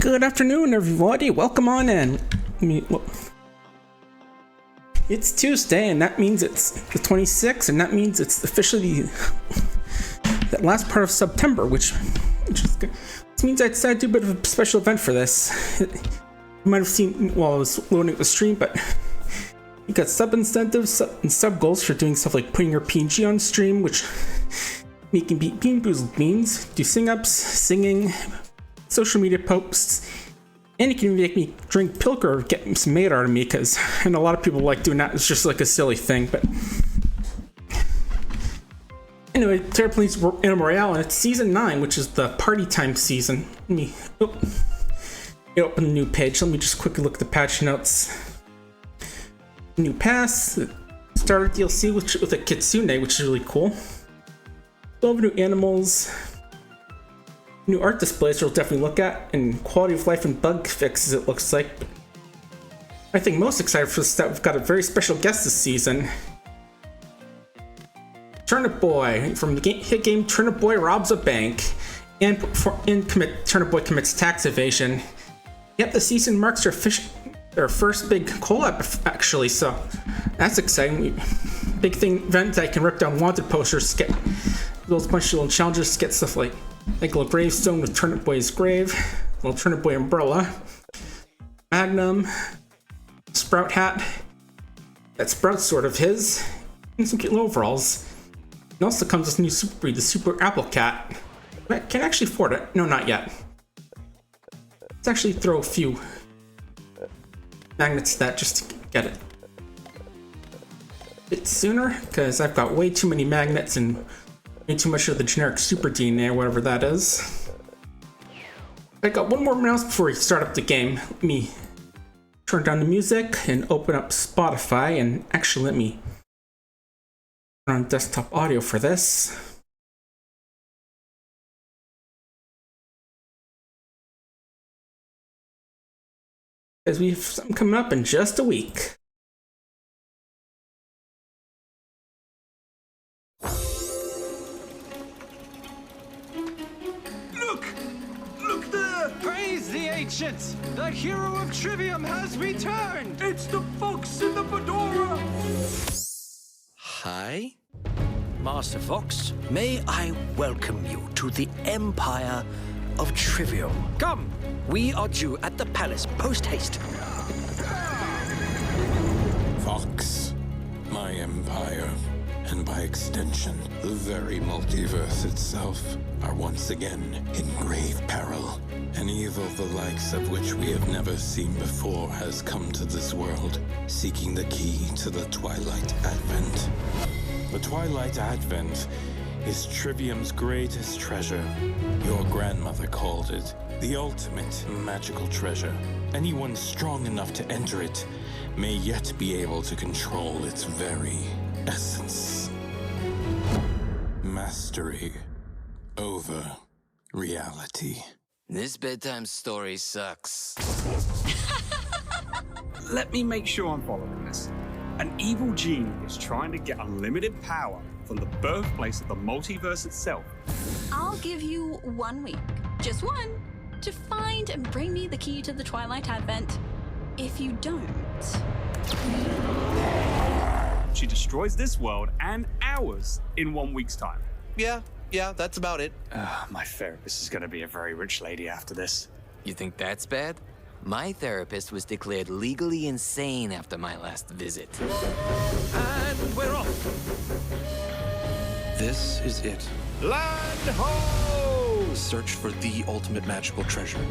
Good afternoon, everybody. Welcome on in. It's Tuesday, and that means it's the 26th, and that means it's officially that last part of September, which is good. This means I decided to do a bit of a special event for this. You might have seen while I was loading the stream, but you got sub incentives and sub goals for doing stuff like putting your PNG on stream, which making Bean Boozled means, do sing-ups, singing, social media posts, and you can make me drink Pilker or get some made out of me, because I know a lot of people like doing that. It's just like a silly thing, but anyway, Turnip Animal Royale, and it's season 9, which is the party time season. Let me open a new page. Let me just quickly look at the patch notes. New pass, starter DLC with a kitsune, which is really cool. 12 new animals, new art displays we'll definitely look at, and quality of life and bug fixes, it looks like. I think most excited for this that we've got a very special guest this season. Turnip Boy from the hit game Turnip Boy robs a bank, and Turnip Boy commits tax evasion. Yep, the season marks their first big collab, actually, so that's exciting. Big event that I can rip down wanted posters, get those bunch of little challenges, get stuff like a little gravestone with Turnip Boy's grave, a little Turnip Boy umbrella, Magnum, Sprout hat, that Sprout's sort of his, and some cute little overalls. It also comes with new super breed, the Super Apple Cat. I can't actually afford it. No, not yet. Let's actually throw a few magnets to that just to get it a bit sooner, because I've got way too many magnets and way too much of the generic super DNA or whatever that is. I got one more mouse before we start up the game. Let me turn down the music and open up Spotify, and actually let me turn on desktop audio for this. Because we have something coming up in just a week. Look there! Praise the ancients! The hero of Trivium has returned! It's the fox in the fedora! Hi? Master Fox, may I welcome you to the Empire of Trivium. Come, we are due at the palace post-haste. Fox, my empire, and by extension, the very multiverse itself, are once again in grave peril. An evil the likes of which we have never seen before has come to this world, seeking the key to the Twilight Advent. The Twilight Advent is Trivium's greatest treasure. Your grandmother called it the ultimate magical treasure. Anyone strong enough to enter it may yet be able to control its very essence. Mastery over reality. This bedtime story sucks. Let me make sure I'm following this. An evil genie is trying to get unlimited power from the birthplace of the multiverse itself. I'll give you 1 week, just one, to find and bring me the key to the Twilight Advent. If you don't... She destroys this world and ours in 1 week's time. Yeah, that's about it. My therapist is going to be a very rich lady after this. You think that's bad? My therapist was declared legally insane after my last visit. And we're off. This is it. Land ho! Search for the ultimate magical treasure.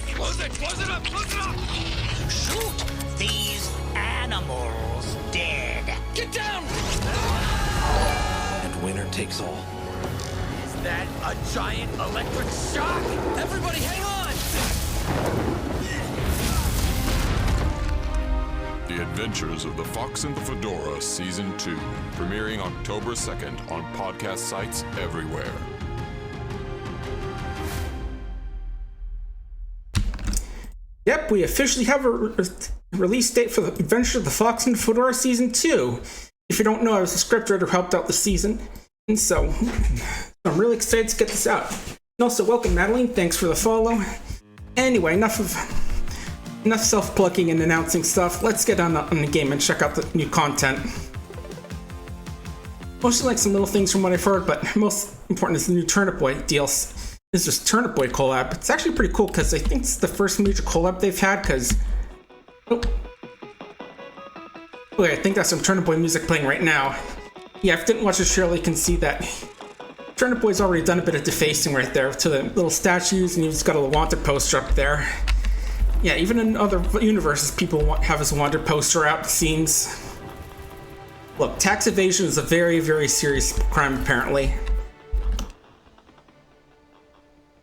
Close it up! Shoot these animals dead. Get down! And winner takes all. Is that a giant electric shock? Everybody hang on! The Adventures of the Fox and the Fedora Season 2, premiering October 2nd on podcast sites everywhere. Yep, we officially have a release date for the Adventures of the Fox and the Fedora Season 2. If you don't know, I was a scriptwriter who helped out the season, and so I'm really excited to get this out. And also, welcome Madeline, thanks for the follow. Anyway, enough self-plugging and announcing stuff. Let's get on the game and check out the new content. Mostly like some little things from what I've heard, but most important is the new Turnip Boy DLC. This is Turnip Boy collab. It's actually pretty cool because I think it's the first major collab they've had. Because okay, I think that's some Turnip Boy music playing right now. Yeah, if you didn't watch the trailer, you can see that Turnip Boy's already done a bit of defacing right there to the little statues, and he's got a wanted poster up there. Yeah, even in other universes, people have his wanted poster out, it seems. Look, tax evasion is a very, very serious crime, apparently.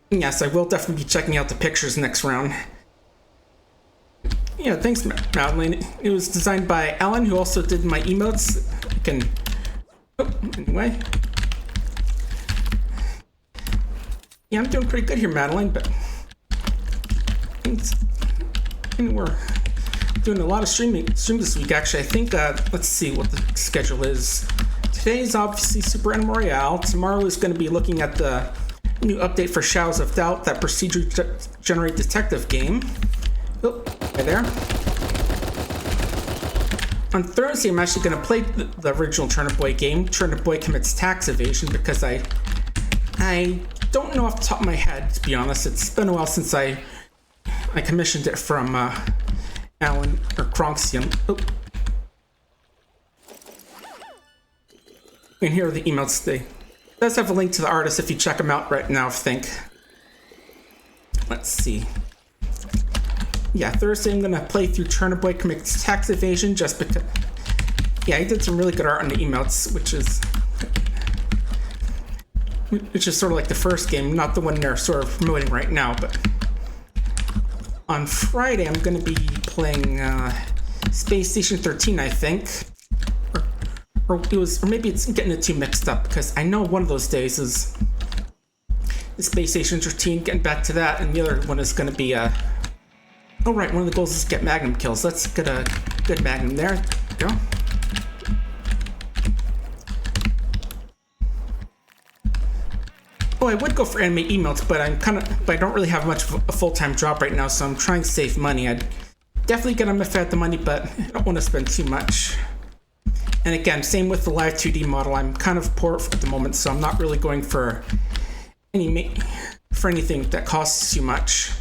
Yes, I will definitely be checking out the pictures next round. Yeah, thanks, Madeline. It was designed by Alan, who also did my emotes. Anyway. Yeah, I'm doing pretty good here, Madeline, but we're doing a lot of stream this week, actually. I think, let's see what the schedule is. Today's obviously Super Animal Royale. Tomorrow is going to be looking at the new update for Shadows of Doubt, that procedurally generate detective game. Oh, right there. On Thursday, I'm actually going to play the original Turnip Boy game, Turnip Boy Commits Tax Evasion, because I don't know off the top of my head, to be honest. It's been a while since I commissioned it from Alan or Cronxium. Oh. And here are the emails today. It does have a link to the artist if you check them out right now, I think. Let's see. Yeah, Thursday I'm gonna play through Turnip Boy Commits Tax Evasion just because. Yeah, he did some really good art on the emotes, which is sort of like the first game, not the one they're sort of promoting right now. But on Friday I'm gonna be playing Space Station 13, I think, or maybe it's getting the two mixed up because I know one of those days is the Space Station 13, getting back to that, and the other one is gonna be oh right, one of the goals is to get Magnum kills. Let's get a good Magnum there. There we go. Oh, I would go for anime emotes, but I don't really have much of a full-time job right now, so I'm trying to save money. I'd definitely get them if I had the money, but I don't want to spend too much. And again, same with the live 2D model. I'm kind of poor at the moment, so I'm not really going for anything that costs too much.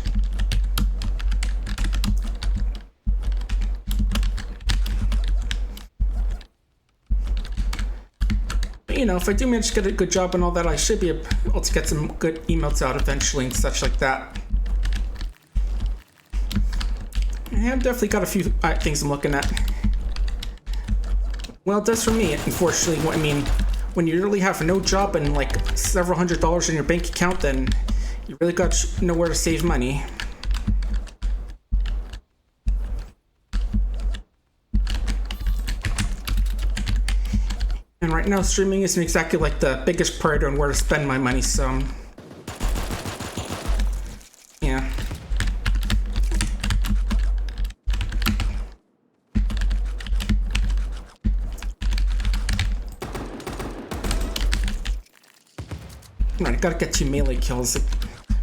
You know, if I do manage to get a good job and all that, I should be able to get some good emotes out eventually and such like that. I've definitely got a few things I'm looking at. Well, it does for me, unfortunately. I mean, when you really have no job and like several $100s in your bank account, then you really got to know where to save money. And right now, streaming isn't exactly like the biggest priority on where to spend my money, so yeah. Right, I gotta get 2 melee kills.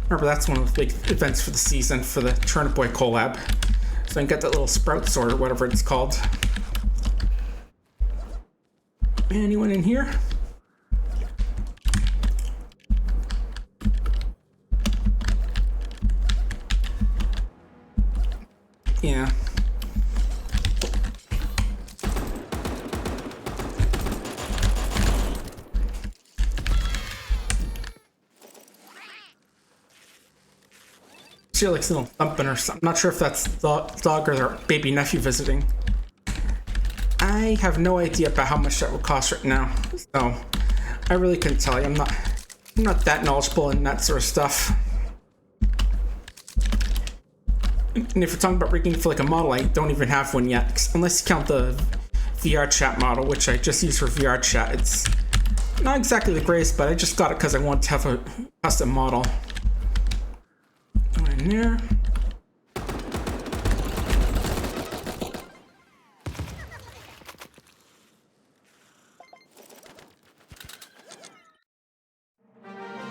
Remember, that's one of the big events for the season for the Turnip Boy collab. So I can get that little sprout sword or whatever it's called. Anyone in here? Yeah. She like a little thumping or something. Not sure if that's the dog or their baby nephew visiting. I have no idea about how much that would cost right now, so I really couldn't tell you. I'm not that knowledgeable in that sort of stuff. And if you're talking about rigging for like a model, I don't even have one yet, unless you count the VR chat model, which I just use for VR chat. It's not exactly the greatest, but I just got it because I wanted to have a custom model. Go in there.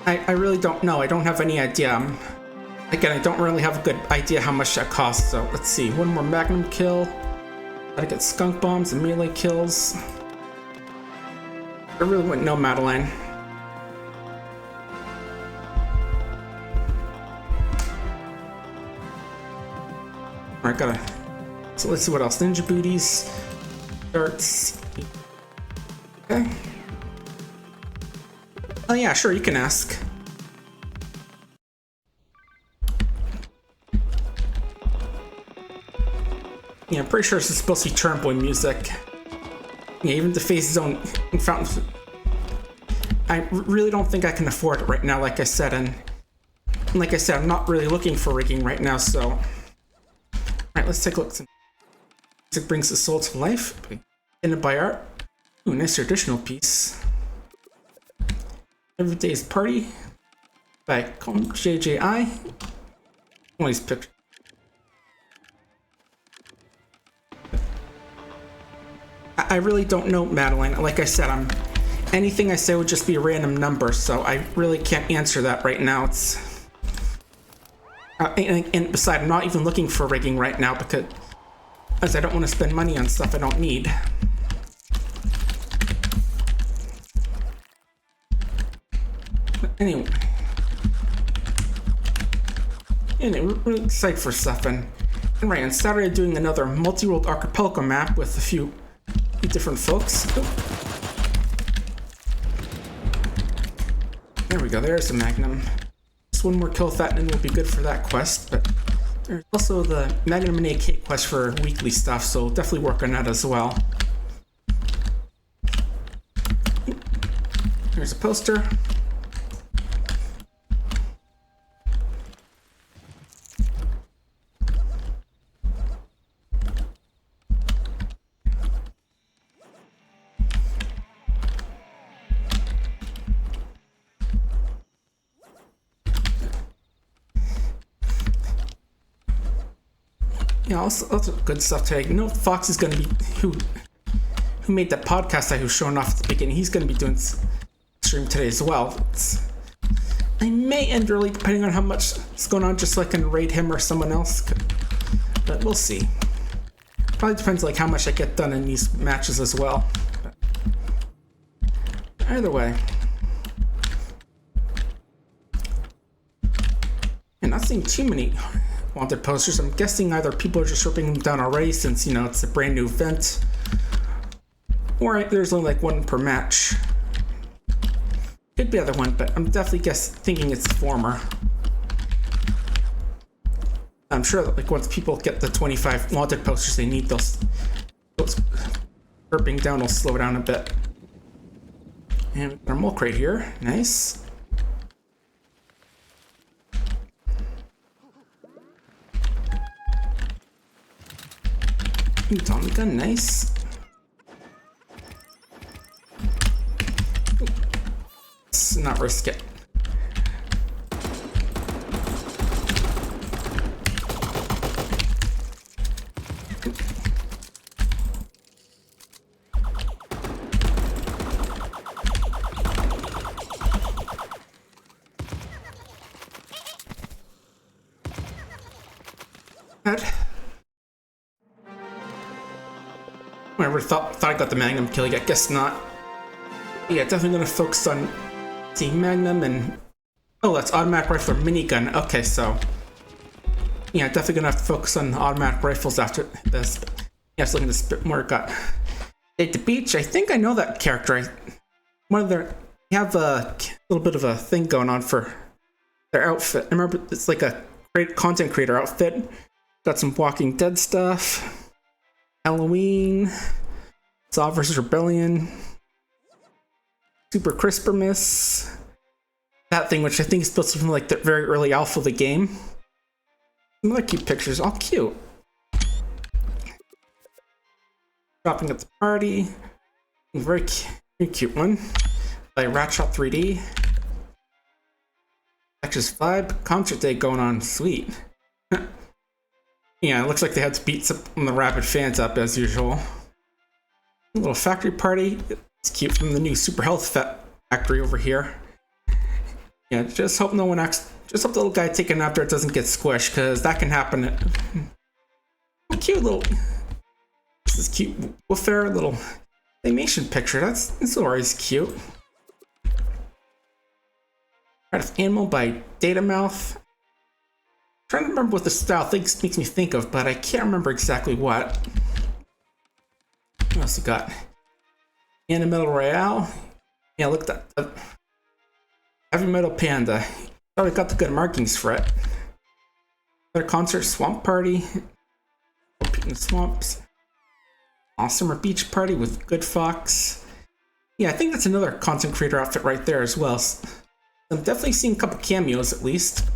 I really don't know. I don't have any idea. Again, I don't really have a good idea how much that costs, so let's see. One more Magnum kill. Gotta get skunk bombs and melee kills. I really wouldn't know Madeline. Alright, gotta... So let's see what else. Ninja booties. Darts. Okay. Oh yeah, sure, you can ask. Yeah, I'm pretty sure this is supposed to be Turnip Boy music. Yeah, even to face his own fountain. I really don't think I can afford it right now, like I said, and like I said, I'm not really looking for rigging right now, so... Alright, let's take a look. Music brings the soul to life. Ended by art. Ooh, nice traditional piece. Everyday's Party by JJI. One of these pictures. I really don't know Madeline. Like I said, anything I say would just be a random number, so I really can't answer that right now. It's and besides, I'm not even looking for rigging right now because as I don't want to spend money on stuff I don't need. But anyway, we're really excited for stuff, and right on Saturday doing another multi-world archipelago map with a few different folks. There we go, there's a Magnum. Just one more kill with that and we'll be good for that quest, but there's also the Magnum and AK quest for weekly stuff, so we'll definitely work on that as well. Here's a poster. Yeah, also good stuff today. You know, Fox is going to be who made that podcast I was showing off at the beginning. He's going to be doing stream today as well. I may end early depending on how much is going on, just so I can raid him or someone else. But we'll see. Probably depends like how much I get done in these matches as well. But either way, and not seeing too many wanted posters. I'm guessing either people are just ripping them down already since, you know, it's a brand new event, or there's only like one per match. Could be the other one, but I'm definitely thinking it's the former. I'm sure that like once people get the 25 wanted posters they need, those ripping down will slow down a bit. And our mole crate here, nice. Ooh, Tommy gun, nice. Ooh. Let's not risk it. I thought I got the Magnum kill. I guess not. Yeah, definitely gonna focus on seeing Magnum and that's automatic rifle or minigun. Okay, so yeah, definitely gonna have to focus on the automatic rifles after this. Yeah, so looking at this more. Got at the beach. I think I know that character. One of their have a little bit of a thing going on for their outfit. I remember it's like a great content creator outfit. Got some Walking Dead stuff. Halloween. Saw vs. Rebellion, Super Crispirmus, that thing which I think is supposed to be from like the very early alpha of the game. Some other cute pictures, all cute. Shopping at the party, very cute one by Ratshot 3D. Texas Vibe, concert day going on, sweet. Yeah, it looks like they had to beat some of the rabid fans up as usual. A little factory party. It's cute from the new Super Health Factory over here. Yeah, just hope no one Just hope the little guy taken after it doesn't get squished, because that can happen. Cute little. This is cute. Fair little animation picture. That's always cute. Art of Animal by Datamouth. Trying to remember what the style makes me think of, but I can't remember exactly what. What else we got? Animal Royale. Yeah, look at that. Heavy Metal Panda. Oh, we got the good markings for it. Another concert, Swamp Party. In the Swamps. Summer Beach Party with Good Fox. Yeah, I think that's another content creator outfit right there as well. So I'm definitely seeing a couple cameos at least.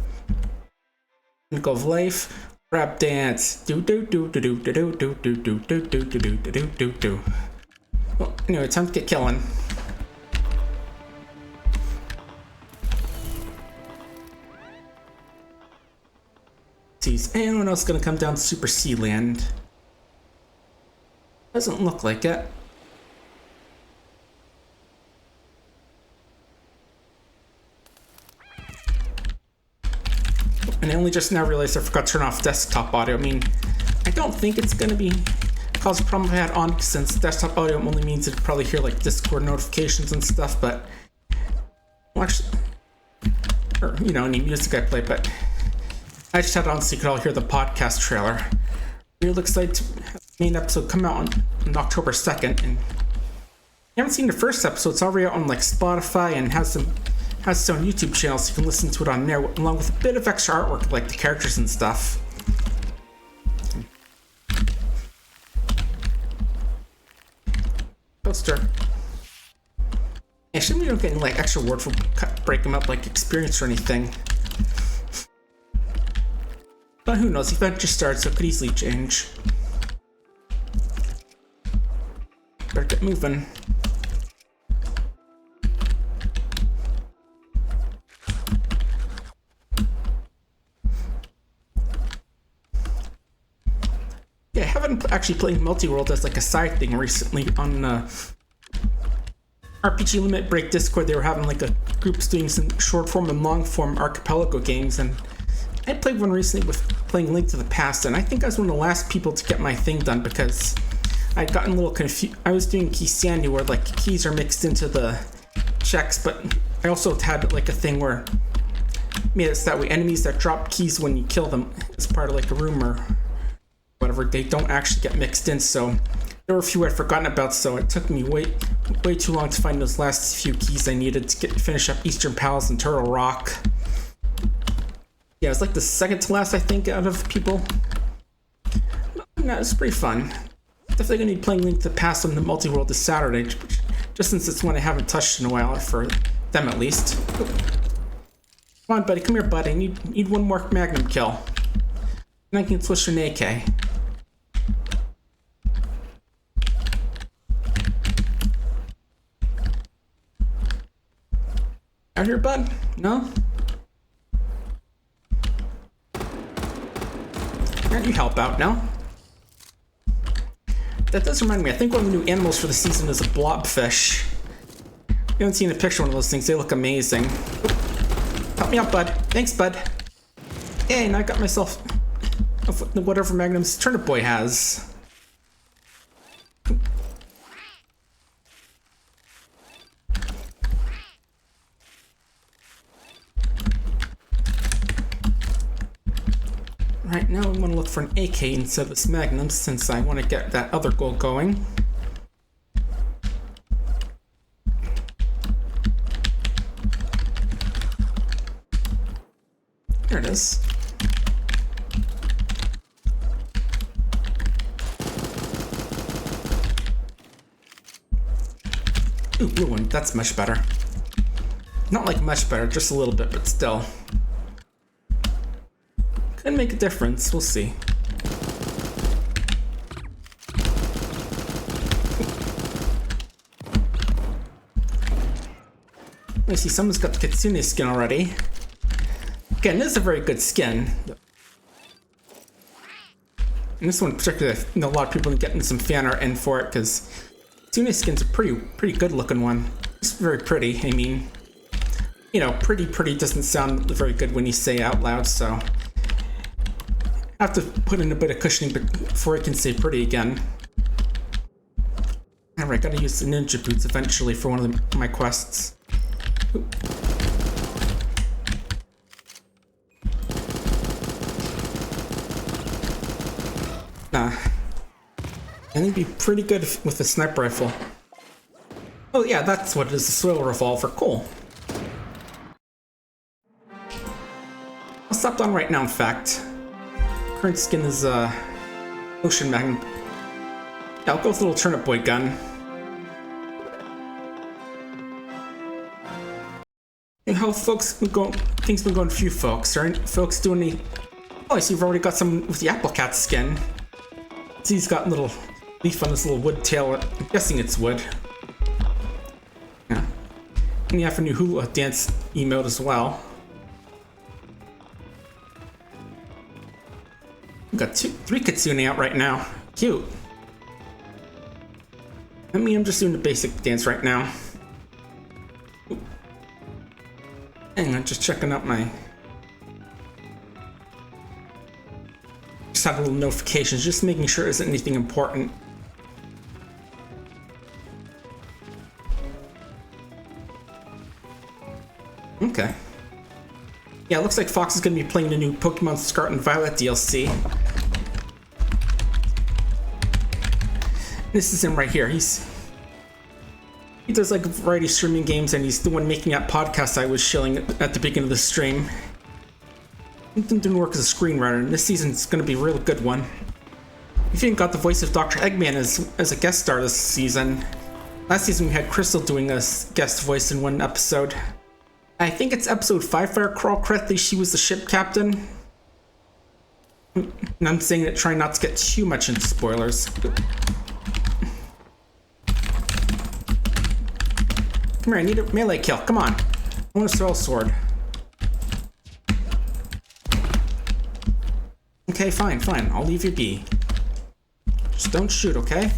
Go of Life, Rap Dance, do do do do do do do do do do do do do do do do. Well, anyway, time to get killing. Is anyone else gonna come down to Super Sea Land? Doesn't look like it. And I only just now realized I forgot to turn off desktop audio. I mean, I don't think it's gonna cause a problem if I had on, since desktop audio only means it'd probably hear like Discord notifications and stuff, but well, actually, or you know, any music I play, but I just had it on so you could all hear the podcast trailer. Really excited to have the main episode come out on October 2nd, and if you haven't seen the first episode, it's already out on like Spotify and has its own YouTube channel, so you can listen to it on there, along with a bit of extra artwork, like the characters and stuff. Poster. Yeah, shouldn't we don't get any like extra word for break them up, like experience or anything. But who knows? The event just started, so it could easily change. Better get moving. Yeah, I haven't actually played Multi-World as like a side thing recently on RPG Limit Break Discord. They were having like a groups doing some short form and long form archipelago games, and I played one recently with playing Link to the Past, and I think I was one of the last people to get my thing done because I'd gotten a little confused. I was doing Key Sandy where like keys are mixed into the checks, but I also had like a thing where made it so that way enemies that drop keys when you kill them as part of like a room or whatever, they don't actually get mixed in. So there were a few I'd forgotten about, so it took me way too long to find those last few keys I needed to finish up Eastern Palace and Turtle Rock. Yeah, it was like the second to last, I think, out of people. No, it's pretty fun. Definitely gonna be playing Link to the Past on the Multi-World this Saturday, just since it's one I haven't touched in a while, for them at least. Come on, buddy, come here, buddy. I need one more Magnum kill. And I can switch to an AK. Out here, bud? No? Can't you help out now? That does remind me, I think one of the new animals for the season is a blobfish. You haven't seen a picture of one of those things, they look amazing. Help me out, bud. Thanks, bud. Yay, and I got myself whatever Magnum's Turnip Boy has. Right now I want to look for an AK instead of this Magnum, since I want to get that other goal going. There it is. Ooh, blue one. That's much better. Not like much better, just a little bit, but still. Could make a difference, we'll see. I see someone's got the Kitsune skin already. Again, this is a very good skin. And this one particularly, I know a lot of people are getting some fan art in for it, because Kitsune skin's a pretty good looking one. It's very pretty, I mean. you know, pretty doesn't sound very good when you say it out loud, so I have to put in a bit of cushioning before I can say pretty again. Alright, gotta use the ninja boots eventually for one of my quests. Oop. Nah. I think it'd be pretty good with a sniper rifle. Oh yeah, that's what it is, a soil revolver. Cool. I'll stop down right now, in fact. Current skin is, Ocean Magnum. Yeah, I'll go with the little Turnip Boy gun. And how things been going for you folks? Are any folks doing any... Oh, I see you've already got some with the Apple Cat skin. See, he's got a little leaf on his little wood tail. I'm guessing it's wood. Yeah. And you have a new hula dance emote as well. We've got 3 Kitsune out right now. Cute. I mean, I'm just doing the basic dance right now. Oop. Hang on, just checking out my... Just had a little notifications, just making sure there isn't anything important. Okay. Yeah, it looks like Fox is going to be playing the new Pokemon Scarlet and Violet DLC. This is him right here. He does like a variety of streaming games, and he's the one making that podcast I was shilling at the beginning of the stream. He didn't work as a screenwriter, and this season's going to be a really good one. He even got the voice of Dr. Eggman as a guest star this season. Last season we had Crystal doing a guest voice in one episode. I think it's episode 5 if I recall correctly, she was the ship captain. And I'm saying that trying not to get too much into spoilers. Come here, I need a melee kill, come on. I want a soul sword. Okay, fine, I'll leave you be. Just don't shoot, okay?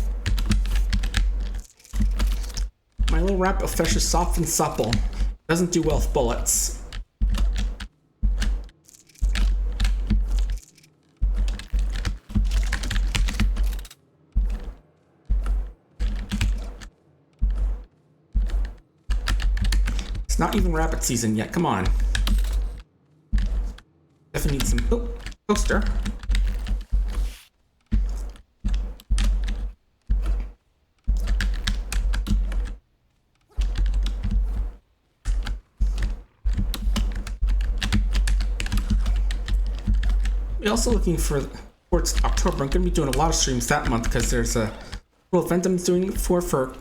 My little rapid fish is soft and supple. Doesn't do well with bullets. It's not even rabbit season yet, come on. Definitely need some... Oh, poster. We're also looking towards October. I'm going to be doing a lot of streams that month because there's a little event I'm doing for I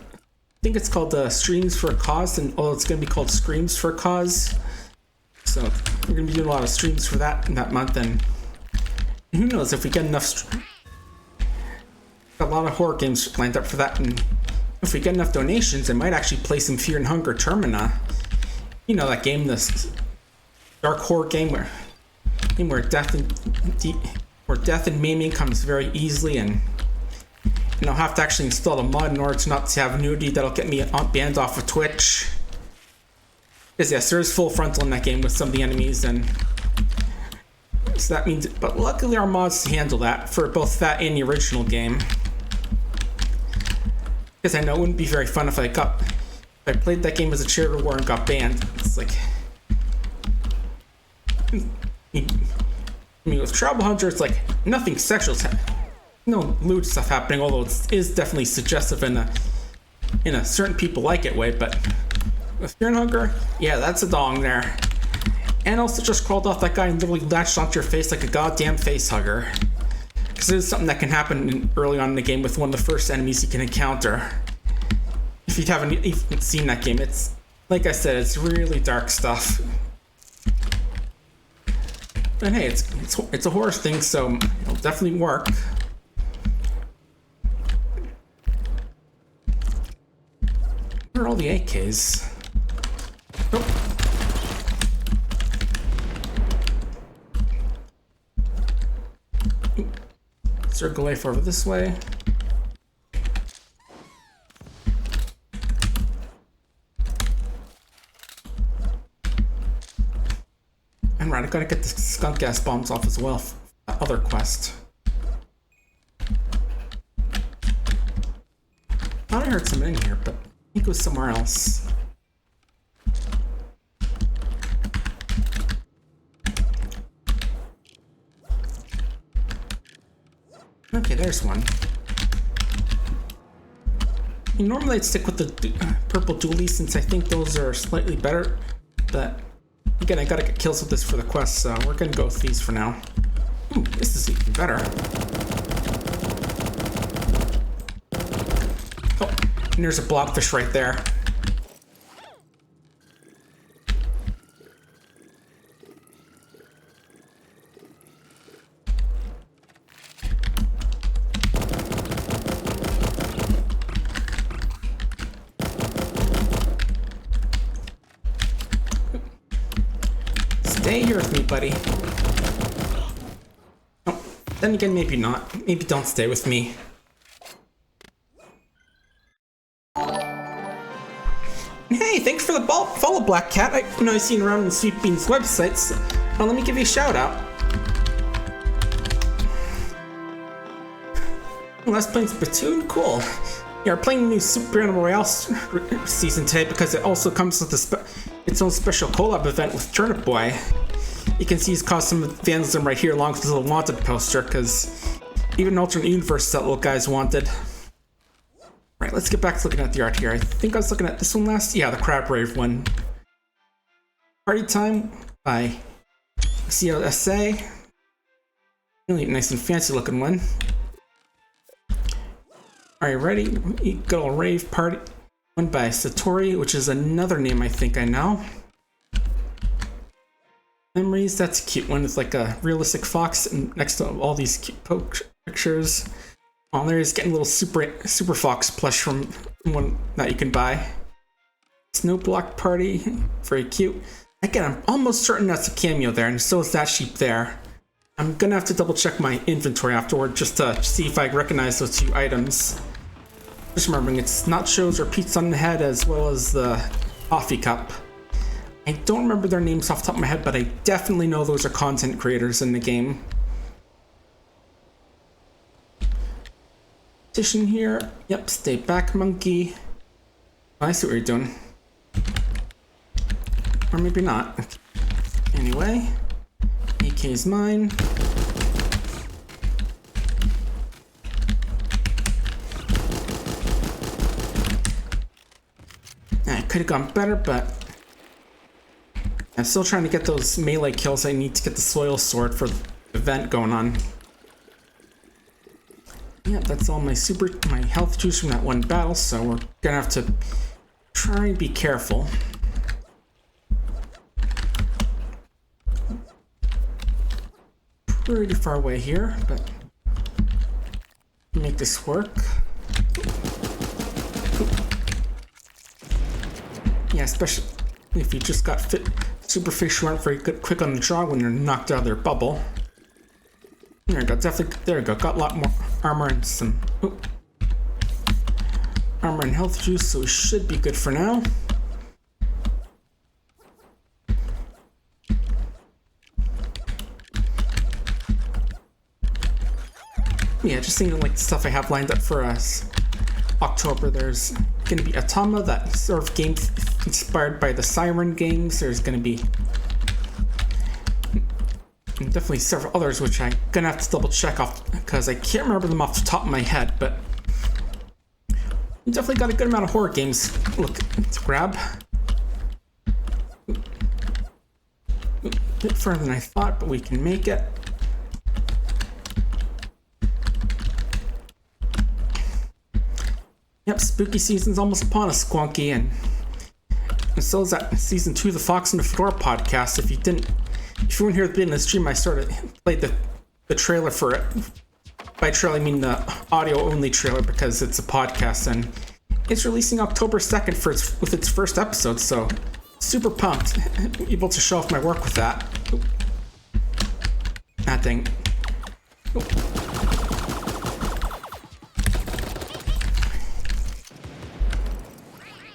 think it's called Streams for a Cause, and it's going to be called Screams for a Cause. So we're going to be doing a lot of streams for that in that month, and who knows if we get enough. Got a lot of horror games lined up for that, and if we get enough donations, I might actually play some Fear and Hunger Termina. You know that game, this dark horror game where death and maiming comes very easily, and I'll have to actually install a mod in order to not to have nudity that'll get me banned off of Twitch. Because yes, there is full frontal in that game with some of the enemies, and so that means. But luckily, our mods handle that for both that and the original game. Because I know it wouldn't be very fun if I played that game as a charity war and got banned. It's like. I mean, with Tribal Hunter, it's like nothing sexual, no lewd stuff happening. Although it is definitely suggestive in a certain people like it way. But with Fear and Hunger, yeah, that's a dong there. And also just crawled off that guy and literally latched onto your face like a goddamn face hugger. Because it is something that can happen early on in the game with one of the first enemies you can encounter. If you haven't even seen that game, it's like I said, it's really dark stuff. And hey, it's a horror thing, so it'll definitely work. Where are all the AKs? Oh. Circle life over this way. And right, I gotta get the skunk gas bombs off as well for that other quest. Thought I heard some in here, but I think it was somewhere else. Okay, there's one. Normally I'd stick with the purple dualies since I think those are slightly better, but again, I gotta get kills with this for the quest, so we're gonna go with these for now. Ooh, this is even better. Oh, and there's a blobfish right there. Stay here with me, buddy. Oh, then again, maybe not. Maybe don't stay with me. Hey, thanks for the follow, Black Cat. I know I've seen around on Sweet Bean's websites. Well, let me give you a shout out. Let's play Splatoon? Cool. Yeah, we're playing the new Super Animal Royale season today because it also comes with its own special collab event with Turnip Boy. You can see he's caused some vandalism right here along with his little wanted poster because even alternate universe that little guy's wanted. Right, let's get back to looking at the art here. I think I was looking at this one last. Yeah, the Crab Rave one. Party Time by CLSA. Really nice and fancy looking one. Are you ready? Good old rave party. One by Satori, which is another name I think I know. Memories, that's a cute one. It's like a realistic fox and next to all these cute pictures. Oh, there's getting a little super fox plush from one that you can buy. Snow Block Party, very cute. Again, I'm almost certain that's a cameo there, and so is that sheep there. I'm gonna have to double check my inventory afterward just to see if I recognize those two items. Just remembering it's nachos or pizza on the head as well as the coffee cup. I don't remember their names off the top of my head, but I definitely know those are content creators in the game. Petition here. Yep, stay back, monkey. Oh, I see what you're doing. Or maybe not. Anyway, AK's mine. I could have gone better, but I'm still trying to get those melee kills. I need to get the soil sword for the event going on. Yeah, that's all my health juice from that one battle, so we're gonna have to try and be careful. Pretty far away here, but make this work. Yeah, especially if you just got super fish who aren't very quick on the draw when you're knocked out of their bubble. There we go, definitely, there we go, got a lot more armor and some armor and health juice, so we should be good for now. Yeah, just thinking like the stuff I have lined up for us. October, there's gonna be Atama, that sort of game inspired by the Siren games. There's gonna be definitely several others, which I'm gonna have to double check off because I can't remember them off the top of my head, but we definitely got a good amount of horror games. Look, to grab. A bit further than I thought, but we can make it. Yep, spooky season's almost upon us, Squonky, and so is that season 2 of the Fox and the Fedora podcast. If you weren't here at the beginning of the stream, I played the trailer for it. By trailer, I mean the audio-only trailer because it's a podcast, and it's releasing October 2nd with its first episode, so super pumped. Able to show off my work with that. That thing.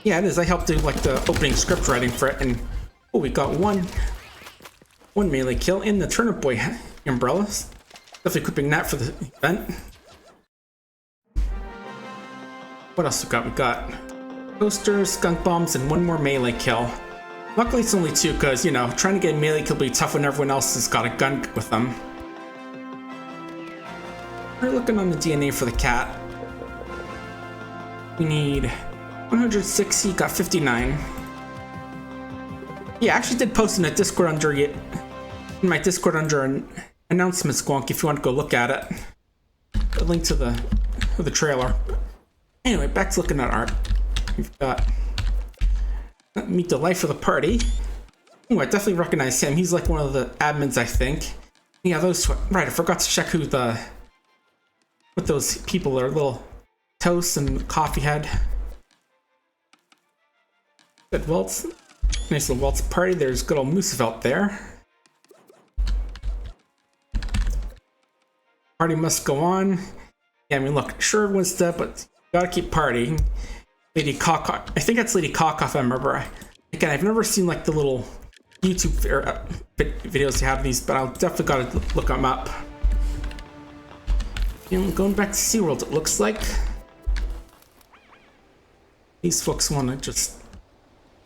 Yeah, it is. I helped do like the opening script writing for it, and we got one 1 melee kill in the Turnip Boy umbrella. Definitely equipping that for the event. What else we got? We got posters, skunk bombs, and 1 more melee kill. Luckily it's only 2 because, you know, trying to get a melee kill will be tough when everyone else has got a gun with them. We're looking on the DNA for the cat. We need 160, got 59. Yeah, I actually did post in a Discord under it. In my Discord under an announcement squonk if you want to go look at it. A link to the trailer. Anyway, back to looking at art. We've got meet the life of the party. Oh, I definitely recognize him. He's like one of the admins, I think. Yeah, those right. I forgot to check who what those people are. Little toast and coffee head. Good waltz. Nice little waltz party. There's good old Moosevelt there. Party must go on. Yeah, I mean, look, sure everyone's dead, but you gotta keep partying. Lady Cock, I think that's Lady Cockoff, I remember. Again, I've never seen like the little YouTube videos they have these, but I'll definitely gotta look them up. And going back to SeaWorld, it looks like. These folks wanna just...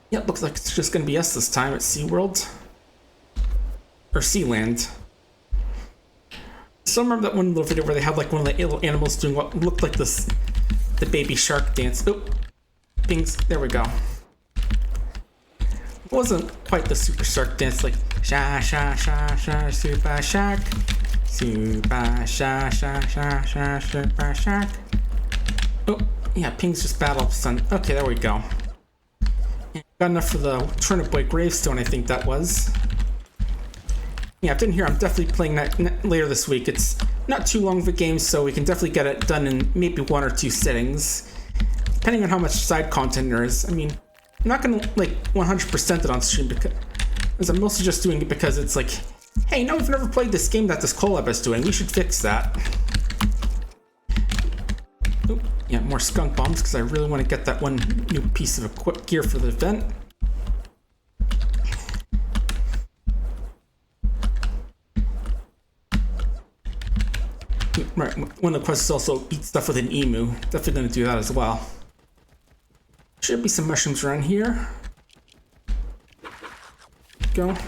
Yeah, it looks like it's just gonna be us this time at SeaWorld. Or Sealand. So I remember that one little video where they had like one of the little animals doing what looked like this, the baby shark dance. Oh, things, there we go. It wasn't quite the super shark dance, like sha sha sha sha super shark, super sha sha sha sha super shark. Oh, yeah, Ping's just battled son. Okay, there we go. Got enough for the Turnip Boy gravestone, I think that was. Yeah, if I didn't hear, I'm definitely playing that later this week. It's not too long of a game, so we can definitely get it done in maybe 1 or 2 sittings, depending on how much side content there is. I mean, I'm not gonna like 100% it on stream because I'm mostly just doing it because it's like, hey, no, we've never played this game that this collab is doing. We should fix that. Oh, yeah, more skunk bombs because I really want to get that one new piece of gear for the event. Right, one of the quests is also eat stuff with an emu. Definitely gonna do that as well. Should be some mushrooms around here. Go. How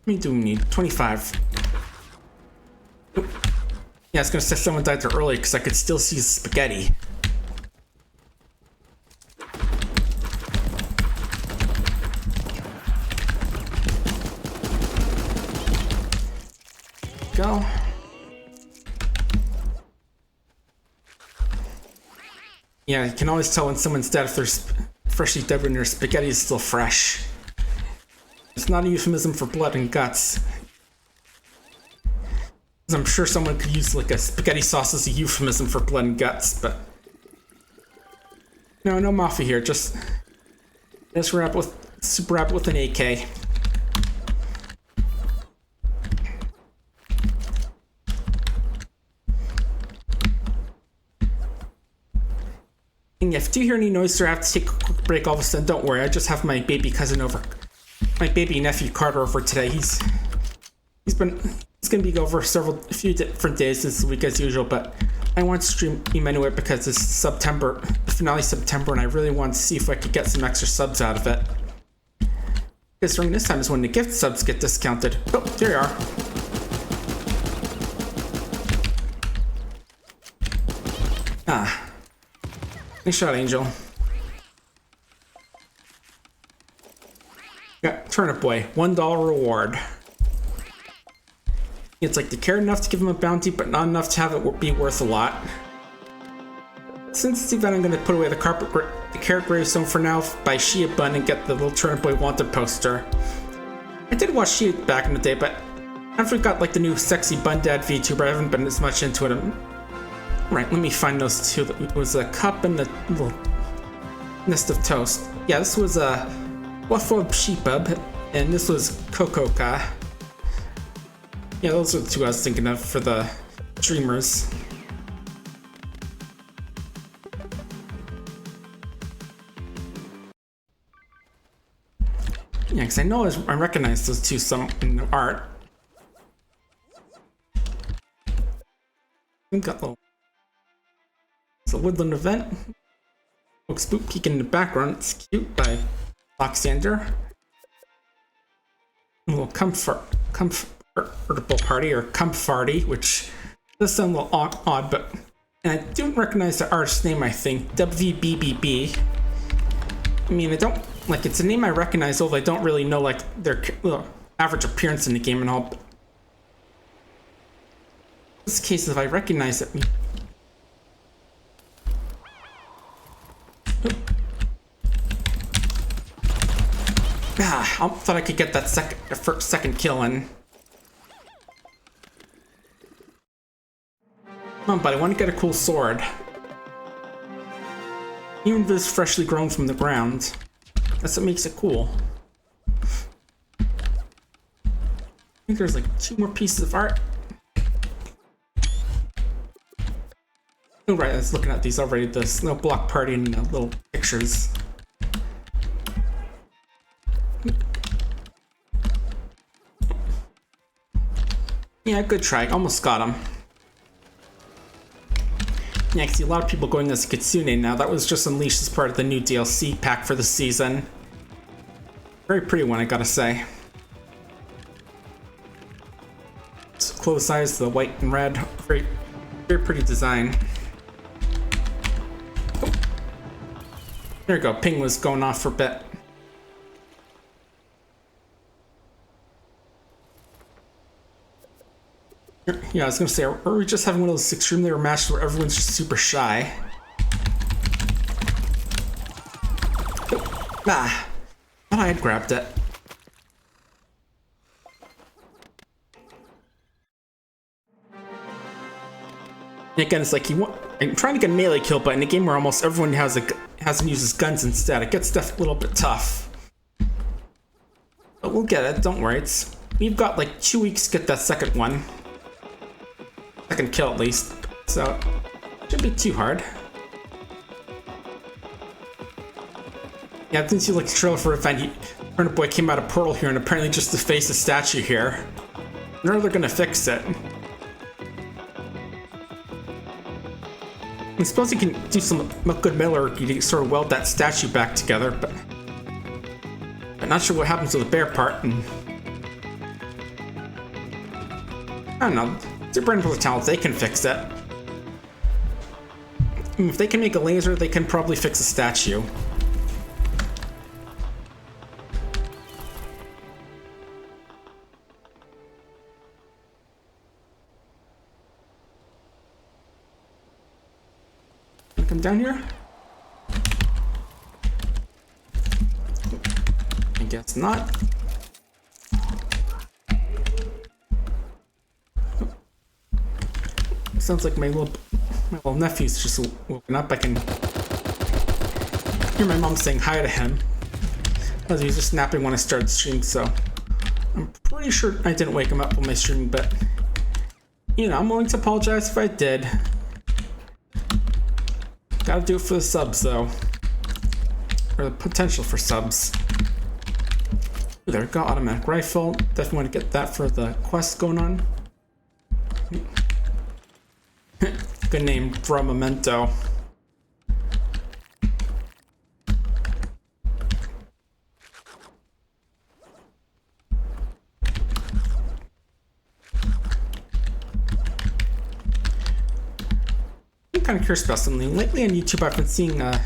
many do we need? 25. Oop. Yeah, I was gonna say someone died there early because I could still see spaghetti. Go. Yeah, you can always tell when someone's dead if they're freshly dead when their spaghetti is still fresh. It's not a euphemism for blood and guts. I'm sure someone could use like a spaghetti sauce as a euphemism for blood and guts, but no mafia here. Just wrap with super wrap with an AK. And if you hear any noise or I have to take a quick break all of a sudden, don't worry. I just have my baby cousin over, my baby nephew Carter over today. He's gonna be over a few different days this week as usual, but I want to stream him anyway because it's September, the finale September, and I really want to see if I could get some extra subs out of it. Because during this time is when the gift subs get discounted. Oh, there you are. Ah. Nice shot, Angel. Got Turnip Boy, $1 reward. It's like they cared enough to give him a bounty, but not enough to have it be worth a lot. Since it's the event, I'm going to put away the carrot gravestone for now by Shia Bun and get the little Turnip Boy wanted poster. I did watch Shia back in the day, but I forgot like the new sexy Bun Dad VTuber. I haven't been as much into it. Right, let me find those two. It was a cup and a little nest of toast. Yeah, this was a Waffle Sheepub, and this was Kokoka. Yeah, those are the two I was thinking of for the dreamers. Yeah, because I know I recognize those two some in the art. We've got little. It's a woodland event. Looks spooky in the background. It's cute by Alexander. A little comfortable party or comfarty, which does sound a little odd, but and I don't recognize the artist's name. I think WBBB. I mean, I don't like it's a name I recognize, although I don't really know like their average appearance in the game and all. But in this case, if I recognize it. I thought I could get that second kill in. Come on, buddy, I want to get a cool sword. Even if it's freshly grown from the ground. That's what makes it cool. I think there's like 2 more pieces of art. Oh right, I was looking at these already, the snow block party and the little pictures. Yeah, good try. Almost got him. Yeah, I can see a lot of people going as Kitsune now. That was just unleashed as part of the new DLC pack for the season. Very pretty one, I gotta say. It's close eyes, the white and red. Very, very pretty design. Oh. There we go. Ping was going off for a bit. Yeah, I was gonna say, are we just having one of those extremely rare matches where everyone's just super shy? Oh, thought I had grabbed it. And again, it's like I'm trying to get a melee kill, but in a game where almost everyone uses guns instead, it gets a little bit tough. But we'll get it. Don't worry. We've got like 2 weeks to get that second one. Second kill at least, so it shouldn't be too hard. Yeah, I didn't see like a trailer for event. Turnip Boy came out of Portal here and apparently just defaced a statue here. I know they're gonna fix it. I suppose you can do some good metallurgy to sort of weld that statue back together, but I'm not sure what happens to the bear part. And I don't know. Super Animal Royale, they can fix it. If they can make a laser, they can probably fix a statue. Come down here? I guess not. Sounds like my little nephew's just woken up. I can hear my mom saying hi to him. He was just napping when I started streaming, so I'm pretty sure I didn't wake him up when I streamed, but you know, I'm willing to apologize if I did. Gotta do it for the subs though. Or the potential for subs. Ooh, there we go, automatic rifle. Definitely want to get that for the quest going on. Good name, for a memento. I'm kind of curious about something. Lately on YouTube, I've been seeing a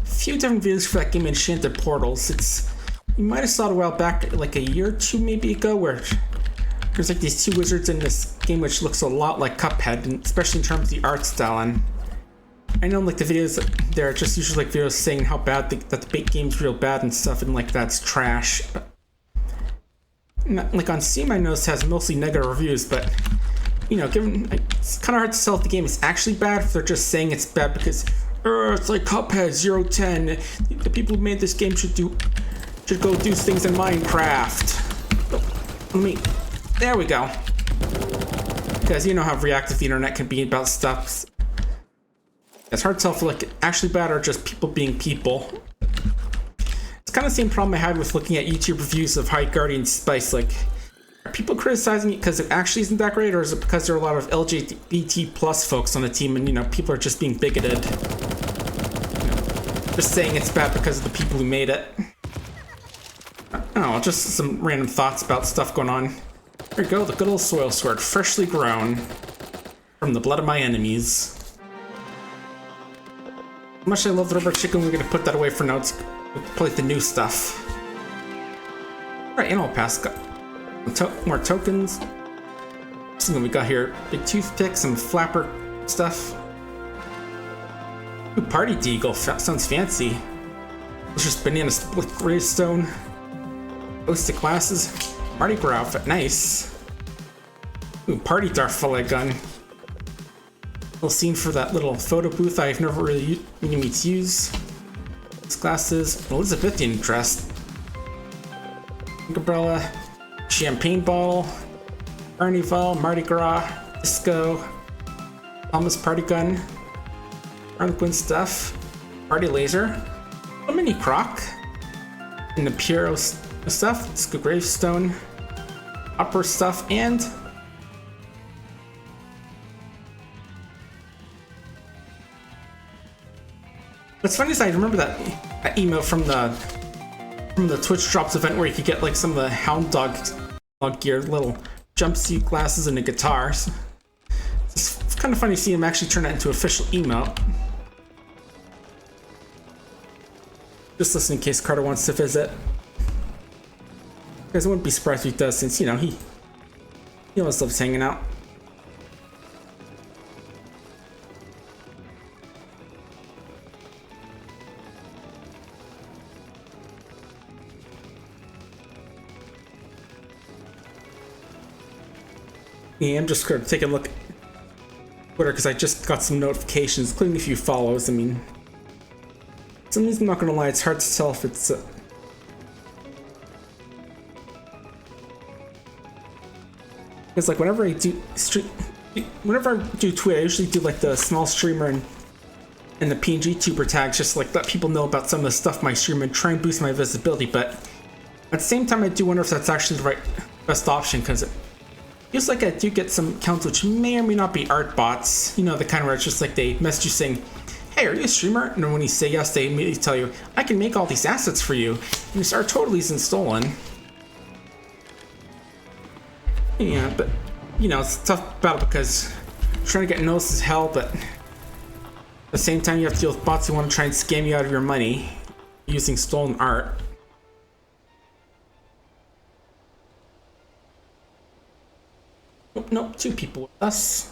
few different videos for that game Enchanted Portals. You might have saw it a while back, like a year or two maybe ago, where there's like these 2 wizards in this game which looks a lot like Cuphead, and especially in terms of the art style. And I know like the videos they're just usually like videos saying how bad that the bait game's real bad and stuff, and like that's trash. But like on Steam, I noticed it has mostly negative reviews, but you know, given it's kind of hard to tell if the game is actually bad if they're just saying it's bad because it's like Cuphead 010. The people who made this game should go do things in Minecraft. There we go. Because you know how reactive the internet can be about stuff. It's hard to tell if like actually bad or just people being people. It's kind of the same problem I had with looking at YouTube reviews of High Guardian Spice. Like, are people criticizing it because it actually isn't that great, or is it because there are a lot of LGBT plus folks on the team and, you know, people are just being bigoted? You know, just saying it's bad because of the people who made it. I don't know, just some random thoughts about stuff going on. There you go, the good old soil sword, freshly grown from the blood of my enemies. How much I love the rubber chicken, we're gonna put that away for now. Let's play the new stuff. Alright, Animal Pass. Got more tokens. See what we got here. Big toothpick, some flapper stuff. Ooh, Party Deagle. Sounds fancy. It's just banana split gravestone. Hosted classes. Mardi Gras outfit. Nice. Ooh, Party Darfella gun. Little scene for that little photo booth I've never really needed to use. These glasses, Elizabethan dress, umbrella, champagne bottle, carnival, Mardi Gras, disco, Thomas party gun, Harlequin stuff, party laser, a mini croc, and the Piero stuff, disco gravestone, opera stuff, and what's funny is I remember that email from the Twitch Drops event where you could get like some of the Hound Dog gear, little jumpsuit glasses and a guitar. So it's kind of funny to see him actually turn that into official email. Just listen in case Carter wants to visit. Because I wouldn't be surprised if he does, since, you know, he always loves hanging out. Yeah, I'm just going to take a look at Twitter because I just got some notifications, including a few follows. I mean, some reason, I'm not going to lie, it's hard to tell if it's because like whenever I do tweet, I usually do like the small streamer and the PNG tuber tags, just like let people know about some of the stuff my stream and try and boost my visibility. But at the same time, I do wonder if that's actually the best option, because it feels like I do get some accounts which may or may not be art bots. You know, the kind where it's just like they message you saying, "Hey, are you a streamer?" And then when you say yes, they immediately tell you, "I can make all these assets for you." And this art totally isn't stolen. Yeah, but you know, it's a tough battle because trying to get noticed is hell, but at the same time, you have to deal with bots who want to try and scam you out of your money using stolen art. Nope, 2 people with us.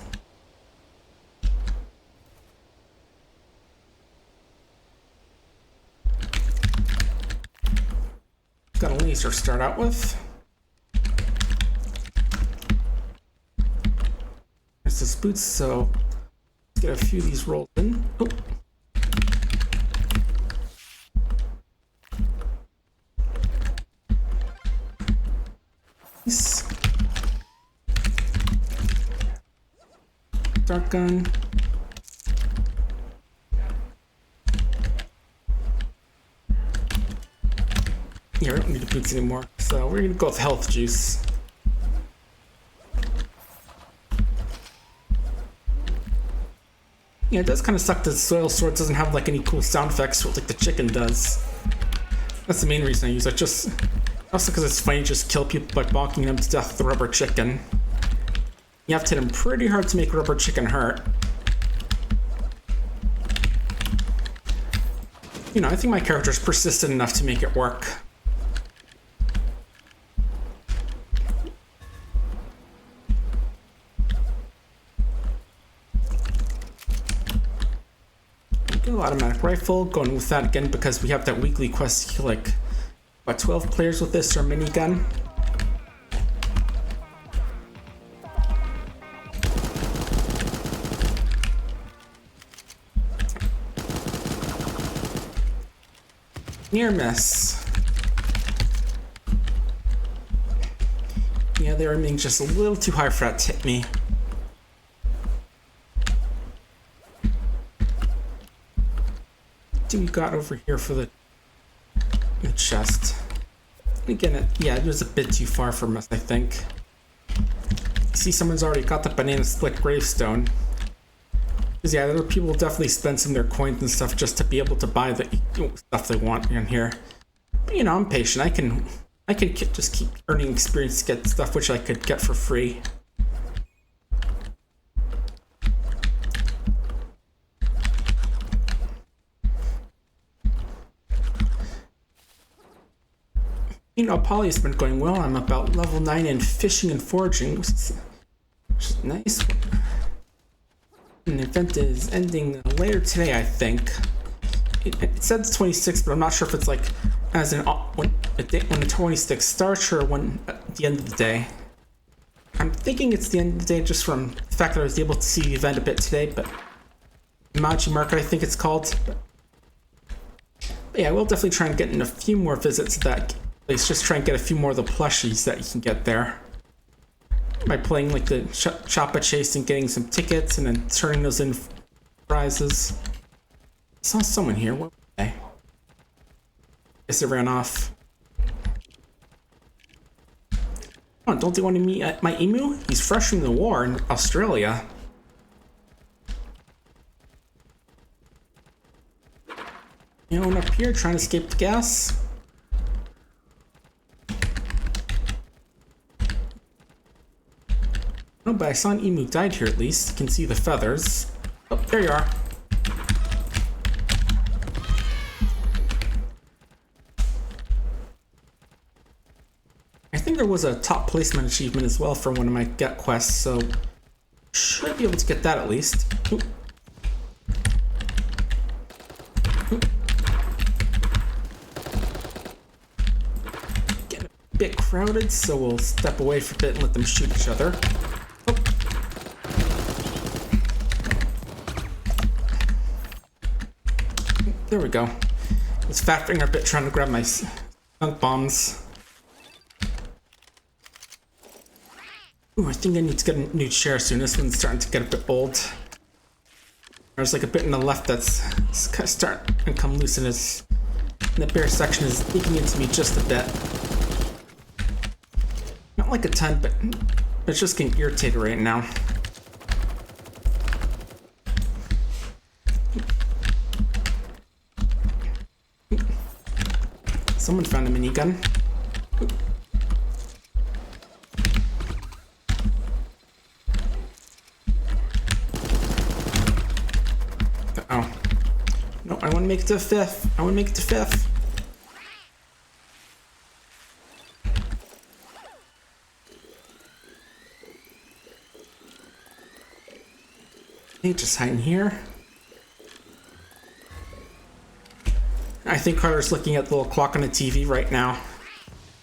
Got a laser to start out with. There's this boots, so let's get a few of these rolled in. Oh. Nice. Dark gun. Here, I don't need the boots anymore, so we're gonna go with health juice. Yeah, it does kind of suck that the soil sword doesn't have like any cool sound effects like the chicken does. That's the main reason I use it. Just also because it's funny to just kill people by bonking them to death with the rubber chicken. You have to hit him pretty hard to make rubber chicken hurt. You know, I think my character is persistent enough to make it work. Automatic rifle, going with that again because we have that weekly quest to kill like about 12 players with this or minigun. Near miss. Yeah, they were being just a little too high for that to hit me. What do we got over here for the The chest. Again, yeah, it was a bit too far from us, I think. See, someone's already got the banana split gravestone. Because yeah, other people definitely spend some of their coins and stuff just to be able to buy the stuff they want in here. But you know, I'm patient. I can just keep earning experience to get stuff which I could get for free. You know, Poly's been going well. I'm about level 9 in fishing and foraging, which is nice. An event is ending later today, I think. It said the 26th, but I'm not sure if it's like as in when the 26th starts or when at the end of the day. I'm thinking it's the end of the day just from the fact that I was able to see the event a bit today, but Maji Market, I think it's called. But yeah, we'll definitely try and get in a few more visits to that place. Just try and get a few more of the plushies that you can get there. By playing like the Choppa Chase and getting some tickets and then turning those in prizes. I saw someone here. What were they? Guess it ran off. Oh, don't they want to meet my emu? He's fresh from the war in Australia. You know, and up here trying to escape the gas. No, but I saw an emu died here at least. You can see the feathers. Oh, there you are. I think there was a top placement achievement as well for one of my get quests, so should be able to get that at least. Ooh. Ooh. Getting a bit crowded, so we'll step away for a bit and let them shoot each other. Oh. There we go. I was fat finger a bit trying to grab my skunk bombs. Ooh, I think I need to get a new chair soon. This one's starting to get a bit old. There's like a bit in the left that's starting to come loose, and the bare section is leaking into me just a bit. Not like a ton, but it's just getting irritated right now. Someone found a minigun. Oh. No, I want to make it to 5th. I want to make it to 5th. Hey, just hiding here. I think Carter's looking at the little clock on the TV right now.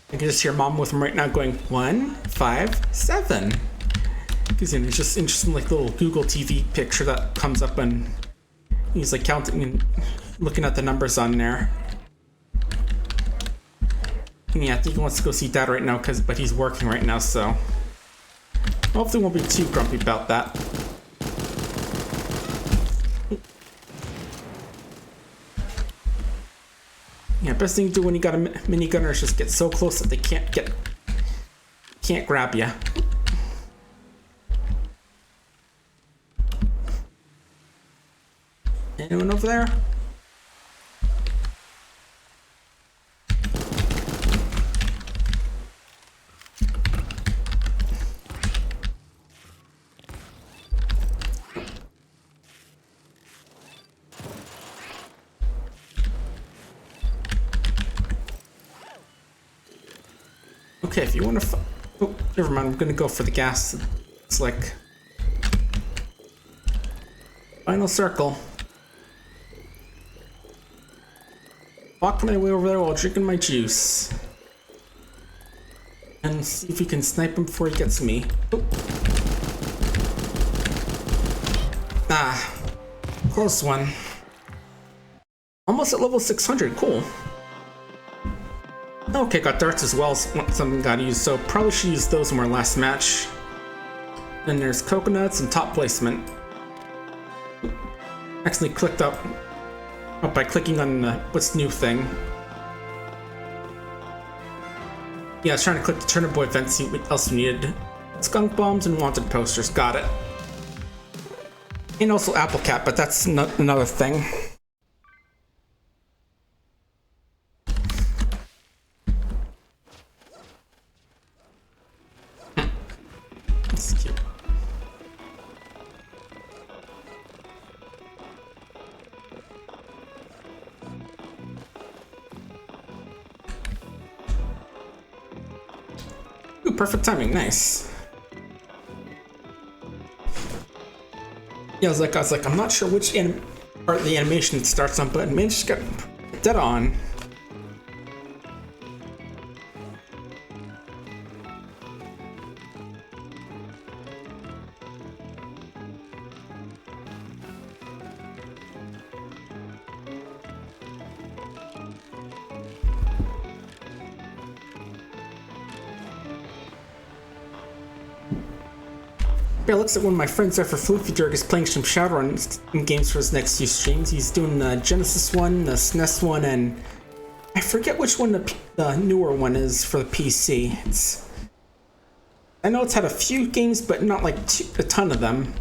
I can just hear Mom with him right now going 1, 5, 7. Because it's just interesting, like the little Google TV picture that comes up and he's like counting and looking at the numbers on there. And yeah, I think he wants to go see Dad right now, but he's working right now, so hopefully won't be too grumpy about that. Yeah, best thing to do when you got a minigunner is just get so close that they can't grab you. Anyone over there? Okay, if you want to oh, never mind, I'm gonna go for the gas. It's like final circle. Walk my way over there while drinking my juice. And see if we can snipe him before he gets me. Oh. Ah, close one. Almost at level 600, cool. Okay, got darts as well, something got used, so probably should use those in our last match. Then there's coconuts and top placement. Accidentally clicked up by clicking on the what's new thing. Yeah, I was trying to click the Turnip Boy event, see what else we needed. Skunk bombs and wanted posters. Got it. And also Apple Cat, but that's another thing. That's cute. Ooh, perfect timing. Nice. Yeah, I was like, I'm not sure which part of the animation it starts on, but man, just got dead on. Yeah, it looks like one of my friends there for Floofy Jerk is playing some Shadowrun games for his next few streams. He's doing the Genesis one, the SNES one, and I forget which one the newer one is for the PC. I know it's had a few games, but not like a ton of them.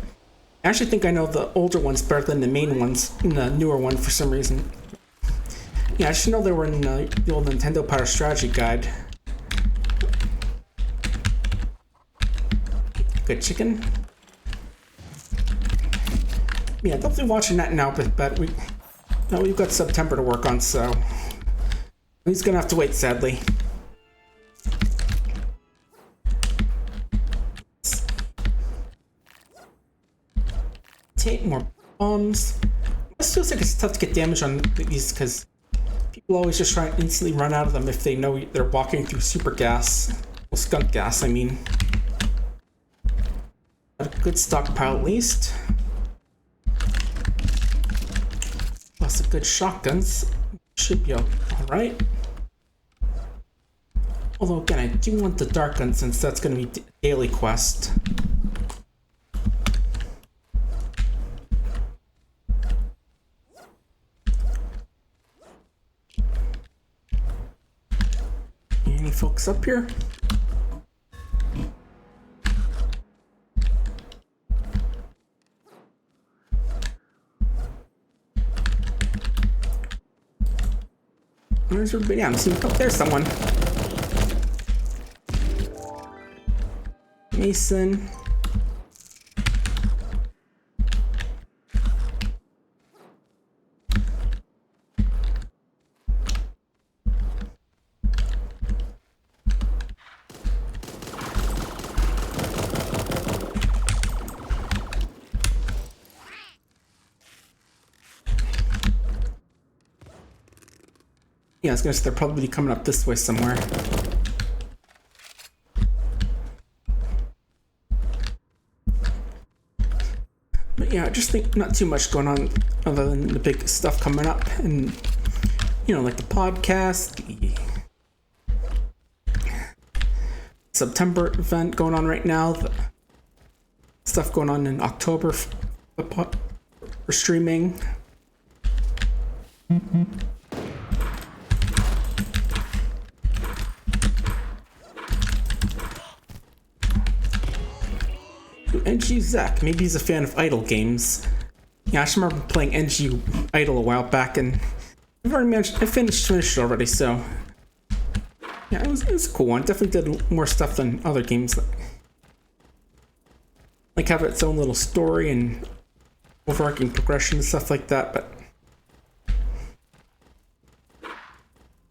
I actually think I know the older ones better than the main ones in the newer one for some reason. Yeah, I should know they were in the old Nintendo Power Strategy Guide. Good chicken. Yeah, definitely watching that now, but we've got September to work on, so he's gonna have to wait, sadly. Take more bombs. It feels like it's tough to get damage on these because people always just try and instantly run out of them if they know they're walking through super gas. Well, skunk gas, I mean. A good stockpile at least. Plus a good shotguns. Should be alright. Although again, I do want the dark gun since that's going to be daily quest. Any folks up here? Where's everybody? Yeah, I'm seeing. Oh, there's someone. Mason. Yeah, I was gonna say they're probably coming up this way somewhere. But yeah, I just think not too much going on other than the big stuff coming up, and you know, like the podcast, the September event going on right now, the stuff going on in October for streaming. NG Zach, maybe he's a fan of Idle games. Yeah, I just remember playing NG Idle a while back, and I've already I finished it already, so yeah, it was a cool one. Definitely did more stuff than other games, like have its own little story and overarching progression and stuff like that. But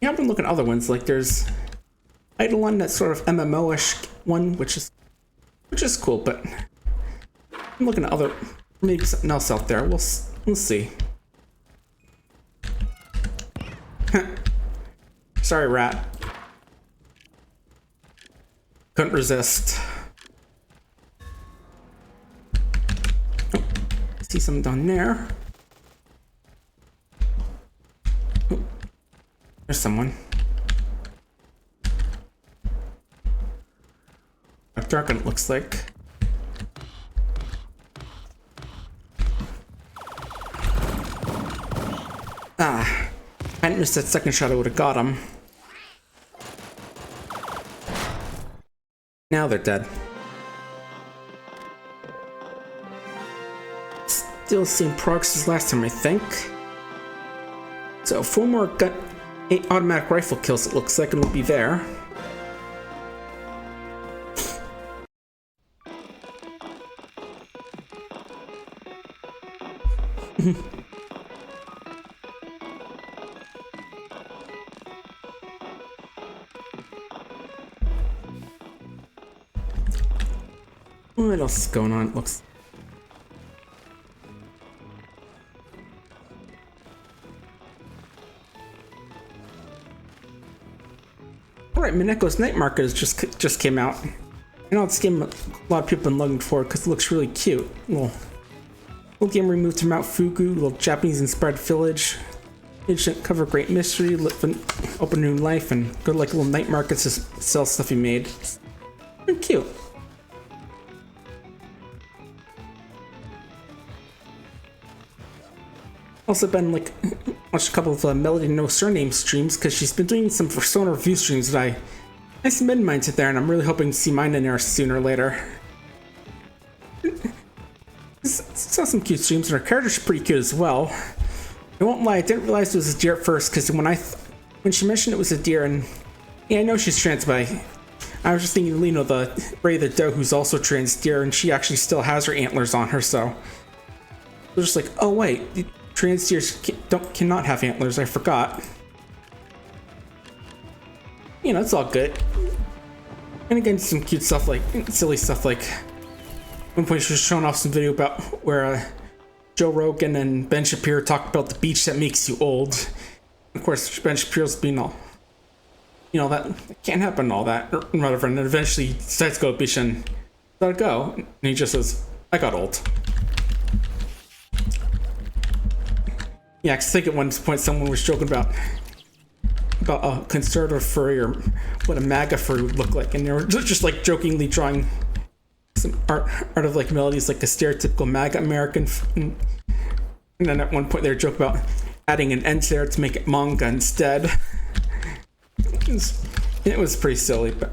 yeah, I've been looking at other ones. Like there's Idle one that's sort of MMO-ish one, which is cool, but I'm looking at other, maybe something else out there. We'll see. Sorry, rat. Couldn't resist. Oh, see something down there. Oh, there's someone. A dragon, it looks like. Ah, I hadn't missed that second shot, I would have got him. Now they're dead. Still same progress as last time, I think. So 4 more 8 automatic rifle kills, it looks like, and we'll be there. What else is going on? It looks. Alright, Mineko's Night Market just came out. I know it's a game a lot of people have been looking for because it looks really cute. Little game removed from Mount Fugu, little Japanese-inspired village. Ancient cover, great mystery, live an open new life, and go to like little night markets to sell stuff you made. Very cute. Also been like watched a couple of Melody No Surname streams because she's been doing some Persona review streams that I submitted mine to there, and I'm really hoping to see mine in there sooner or later. Saw some cute streams, and her character's pretty cute as well. I won't lie, I didn't realize it was a deer at first because when she mentioned it was a deer, and yeah, I know she's trans, but I was just thinking, you know, the Ray the doe who's also trans deer, and she actually still has her antlers on her, so I was just like, oh wait. Trans deers cannot have antlers, I forgot. You know, it's all good. And again, some cute stuff like, silly stuff like, at one point she was showing off some video about where Joe Rogan and Ben Shapiro talk about the beach that makes you old. Of course, Ben Shapiro's being all, you know, that can't happen and all that, or whatever, and then eventually he decides to go to the beach and let it go. And he just says, I got old. Yeah, I think at one point someone was joking about a conservative furry or what a MAGA furry would look like, and they were just like jokingly drawing some art of like Melody's like a stereotypical MAGA American, and then at one point they were joking about adding an end there to make it manga instead. It was pretty silly, but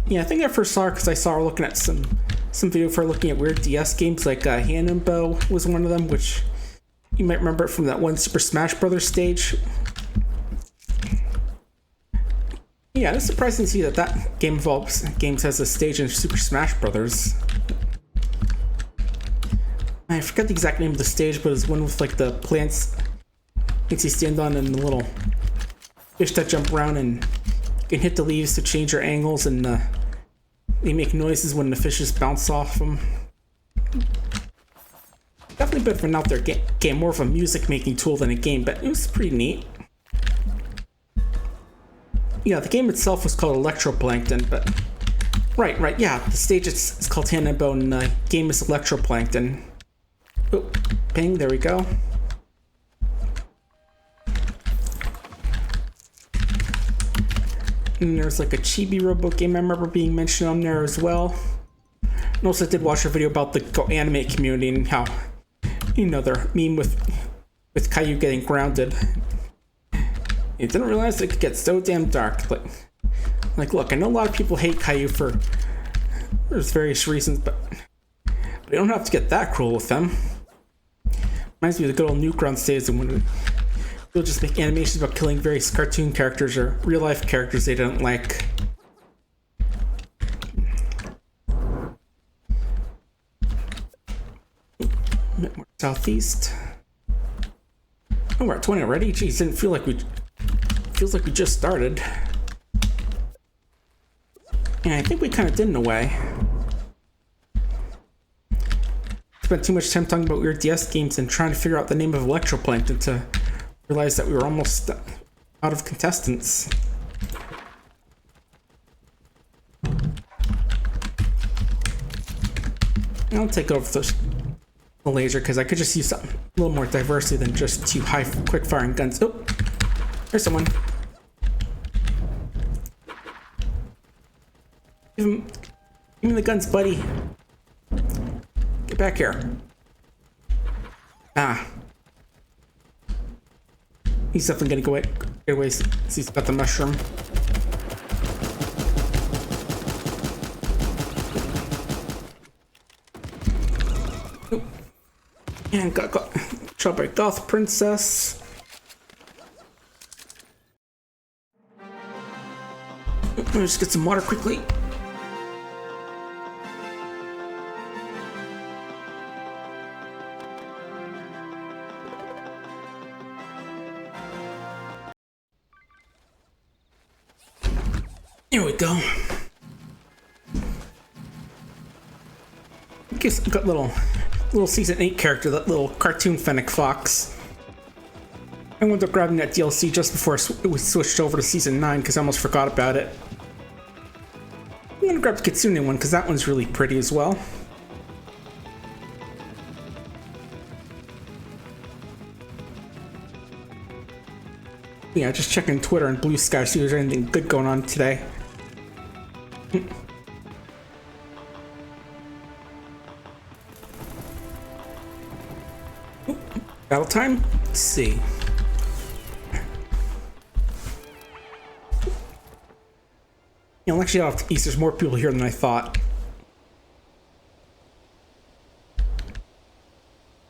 yeah, I think I first saw her because I saw her looking at some video for looking at weird DS games, like Hand and Bow was one of them, which you might remember it from that one Super Smash Brothers stage. Yeah, it's surprising to see that game involves games has a stage in Super Smash Brothers. I forget the exact name of the stage, but it's one with like the plants you stand on and the little fish that jump around, and you can hit the leaves to change your angles, and they make noises when the fishes bounce off them. Definitely a bit of an out there game, more of a music making tool than a game, but it was pretty neat. Yeah, the game itself was called Electroplankton, but right, yeah, the stage it's called Hand and Bow, and the game is Electroplankton. Oh, ping, there we go. And there's like a Chibi Robo game I remember being mentioned on there as well. And also I did watch a video about the Go Anime community and how, you know, their meme with Caillou getting grounded. You didn't realize it could get so damn dark. Like, look, I know a lot of people hate Caillou for there's various reasons, but you don't have to get that cruel with them. Reminds me of the good old Newgrounds days when they'll just make animations about killing various cartoon characters or real life characters they don't like. A bit more southeast. Oh, we're at 20 already? Geez, didn't feel like feels like we just started. And I think we kind of did in a way. Spent too much time talking about weird DS games and trying to figure out the name of Electroplankton to realize that we were almost out of contestants. I'll take over the laser because I could just use something a little more diversity than just 2 high quick firing guns. Oh, there's someone. Give me the guns, buddy. Get back here. Ah. He's definitely gonna get away since he's got the mushroom. And got shot by Goth Princess. Let me just get some water quickly. Here we go. I guess I've got little season 8 character, that little cartoon Fennec Fox. I wound up grabbing that DLC just before we switched over to season 9 because I almost forgot about it. I'm gonna grab the Kitsune one because that one's really pretty as well. Yeah, just checking Twitter and Blue Sky, see if there's anything good going on today. Battle time? Let's see. You know, actually, off east, there's more people here than I thought.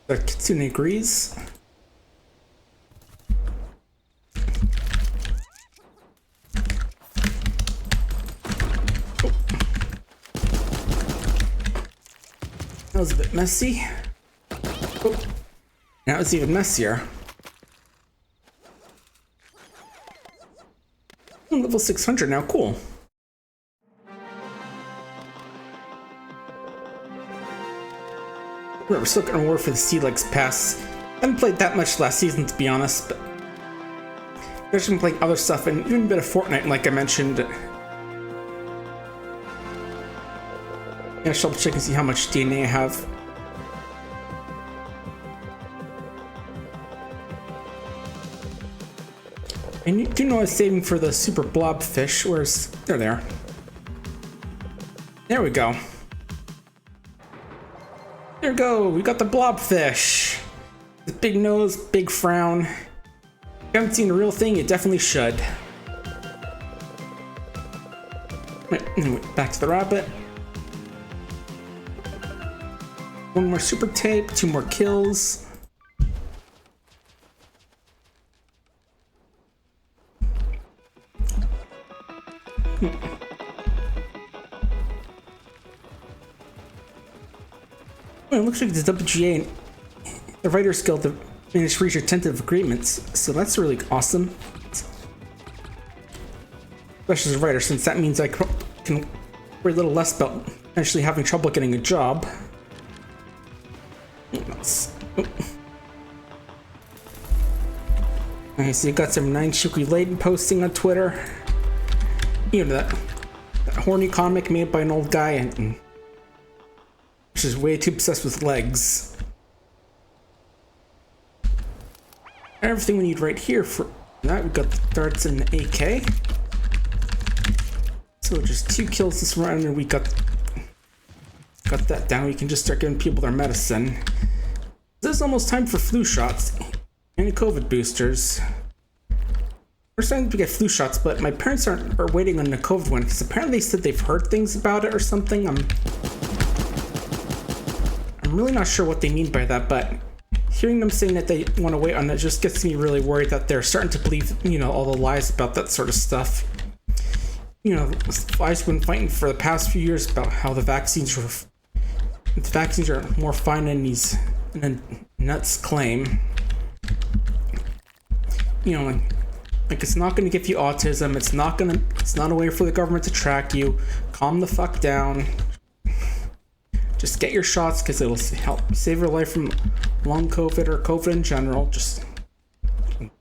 The Kitsune agrees. That was a bit messy. Oh. Now it's even messier. I'm level 600 now, cool. We're still getting reward for the Sea Legs Pass. I haven't played that much last season, to be honest, but I've just been playing other stuff and even a bit of Fortnite, like I mentioned. Yeah, I'll double check and see how much DNA I have. I do know I was saving for the super blob fish. Where's... They're there. There we go. There we go. We got the blobfish. The big nose, big frown. If you haven't seen the real thing, you definitely should. Right, anyway, back to the rabbit. One more super tape, 2 more kills. Well, it looks like the WGA and the Writers Guild have managed to reach a tentative agreements, so that's really awesome. Especially as a writer, since that means I can worry a little less about actually having trouble getting a job. Okay, so you got some 9 Shuki Layden posting on Twitter. You know, that horny comic made by an old guy and which is way too obsessed with legs. Everything we need right here for that. We've got the darts and the AK. So just 2 kills this round and we got that down. We can just start giving people their medicine. This is almost time for flu shots and COVID boosters. We're starting to get flu shots, but my parents are waiting on the COVID one because apparently they said they've heard things about it or something. I'm really not sure what they mean by that, but hearing them saying that they want to wait on it just gets me really worried that they're starting to believe, you know, all the lies about that sort of stuff. You know, I've been fighting for the past few years about how the vaccines are more fine than these nuts claim. You know, like it's not going to give you autism. It's not a way for the government to track you. Calm the fuck down. Just get your shots because it'll help save your life from long COVID or COVID in general. Just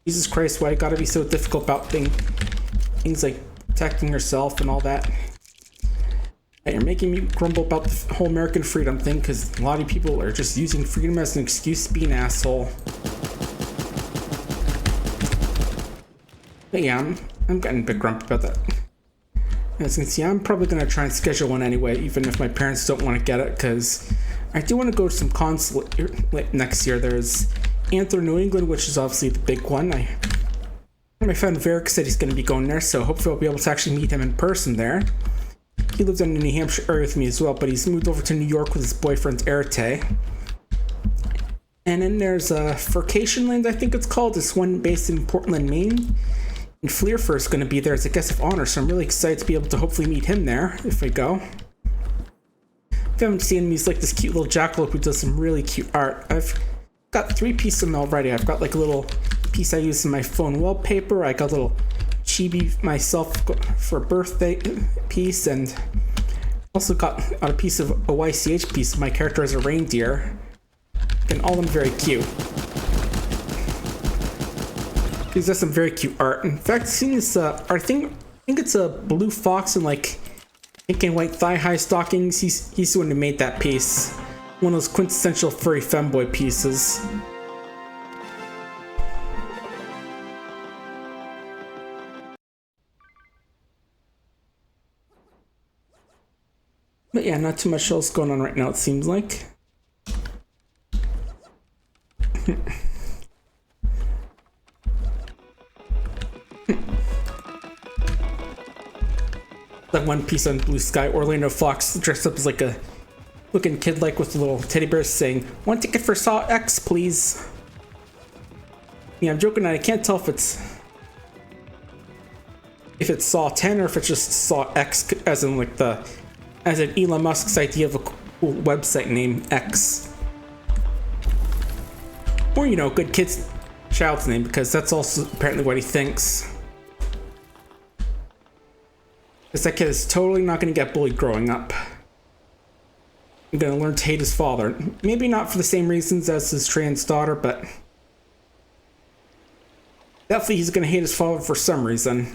Jesus Christ, why it gotta be so difficult about things like protecting yourself and all that. Hey, you're making me grumble about the whole American freedom thing because a lot of people are just using freedom as an excuse to be an asshole. But yeah, I'm getting a bit grumpy about that. As you can see, I'm probably going to try and schedule one anyway, even if my parents don't want to get it, because I do want to go to some cons next year. There's Antler New England, which is obviously the big one. My friend Varric said he's going to be going there, so hopefully I'll be able to actually meet him in person there. He lives in the New Hampshire area with me as well, but he's moved over to New York with his boyfriend Arete. And then there's Furcation Land, I think it's called. This one based in Portland, Maine. And Fleerfur is going to be there as a guest of honor, so I'm really excited to be able to hopefully meet him there if I go. If you haven't seen him, he's like this cute little jackalope who does some really cute art. I've got 3 pieces of him already. I've got like a little piece I use in my phone wallpaper. I got a little chibi myself for a birthday piece, and also got a piece of a YCH piece of my character as a reindeer. And all of them very cute. These are some very cute art. In fact, seeing this art, I think it's a blue fox in like pink and white thigh-high stockings. He's the one who made that piece. One of those quintessential furry femboy pieces. But yeah, not too much else going on right now, it seems like. That one piece on Blue Sky, Orlando Fox dressed up as like a looking kid like with a little teddy bear saying, "One ticket for Saw X, please." Yeah, I'm joking that I can't tell if it's Saw 10 or if it's just Saw X, as in like as in Elon Musk's idea of a cool website name, X. Or, you know, good kid's child's name, because that's also apparently what he thinks. Because that kid is totally not going to get bullied growing up. I'm going to learn to hate his father. Maybe not for the same reasons as his trans daughter, but definitely he's going to hate his father for some reason.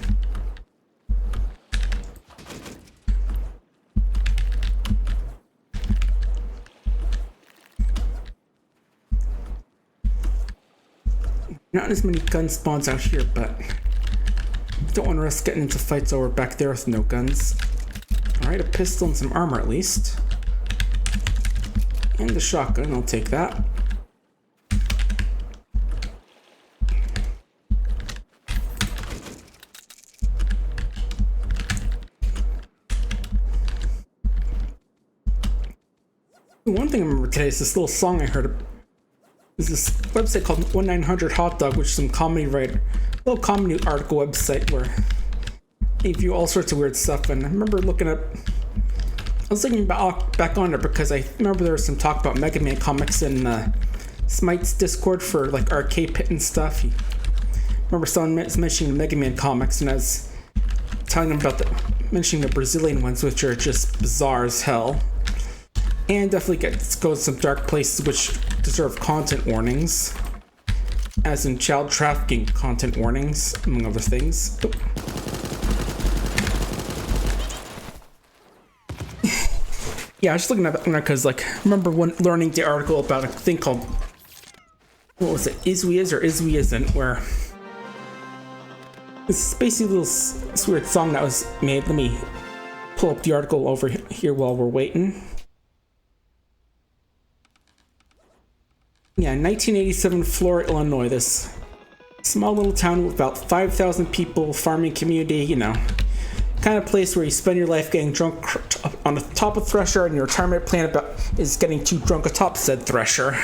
Not as many gun spawns out here, but don't want to risk getting into fights over back there with no guns. Alright, a pistol and some armor at least. And the shotgun, I'll take that. One thing I remember today is this little song I heard. There's this website called 1900 Hot Dog, which is some comedy writer, little comedy article website where they view all sorts of weird stuff. And I remember looking up, I was looking back on it because I remember there was some talk about Mega Man comics in Smite's Discord for like Arcade Pit and stuff. I remember someone mentioning Mega Man comics, and I was telling them about mentioning the Brazilian ones, which are just bizarre as hell. And definitely goes some dark places which deserve content warnings. As in child trafficking content warnings, among other things. Oh. Yeah, I was just looking at that because, like, I remember learning the article about a thing called, what was it, Is We Is or Is We Isn't, where it's basically this weird song that was made. Let me pull up the article over here while we're waiting. Yeah, in 1987, Flora, Illinois, this small little town with about 5,000 people, farming community, you know, kind of place where you spend your life getting drunk on the top of Thresher, and your retirement plan is getting too drunk atop said Thresher.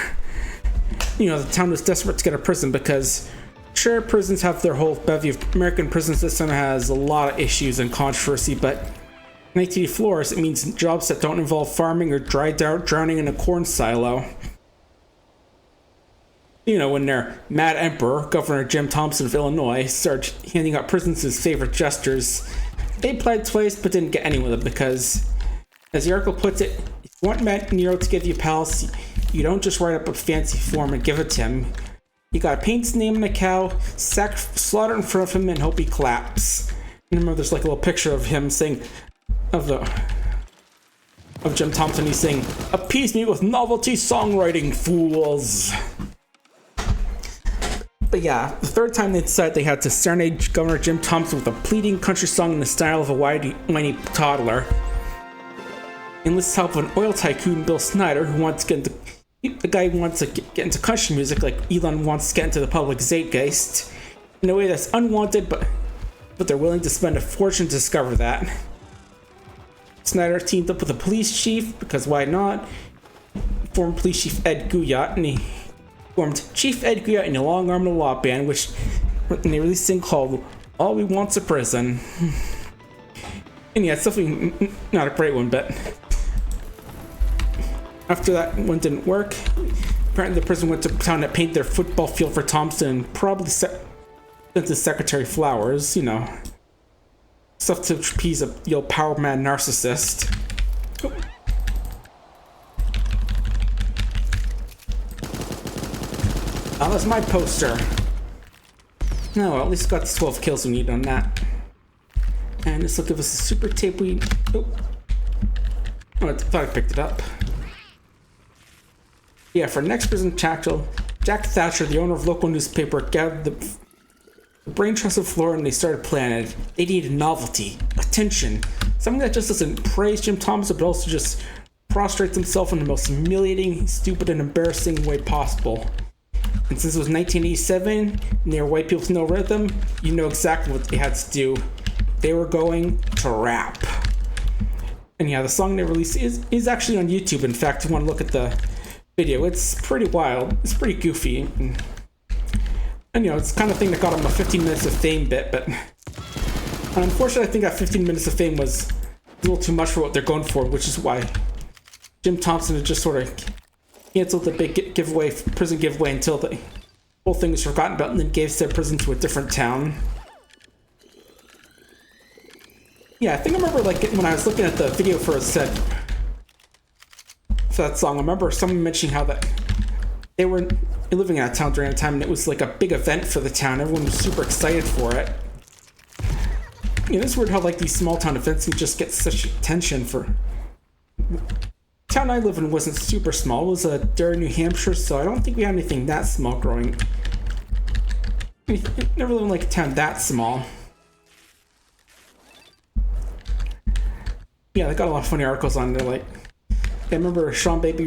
You know, the town was desperate to get a prison because, sure, prisons have their whole bevy of American prison system has a lot of issues and controversy, but in 1980 Flores, it means jobs that don't involve farming or drowning in a corn silo. You know, when their Mad Emperor, Governor Jim Thompson of Illinois, started handing out prisons to his favorite jesters, they applied twice but didn't get any with it because, as the article puts it, if you want Matt Nero to give you a palace, you don't just write up a fancy form and give it to him. You gotta paint his name on a cow, slaughter in front of him, and hope he claps. And remember, there's like a little picture of him saying, of Jim Thompson, he's saying, "Appease me with novelty songwriting, fools." But yeah, the third time they decided they had to serenade Governor Jim Thompson with a pleading country song in the style of a whiny toddler. Enlists help of an oil tycoon, Bill Snyder, who wants to get into, the guy who wants to get into country music like Elon wants to get into the public zeitgeist, in a way that's unwanted, but they're willing to spend a fortune to discover that. Snyder teamed up with the police chief, because why not? Former police chief Ed Guyot, and he formed Chief Edgar and the Long Arm of the Law Band, which and they released a thing called All We Want's a Prison. And yeah, it's definitely not a great one, but after that one didn't work, apparently the prison went to town to paint their football field for Thompson and probably sent to Secretary Flowers, you know, stuff to appease a power mad narcissist. Oh, that's my poster. No, well, at least got the 12 kills we need on that. And this will give us a super tape we... Oh, I thought I picked it up. Yeah, for next prison tackle, Jack Thatcher, the owner of local newspaper, gathered the brain trust of Flora and they started planning it. They needed novelty, attention, something that just doesn't praise Jim Thompson but also just prostrates himself in the most humiliating, stupid, and embarrassing way possible. And since it was 1987 and they were white people with no rhythm, you know exactly what they had to do. They were going to rap. And yeah, the song they released is actually on YouTube. In fact, if you want to look at the video, it's pretty wild. It's pretty goofy. And you know, it's the kind of thing that got them a 15 minutes of fame bit, but unfortunately I think that 15 minutes of fame was a little too much for what they're going for, which is why Jim Thompson had just sort of canceled the big giveaway, prison giveaway, until the whole thing was forgotten about, and then gave said prison to a different town. Yeah, I think I remember like when I was looking at the video for that song, I remember someone mentioning how that they were living in that town during that time, and it was like a big event for the town. Everyone was super excited for it. You know, it's weird how like these small town events can just get such attention for. The town I live in wasn't super small. It was Derry, New Hampshire, so I don't think we had anything that small growing. I mean, never lived in like a town that small. Yeah, they got a lot of funny articles on there. Like, I remember Sean Baby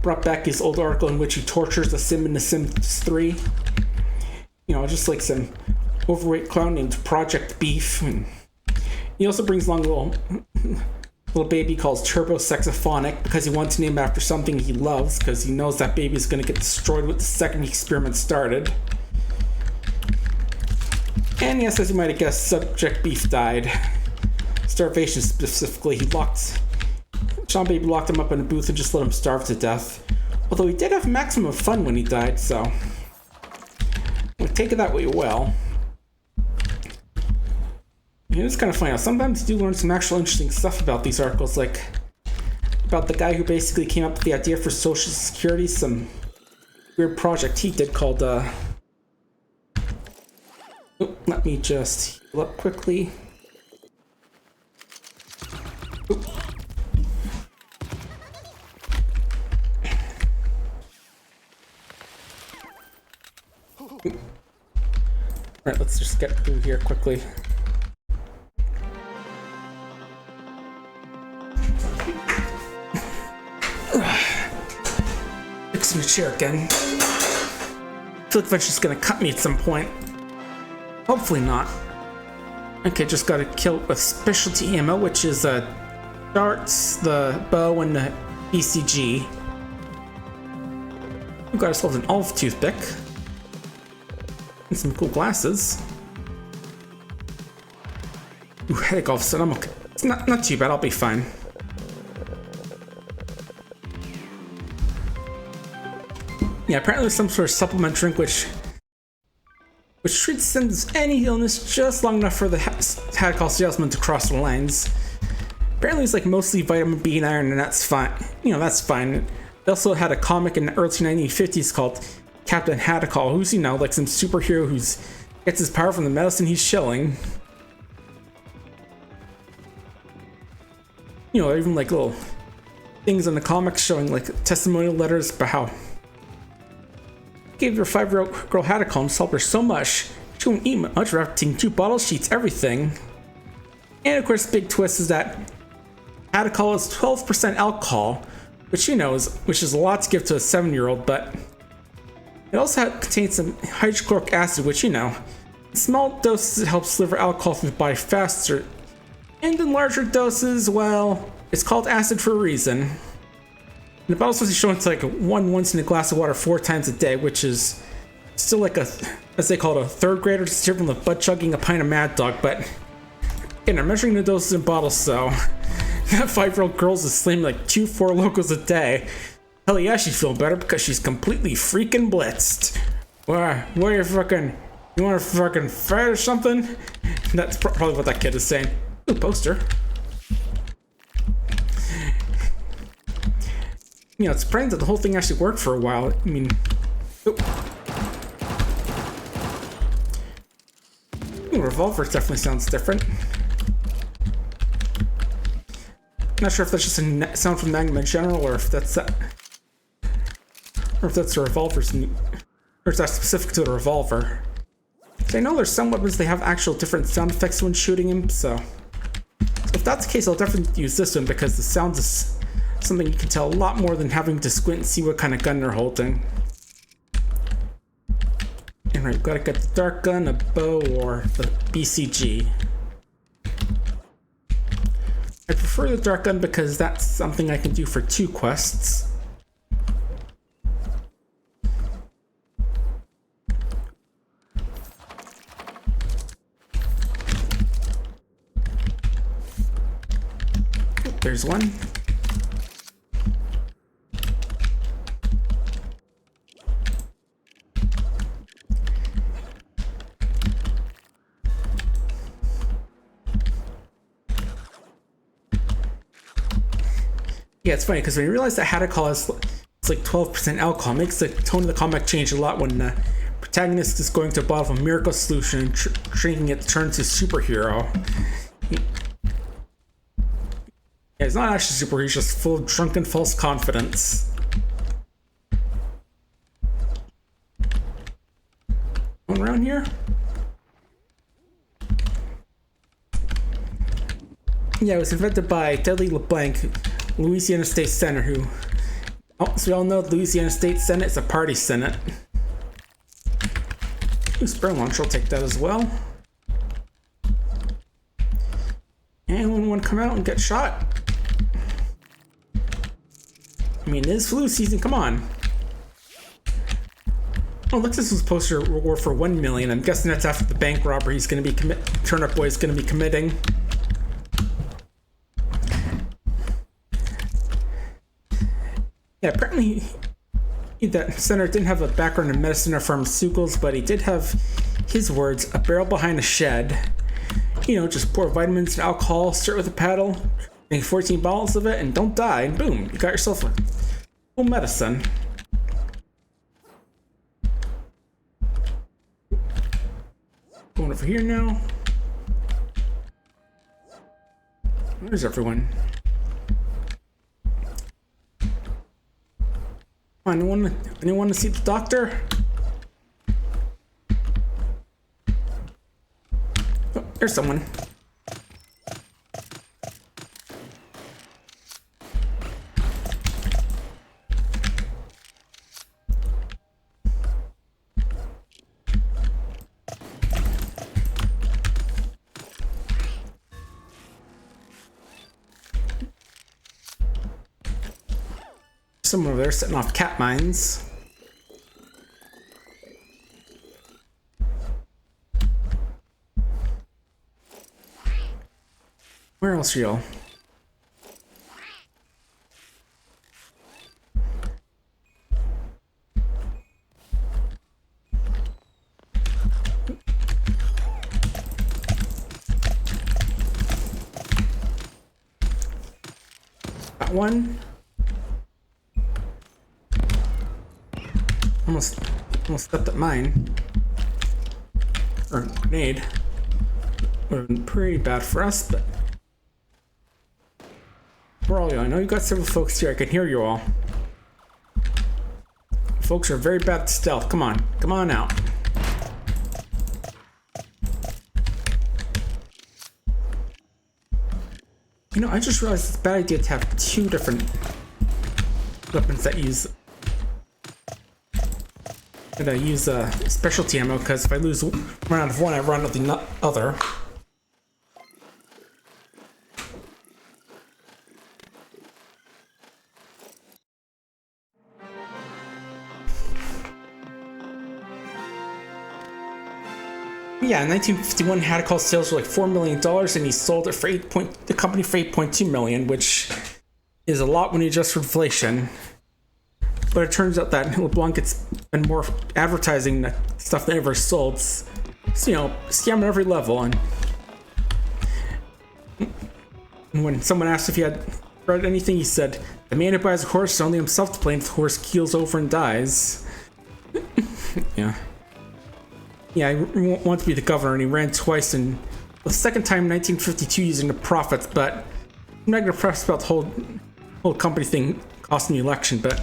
brought back his old article in which he tortures the Sim in The Sims 3. You know, just like some overweight clown named Project Beef. And he also brings along a little baby called Turbo Sexophonic because he wants to name it after something he loves, because he knows that baby is going to get destroyed with the second the experiment started. And yes, as you might have guessed, Subject Beef died. Starvation specifically. Sean Baby locked him up in a booth and just let him starve to death. Although he did have maximum fun when he died, so we'll take it that way well. It's kind of funny. Sometimes you do learn some actual interesting stuff about these articles, like about the guy who basically came up with the idea for Social Security, some weird project he did called, let me just heal up quickly. Alright, let's just get through here quickly. Fixing the chair again. I feel like that's just gonna cut me at some point. Hopefully not. Okay, just gotta kill it with specialty ammo, which is darts, the bow, and the BCG. We got ourselves an olive toothpick. And some cool glasses. Ooh, headache all of a sudden. I'm okay. It's not too bad, I'll be fine. Yeah, apparently there's some sort of supplement drink which treats any illness just long enough for the Hadacol salesman to cross the lines. Apparently it's like mostly vitamin B and iron, and that's fine. You know, that's fine. They also had a comic in the early 1950s called Captain Hadacol, who's, you know, like some superhero who's gets his power from the medicine he's shilling. You know, even like little things in the comics showing like testimonial letters about how gave her 5-year-old girl Hadacol and helped her so much she wouldn't eat much after taking 2 bottles. She eats everything. And of course, the big twist is that Hadacol is 12% alcohol, which which is a lot to give to a 7-year-old, but it also contains some hydrochloric acid, which, in small doses it helps deliver alcohol through the body faster. And in larger doses, well, it's called acid for a reason. the bottle's supposed to show it's like once in a glass of water 4 times a day, which is still like a, as they call it, a third grader. It's different than butt chugging a pint of Mad Dog, but again, I'm measuring the doses in bottles, so that 5-year-old girl's is slamming like 2 4 locals a day. Hell yeah, she's feeling better because she's completely freaking blitzed. Where you fucking, you want to fucking fight or something? That's probably what that kid is saying. Ooh, poster. You know, it's surprising that the whole thing actually worked for a while. I mean, ooh, revolver definitely sounds different. Not sure if that's just a sound from Magnum in general, or if that's the revolver's, or is that specific to the revolver. So I know there's some weapons they have actual different sound effects when shooting him, so if that's the case, I'll definitely use this one because the sound is something you can tell a lot more than having to squint and see what kind of gun they're holding. And right, gotta get the dart gun, a bow, or the BCG. I prefer the dart gun because that's something I can do for 2 quests. There's one. Yeah, it's funny because when you realize that Haddock is it's like 12% alcohol, it makes the tone of the comic change a lot when the protagonist is going to a bottle of a miracle solution and drinking it turns to superhero. Yeah, he's not actually super, he's just full of drunken false confidence. One around here? Yeah, it was invented by Dudley LeBlanc, Louisiana State Senator, who, as we all know, the Louisiana State Senate is a party senate. Ooh, spare launcher, I'll take that as well. Anyone want to come out and get shot? I mean, it is flu season, come on. Oh, look, this was poster reward for 1 million. I'm guessing that's after the bank robbery he's going to be Turnip Boy is going to be committing. Yeah, apparently that senator didn't have a background in medicine or pharmaceuticals, but he did have his words, a barrel behind a shed. You know, just pour vitamins and alcohol, stir it with a paddle, make 14 bottles of it, and don't die, and boom, you got yourself a full medicine. Going over here now. Where's everyone? Anyone to see the doctor? Oh, there's someone. Someone over there setting off cat mines. Where else are y'all? Got one. Almost stepped at mine. Or a grenade. Would have been pretty bad for us, but where are you? I know you got several folks here. I can hear you all. Folks are very bad at stealth. Come on out. You know, I just realized it's a bad idea to have 2 different weapons that use. I'm gonna use specialty ammo because if I run out of one, I run out of the other. Yeah, in 1951, Hadacol sales were like $4 million, and he sold it for the company for $8.2 million, which is a lot when you adjust for inflation. But it turns out that LeBlanc gets been more advertising the stuff they ever sold. So, scam at every level. And when someone asked if he had read anything, he said, "The man who buys a horse is only himself to blame if the horse keels over and dies." Yeah. Yeah, he wanted to be the governor, and he ran twice, and the second time in 1952 using the profits, but I'm not going to press about the whole company thing costing the election, but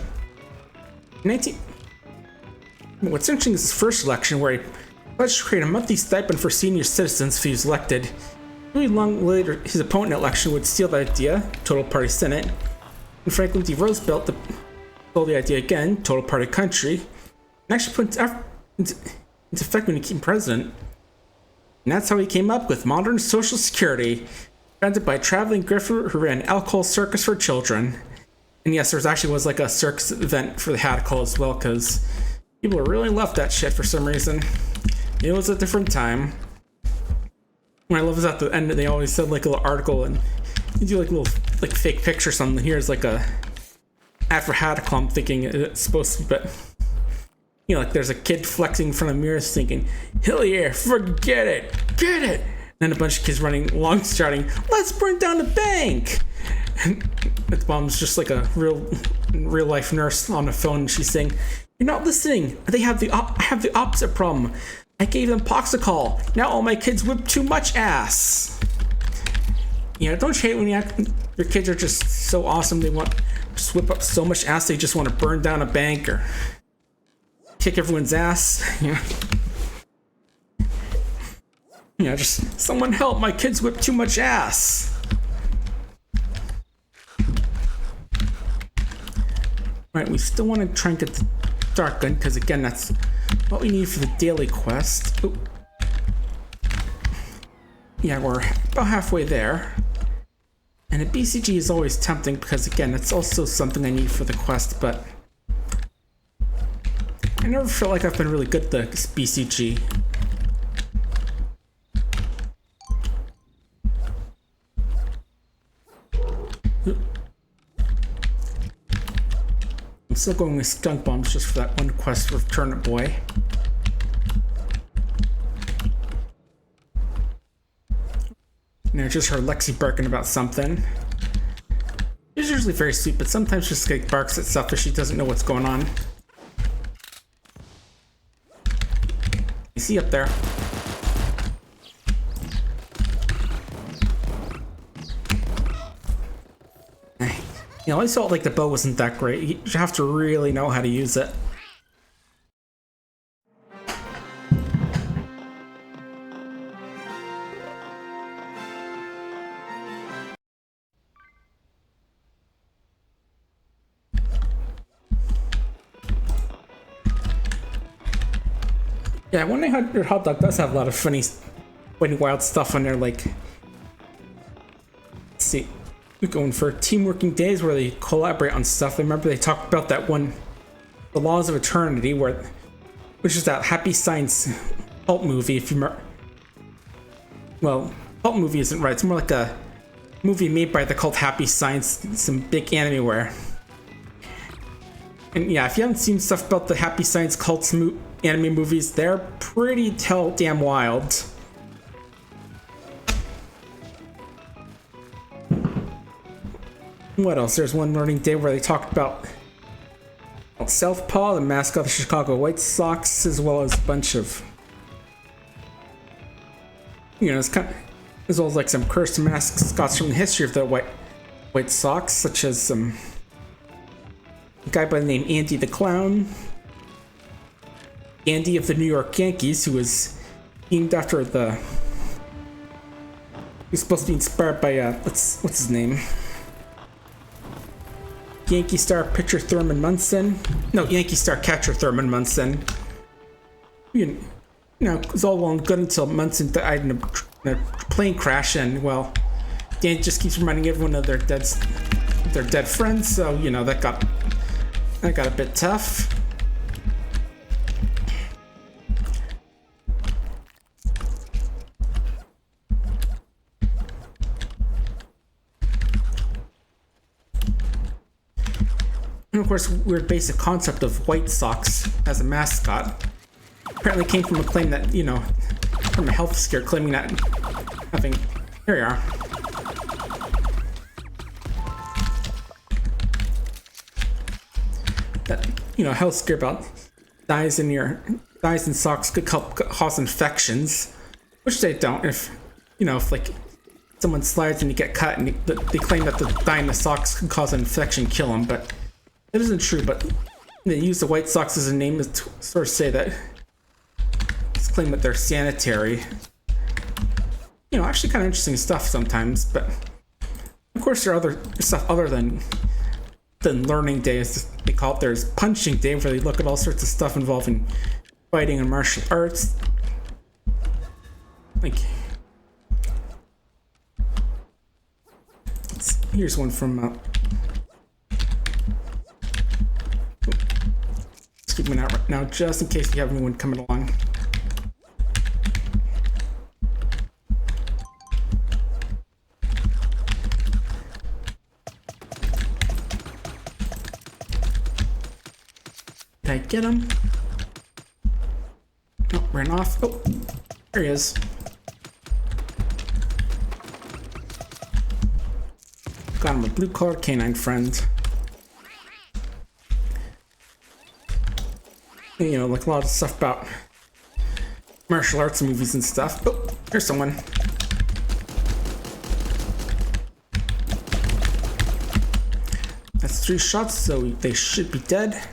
what's interesting is his first election, where he pledged to create a monthly stipend for senior citizens if he was elected. Really long later, his opponent in the election would steal that idea, Total Party Senate, and Franklin D. Roosevelt stole the idea again, Total Party Country, and actually put into effect when he became president. And that's how he came up with modern Social Security, founded by a traveling grifter who ran an alcohol circus for children. And yes, there was like a circus event for the Hadacol as well, because people really loved that shit for some reason. It was a different time. What I love is at the end they always said like a little article, and you do like a little like fake picture or something. Here's like a ad for Hadacol. I'm thinking it's supposed to be, but like there's a kid flexing in front of mirrors thinking, "Hell yeah, forget it, get it." And then a bunch of kids running along shouting, "Let's burn down the bank!" And the mom's just like a real life nurse on the phone, and she's saying, "You're not listening. I have the opposite problem. I gave them Poxicol. Now all my kids whip too much ass." Don't you hate when your kids are just so awesome, they want to just whip up so much ass they just want to burn down a bank or kick everyone's ass? Just someone help, my kids whip too much ass. Right, we still want to try and get the Dark Gun, because again, that's what we need for the daily quest. Ooh. Yeah, we're about halfway there. And a BCG is always tempting, because again, it's also something I need for the quest, but I never feel like I've been really good at this BCG. I'm still going with skunk bombs just for that one quest with Turnip Boy. And I just heard Lexi barking about something. She's usually very sweet, but sometimes just like barks at stuff if she doesn't know what's going on. You see up there? I always felt like the bow wasn't that great. You have to really know how to use it. Yeah, I wonder how your hot dog does have a lot of funny wild stuff on there, like, let's see. We're going for Team Working Days where they collaborate on stuff. I remember they talked about that one, The Laws of Eternity, which is that Happy Science cult movie, if you remember. Well, cult movie isn't right. It's more like a movie made by the cult Happy Science, some big animeware. And yeah, if you haven't seen stuff about the Happy Science cults anime movies, they're pretty damn wild. What else? There's one learning day where they talked about Southpaw, the mascot of the Chicago White Sox, as well as a bunch of, it's kind of, as well as like some cursed mascots from the history of the White Sox, such as a guy by the name Andy the Clown, Andy of the New York Yankees, who was named after he was supposed to be inspired by what's his name? Yankee Star pitcher Thurman Munson. No, Yankee Star catcher Thurman Munson. It was all well and good until Munson died in a plane crash, and well, Dan just keeps reminding everyone of their dead friends. So that got a bit tough. And of course, weird basic concept of White Sox as a mascot apparently came from a claim that, you know, from a health scare claiming that having, here you are. That, you know, health scare about dyes in socks could cause infections, which they don't. If, you know, if like someone slides and you get cut and they claim that the dye in the socks could cause an infection, kill them, but it isn't true. But they use the White Sox as a name to sort of say that, claim that they're sanitary. You know, actually kind of interesting stuff sometimes, but of course there are other stuff other than learning day, as they call it. There's punching day, where they look at all sorts of stuff involving fighting and martial arts. Like, here's one from skipping out right now, just in case you have anyone coming along. Did I get him? Oh, ran off. Oh, there he is. Got him a blue-collared canine friend. You know, like a lot of stuff about martial arts movies and stuff. Oh, here's someone. That's 3 shots, so they should be dead.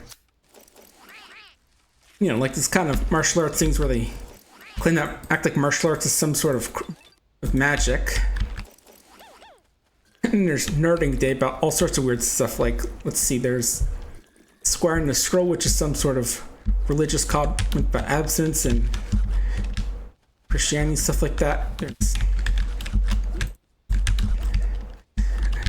You know, like this kind of martial arts things where they claim that act like martial arts is some sort of magic. And there's Nerding Day about all sorts of weird stuff. Like, let's see, there's Squaring the Scroll, which is some sort of religious code about abstinence and Christianity, stuff like that. There's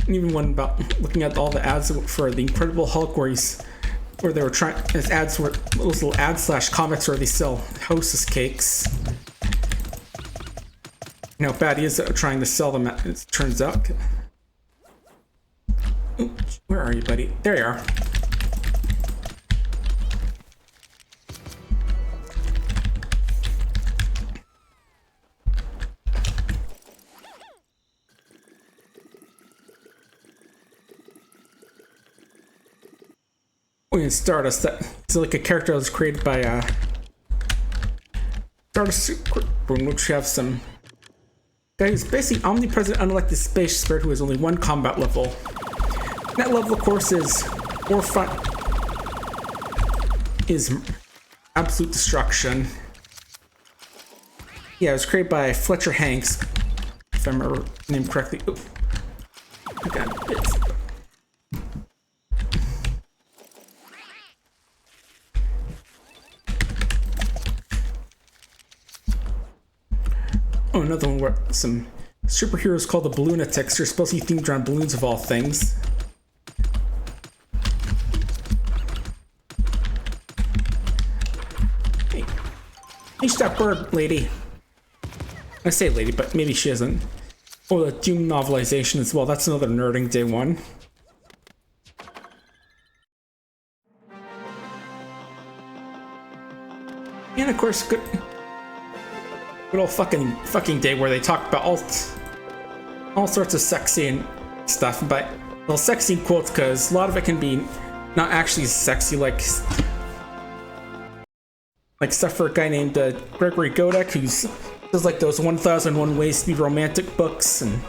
and even one about looking at all the ads for the Incredible Hulk, where they were trying, as ads were those little ad/comics where they sell Hostess cakes. You know, bad is that are trying to sell them, it turns out. Oops, where are you, buddy? There you are. We can Stardust. It's like a character that was created by Stardust, in which we have some guy who's basically omnipresent, unelected space spirit who has only 1 combat level. And that level, of course, is more fun. Is absolute destruction. Yeah, it was created by Fletcher Hanks, if I remember the name correctly. Ooh. Okay, oh, another one where some superheroes called the Balloonatics are supposed to be themed around balloons of all things. Hey, finish that bird, lady. I say lady, but maybe she isn't. Oh, the Doom novelization as well. That's another Nerding Day one. And of course, good old fucking day where they talk about all sorts of sexy and stuff, but well, sexy in quotes because a lot of it can be not actually sexy, like stuff for a guy named Gregory Godek, who's does like those 1001 Ways to Be Romantic books, and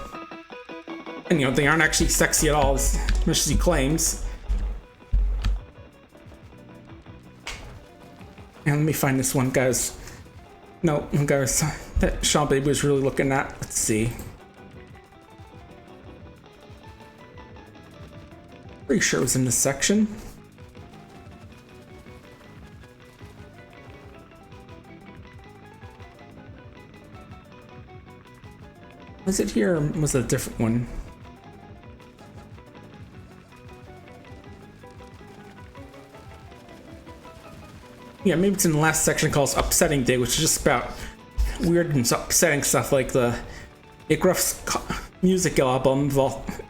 you know, they aren't actually sexy at all as much as he claims. And let me find this one, guys. No, guys, that Sean Baby was really looking at. Let's see. Pretty sure it was in this section. Was it here or was it a different one? Yeah, maybe it's in the last section called Upsetting Day, which is just about weird and upsetting stuff like the Gruff's music album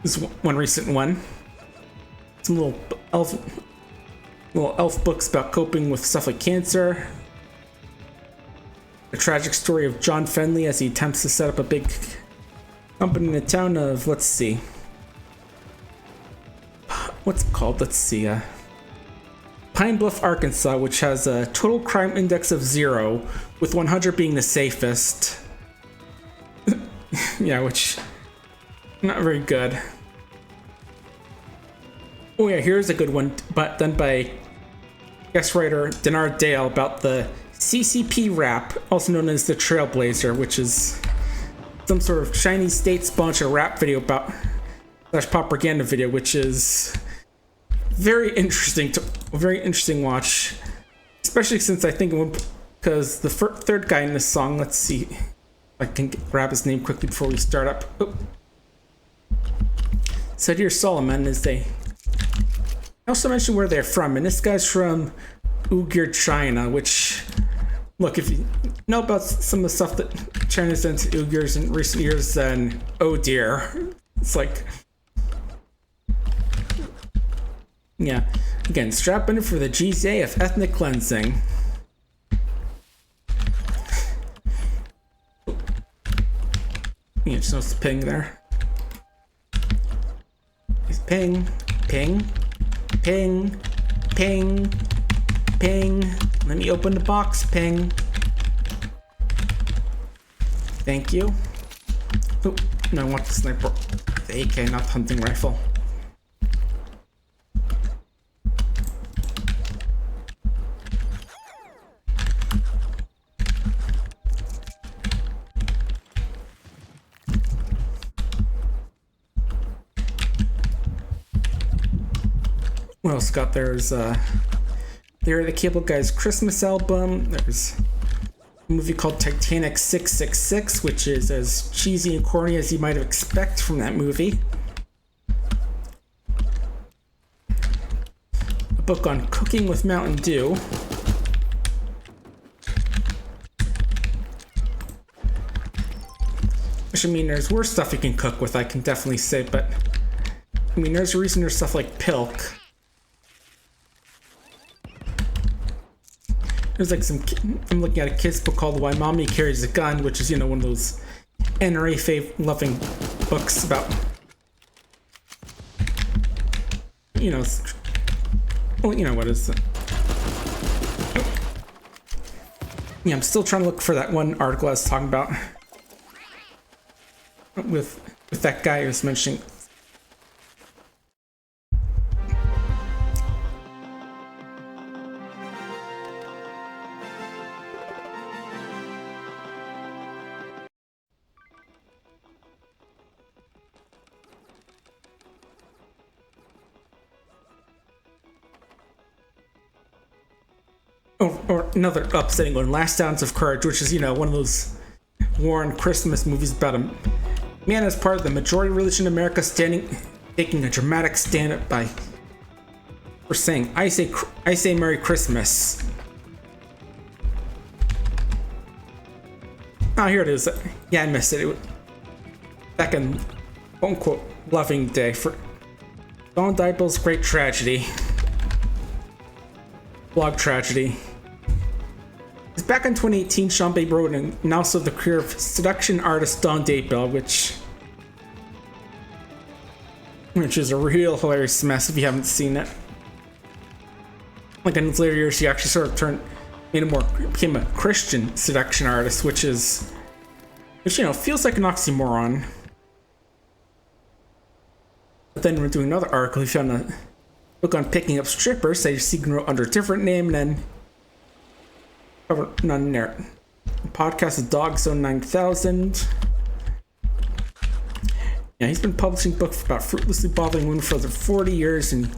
is one recent one. Some little little elf books about coping with stuff like cancer. The tragic story of John Fenley as he attempts to set up a big company in the town of, let's see. What's it called? Let's see. Pine Bluff, Arkansas, which has a total crime index of 0, with 100 being the safest. Yeah, which, not very good. Oh yeah, here's a good one, but done by guest writer Denard Dale about the CCP rap, also known as the Trailblazer, which is some sort of Chinese state-sponsored rap video about / propaganda video, which is very interesting watch, especially since I think because the third guy in this song, let's see if I can grab his name quickly before we start up. Oh. Sadir Solomon is I also mentioned where they're from, and this guy's from Uyghur China, which, look, if you know about some of the stuff that China's done to Uyghurs in recent years, then oh dear. It's like, yeah, again, strap in for the GZA of ethnic cleansing. Yeah, just notice the ping there. It's ping, ping, ping, ping, ping. Let me open the box, ping. Thank you. Oh, no, I want the sniper. The AK, not the hunting rifle. What else got? There's There the Cable Guy's Christmas album. There's a movie called Titanic 666, which is as cheesy and corny as you might expect from that movie. A book on cooking with Mountain Dew. Which, I mean, there's worse stuff you can cook with, I can definitely say, but I mean, there's a reason there's stuff like Pilk. There's like I'm looking at a kid's book called Why Mommy Carries a Gun, which is, you know, one of those NRA loving books about, you know, well, you know, what is it? Yeah, I'm still trying to look for that one article I was talking about with that guy who was mentioning. Or another upsetting one, Last Ounce of Courage, which is, you know, one of those Warren Christmas movies about a man as part of the majority religion in America taking a dramatic stand up for saying, I say Merry Christmas. Oh, here it is. Yeah, I missed it. Back in, quote unquote, loving day for Don Dyble's Great Tragedy. Blog tragedy. Back in 2018, Sean Bay wrote and also the career of seduction artist Don Daybell, which is a real hilarious mess if you haven't seen it. Like in his later years, he actually sort of became a Christian seduction artist, which you know, feels like an oxymoron. But then we're doing another article, he found a book on picking up strippers, so you can wrote under a different name, and then none there. Podcast is Dog Zone 9000. Yeah, he's been publishing books about fruitlessly bothering women for over 40 years, and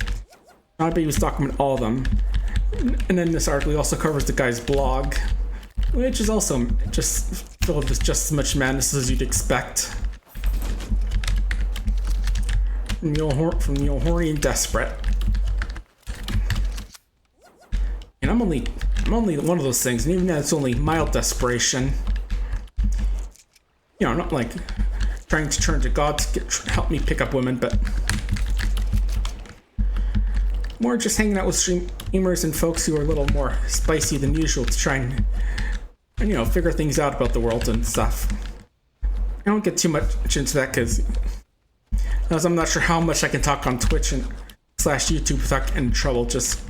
not be was documenting all of them. And then this article also covers the guy's blog, which is also just filled with just as much madness as you'd expect. From the old horny and desperate. And I'm only one of those things, and even though it's only mild desperation, you know, I'm not like trying to turn to God to help me pick up women, but more just hanging out with gamers and folks who are a little more spicy than usual to try and figure things out about the world and stuff. I don't get too much into that because I'm not sure how much I can talk on Twitch and /YouTube without getting in trouble. Just,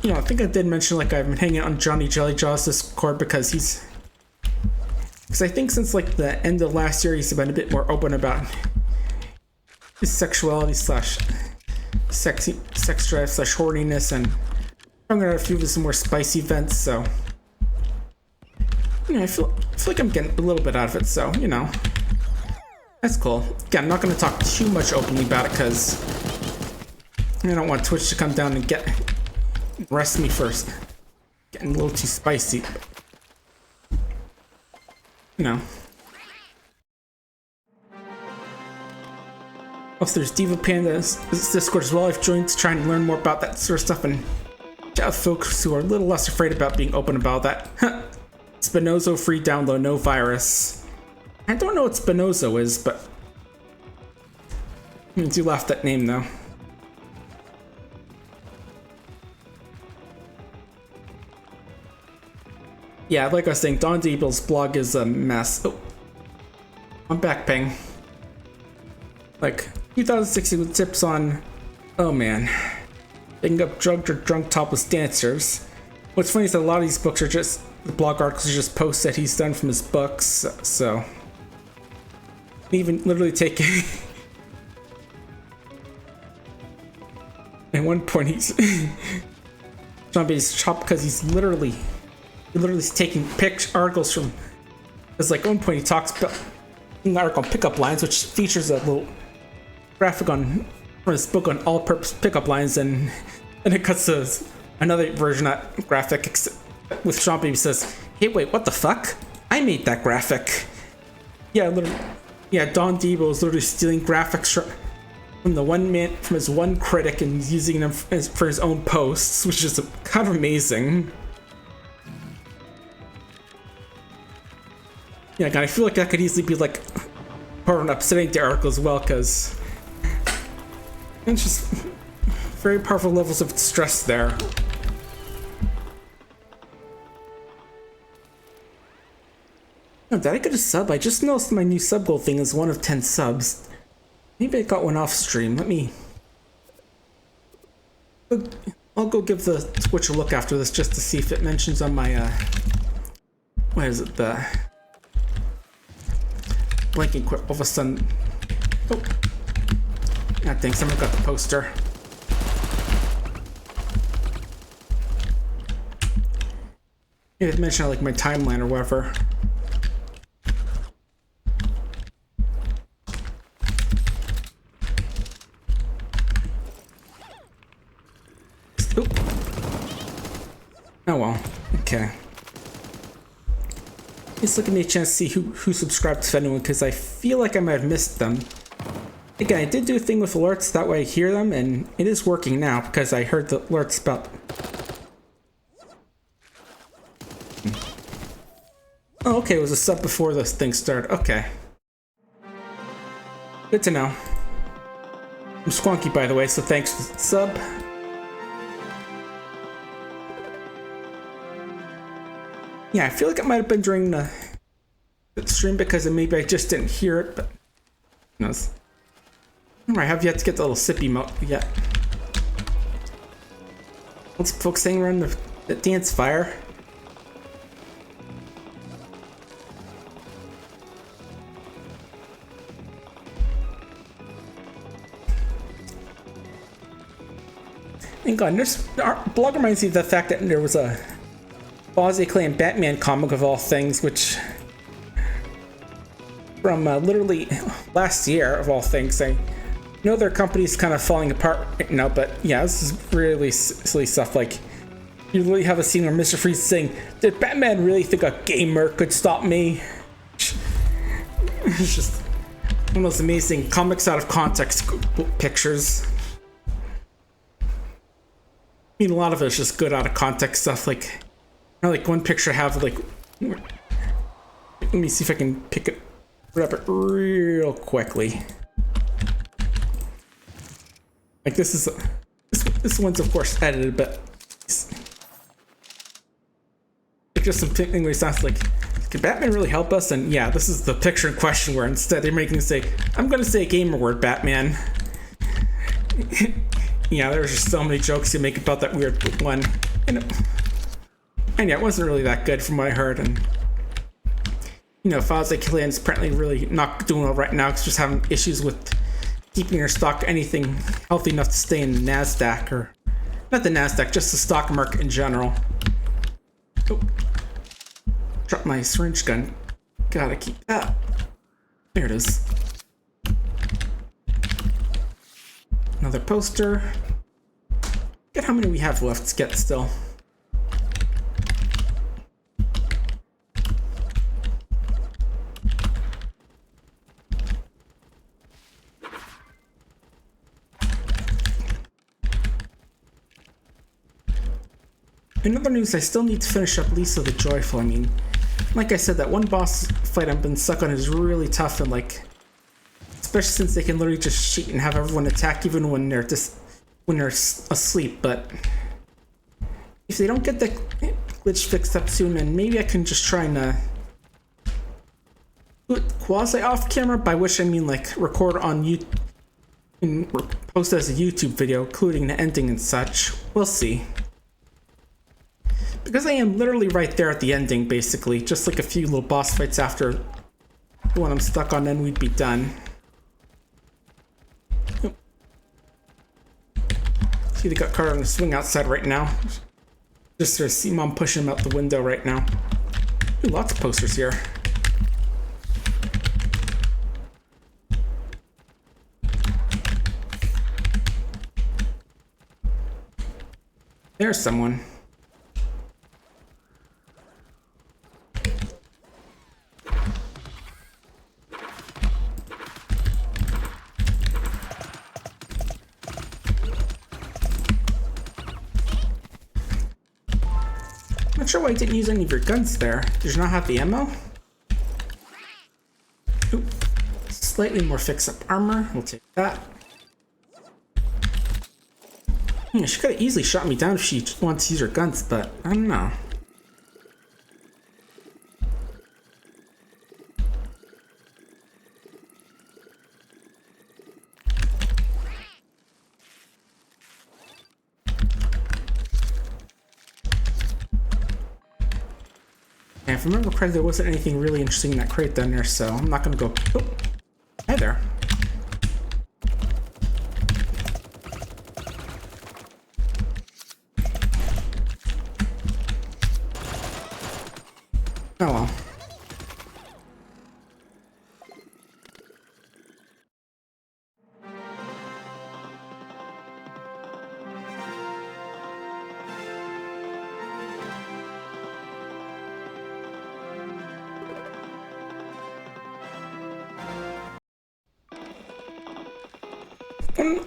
I think I did mention like I've been hanging out on Johnny Jellyjaw's Discord because I think since like the end of last year he's been a bit more open about his sexuality / sex drive / horniness, and I'm gonna have a few of his more spicy events, so I feel like I'm getting a little bit out of it, so that's cool. Again, I'm not gonna talk too much openly about it because I don't want Twitch to come down and arrest me first. Getting a little too spicy. Also, there's Diva Panda's Discord as well. I've joined to try and learn more about that sort of stuff and chat with folks who are a little less afraid about being open about that. Spinozo free download, no virus. I don't know what Spinozo is, but I do laugh that name though. Yeah, like I was saying, Don Diebel's blog is a mess. Oh, I'm back, ping. Like 2016 with tips on, oh man, picking up drugged or drunk topless dancers. What's funny is that a lot of these books are just, the blog articles are just posts that he's done from his books, so. Even literally taking, at one point he's, Zombie's chopped because he's literally taking articles from, because like at one point he talks about an article on pickup lines, which features a little graphic from his book on all-purpose pickup lines, and then it cuts to another version of that graphic with Sean Baby says, "Hey, wait, what the fuck? I made that graphic." Yeah, Don Debo is literally stealing graphics from his one critic and using them for his own posts, which is kind of amazing. Yeah, I feel like that could easily be like part of an upsetting the article as well, because it's just very powerful levels of stress there. Oh, did I get a sub? I just noticed my new sub goal thing is 1 of 10 subs. Maybe I got one off stream. I'll go give the Twitch a look after this just to see if it mentions on my what is it, the blanking quick all of a sudden. Oh, yeah, thanks. Someone got the poster. Yeah, it mentioned like my timeline or whatever. Oh. Oh well. Okay. Just looking me a chance to see who subscribed to anyone, because I feel like I might have missed them. Again, I did do a thing with alerts, that way I hear them, and it is working now because I heard the alerts about. Oh, okay, it was a sub before this thing started. Okay. Good to know. I'm Squonky, by the way, so thanks for the sub. Yeah, I feel like it might have been during the stream because maybe I just didn't hear it, but who knows. I have yet to get the little sippy mode yet. Let's folks hang around the dance fire. Thank God, our blog reminds me of the fact that there was a Boz Clan Batman comic of all things, which from literally last year of all things. I know their company's kind of falling apart right now, but yeah, this is really silly stuff. Like, you literally have a scene where Mr. Freeze is saying, "Did Batman really think a gamer could stop me?" It's just one of those amazing comics out of context pictures. I mean, a lot of it's just good out of context stuff. Like one picture I have, like, let me see if I can grab it real quickly. Like this one's of course edited, but just some thing where he sounds like, could Batman really help us? And yeah, this is the picture in question where instead they're making him say, I'm gonna say a gamer word, Batman. Yeah, there's just so many jokes to make about that weird one. And yeah, it wasn't really that good from what I heard. And you know, Fawzi Killian's apparently really not doing well right now. It's just having issues with keeping her stock anything healthy enough to stay in the NASDAQ, or not the NASDAQ, just the stock market in general. Oh. Drop my syringe gun. Gotta keep that. There it is. Another poster. Get how many we have left to get still. In other news, I still need to finish up Lisa the Joyful. I mean, like I said, that one boss fight I've been stuck on is really tough, and like, especially since they can literally just cheat and have everyone attack even when they're asleep. But if they don't get the glitch fixed up soon, then maybe I can just try and do it quasi off camera, by which I mean like record on YouTube and post it as a YouTube video, including the ending and such. We'll see. Because I am literally right there at the ending, basically. Just like a few little boss fights after the one I'm stuck on, then we'd be done. Oh. See, they got Carter on the swing outside right now. Just to see Mom pushing him out the window right now. Ooh, lots of posters here. There's someone. Not sure why I didn't use any of your guns there. Did you not have the ammo? Oop. Slightly more fix-up armor. We'll take that. Yeah, she could have easily shot me down if she wanted to use her guns, but I don't know. And if I remember correctly, there wasn't anything really interesting in that crate down there, so I'm not gonna go. Oh, hi there. Oh well.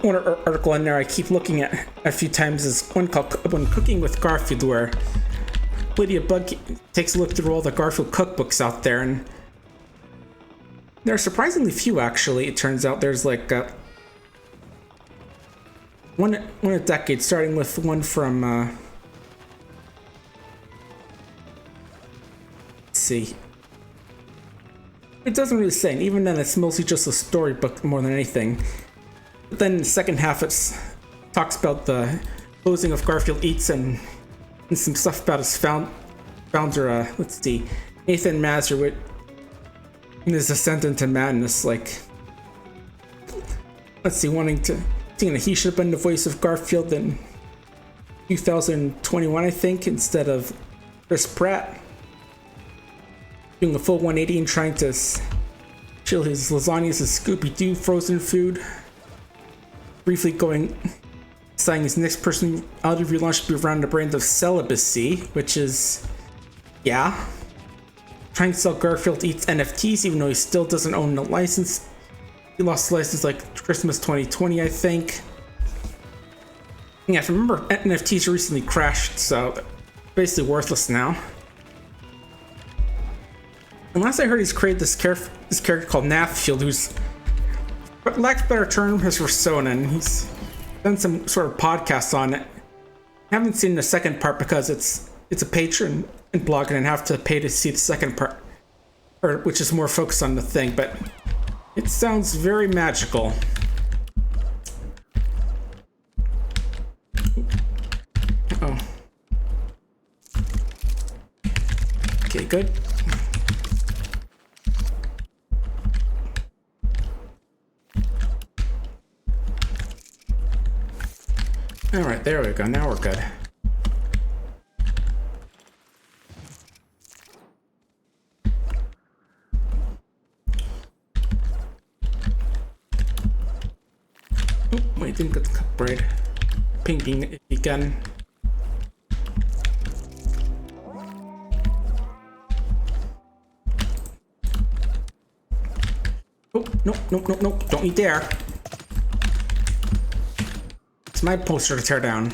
One article in there I keep looking at a few times is one called When Cooking with Garfield, where Lydia Bug takes a look through all the Garfield cookbooks out there, and there are surprisingly few, actually. It turns out there's like one a decade, starting with one from let's see. It doesn't really say, and even then it's mostly just a storybook more than anything. But then the second half it talks about the closing of Garfield Eats and some stuff about his founder, let's see, Nathan Mazurowicz, and his ascent into madness, like, let's see, thinking that he should have been the voice of Garfield in 2021, I think, instead of Chris Pratt, doing a full 180 and trying to chill his lasagnas and Scooby-Doo frozen food, briefly saying his next personality relaunch should be around the brand of celibacy, which is, yeah. Trying to sell Garfield Eats NFTs, even though he still doesn't own the license. He lost the license like Christmas 2020, I think. Yeah, if I remember, NFTs recently crashed, so basically worthless now. And last I heard, he's created this character called Naffield, who's, for lack of a better term, his persona, and he's done some sort of podcast on it. I haven't seen the second part because it's a Patreon and blogging and have to pay to see the second part, or which is more focused on the thing, but it sounds very magical. Oh. Okay, good. All right, there we go. Now we're good. Oh, wait, didn't get the braid. Pink bean again. Oh, no, don't you dare. It's my poster to tear down.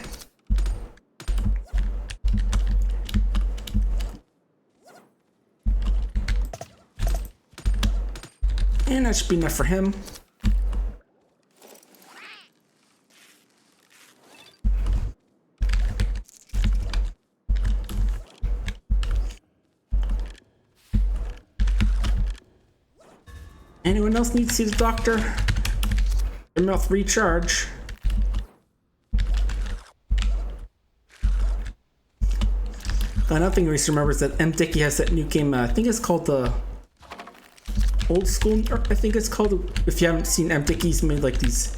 And that should be enough for him. Anyone else need to see the doctor? Their mouth recharge. Another thing we remember is that M. Dickey has that new game, I think it's called the Old School, or I think it's called, if you haven't seen M. Dickey's made like these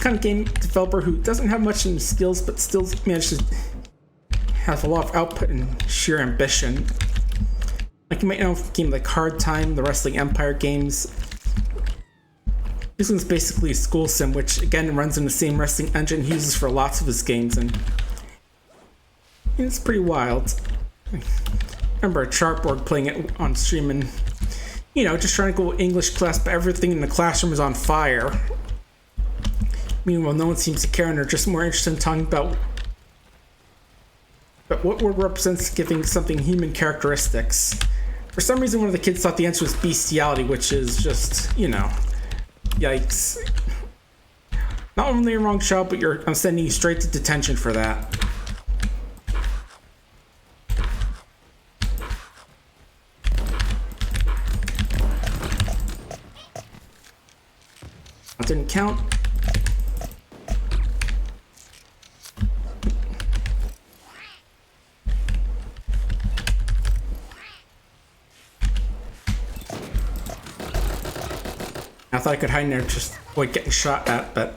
kind of game developer who doesn't have much in skills but still manages to have a lot of output and sheer ambition. Like you might know a game like Hard Time, the Wrestling Empire games. This one's basically a school sim, which again runs in the same wrestling engine he uses for lots of his games, and it's pretty wild. I remember a chartboard playing it on stream and, you know, just trying to go English class, but everything in the classroom is on fire. Meanwhile, no one seems to care and they're just more interested in talking about what word represents giving something human characteristics. For some reason, one of the kids thought the answer was bestiality, which is just, you know, yikes. Not only a wrong child, but I'm sending you straight to detention for that. That didn't count. I thought I could hide in there just avoid getting shot at, but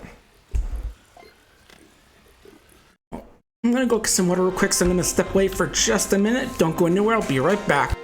I'm gonna go get some water real quick, so I'm gonna step away for just a minute. Don't go anywhere, I'll be right back.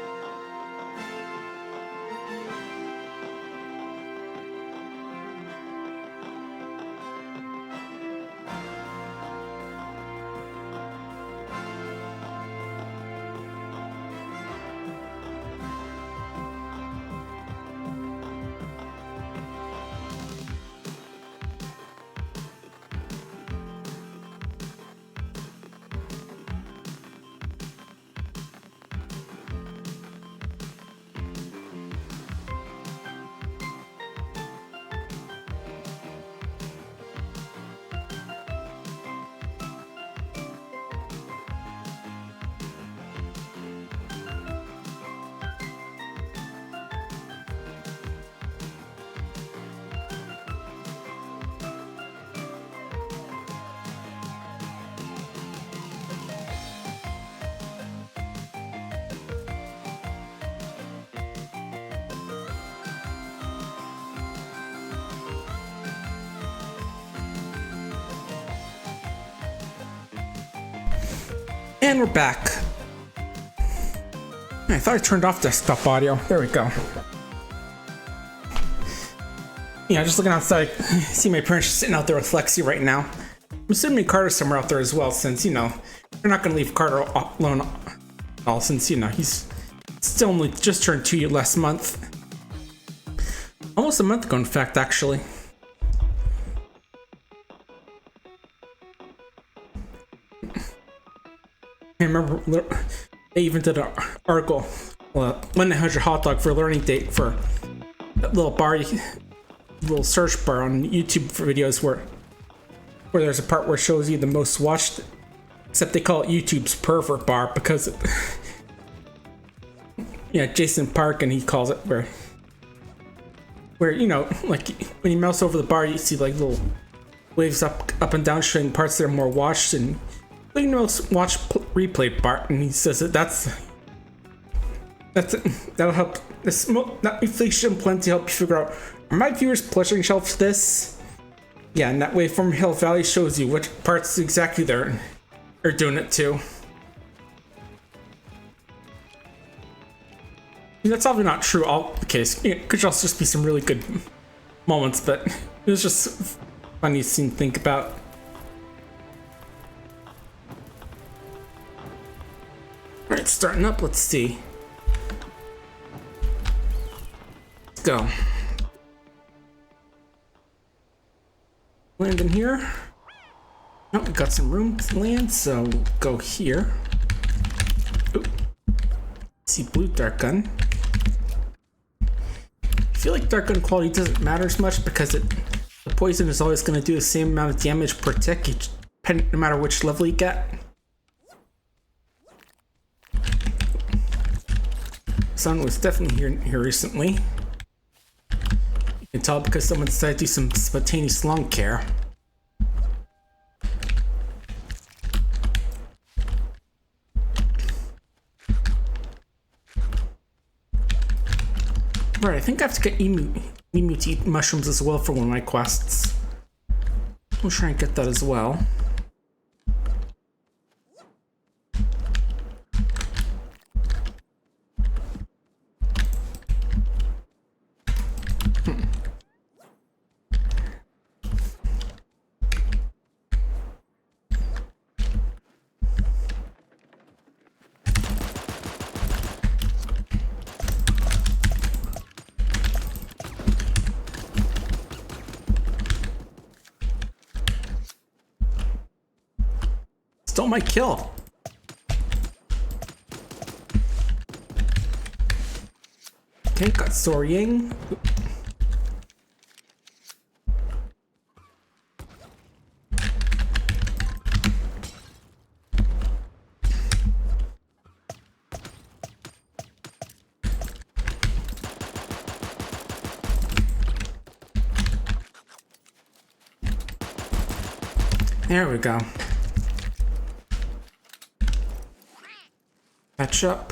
And we're back. I thought I turned off desktop audio. There we go. Yeah, just looking outside, see my parents just sitting out there with Lexi right now. I'm assuming Carter's somewhere out there as well, since, you know, they're not going to leave Carter alone at all, since, you know, he's still only just turned 2 years last month. Almost a month ago, in fact, actually. I remember they even did an article, when I had your hot dog for learning date for that little bar, little search bar on YouTube for videos where there's a part where it shows you the most watched, except they call it YouTube's pervert bar because yeah, Jason Park, and he calls it where you know, like when you mouse over the bar, you see like little waves up and down, showing parts that are more watched, and you know, watch replay part, and he says that that'll help. That inflation plenty help you figure out, are my viewers pleasuring themselves to this? Yeah, and that way from Hill Valley shows you which parts exactly they're doing it to. That's probably not true all the case. It could also just be some really good moments, but it was just funny to think about. Alright, starting up, let's see. Let's go. Land in here. Oh, we got some room to land, so we'll go here. Ooh. See blue dart gun. I feel like dart gun quality doesn't matter as much because the poison is always going to do the same amount of damage per tick, no matter which level you get. Sun was definitely here recently. You can tell because someone decided to do some spontaneous lawn care. Right, I think I have to get emu to eat mushrooms as well for one of my quests. We'll try and get that as well. Stole my kill. Okay, got Sorying. There we go. Catch up.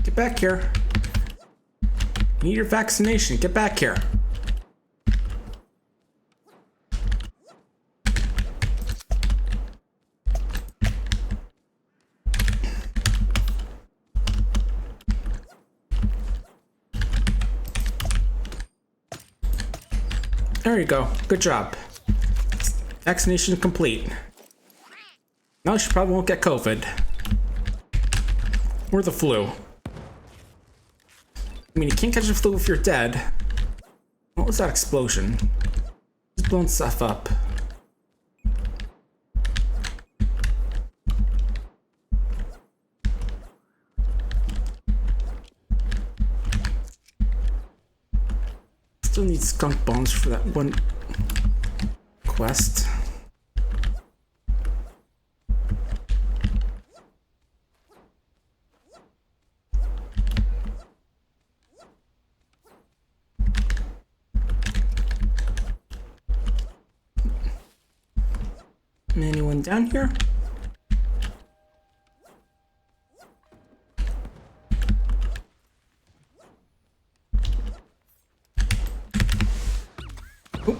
Get back here. You need your vaccination. Get back here. There you go. Good job. Vaccination complete. Now she probably won't get COVID. Or the flu. I mean, you can't catch the flu if you're dead. What was that explosion? Just blowing stuff up. Still need skunk bones for that one quest. Anyone down here? Oh.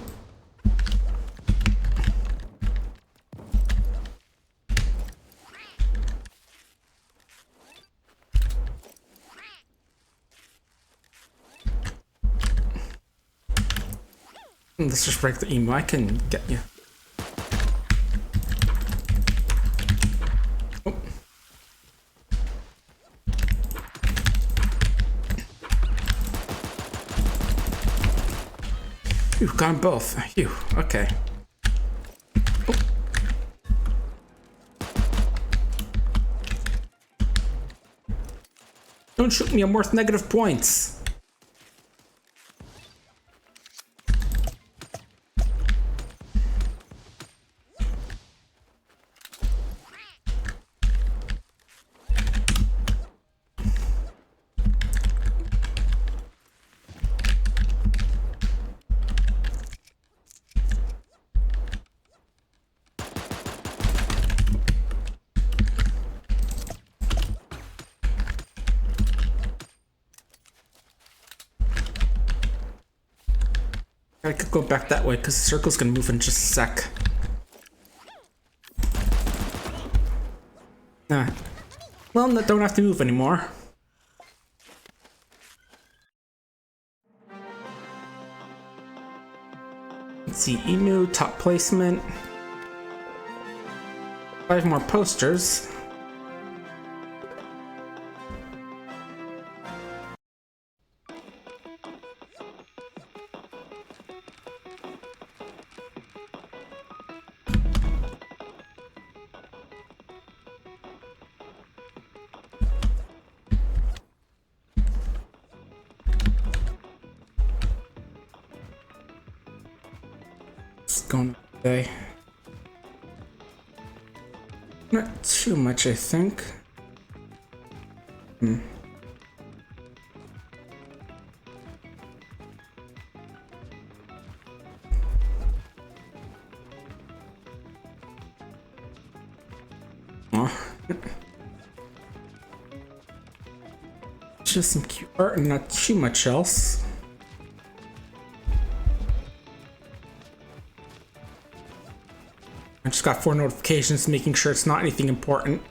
Let's just break the emu. I can get you. Phew, got them both. Phew, okay. Oh. Don't shoot me, I'm worth negative points. I could go back that way because the circle's gonna move in just a sec. Nah. Well, don't have to move anymore. Let's see, emu, top placement. 5 more posters. Going today. Not too much, I think. Oh. Just some cute art and not too much else. I just got 4 notifications, making sure it's not anything important.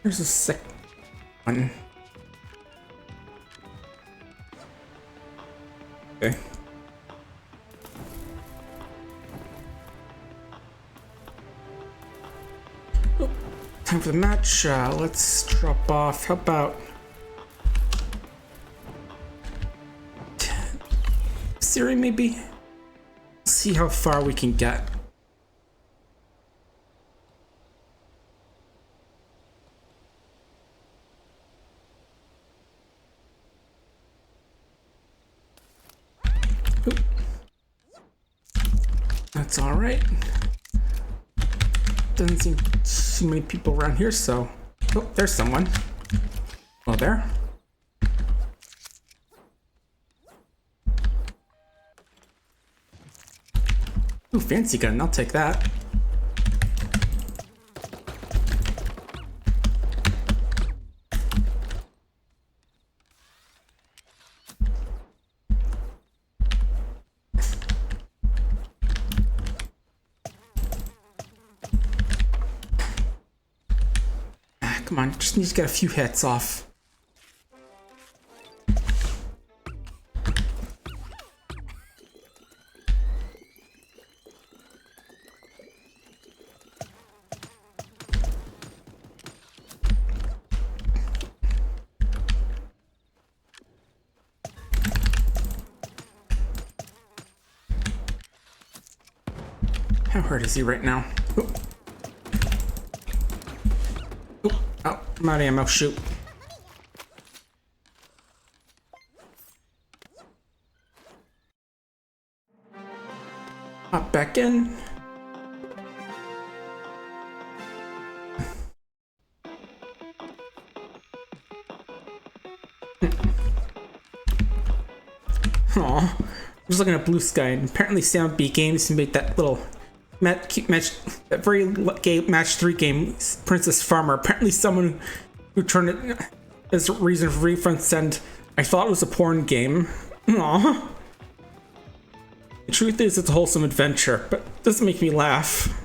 There's a second one. Okay. Time for the match. Let's drop off. How about Siri, maybe? See how far we can get. Oop. That's all right. Doesn't seem too many people around here, so... Oh, there's someone. Hello there. Ooh, fancy gun. I'll take that. Come on, just need to get a few hits off. How hurt is he right now? Ooh. Oh, I'm out of ammo. Shoot. Hop back in. Aw, I was looking at Blue Sky, and apparently Sam B Games made that little that very gay match 3 game, Princess Farmer. Apparently someone who turned it as a reason for refund said, I thought it was a porn game. Aww. The truth is, it's a wholesome adventure, but it doesn't make me laugh.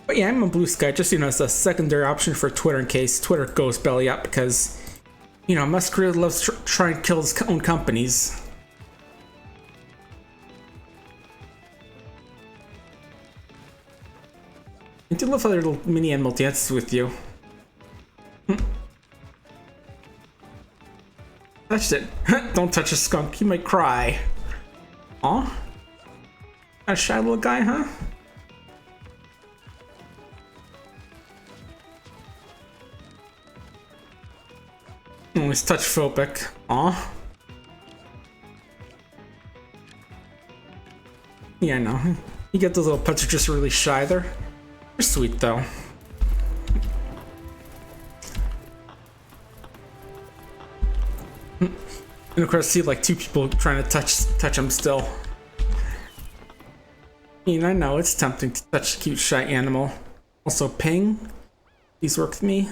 But yeah, I'm on Blue Sky just, as a secondary option for Twitter in case Twitter goes belly up because, Musk really loves trying to kill his own companies. I do love how their little mini animal dances with you. Touched it. Don't touch a skunk, he might cry. Aw? A shy little guy, huh? Oh, he's touch phobic. Aw. Yeah, I know. You get those little pets are just really shy. They're sweet though. And of course, I see like two people trying to touch him still. I know it's tempting to touch a cute shy animal. Also, Ping, please work with me.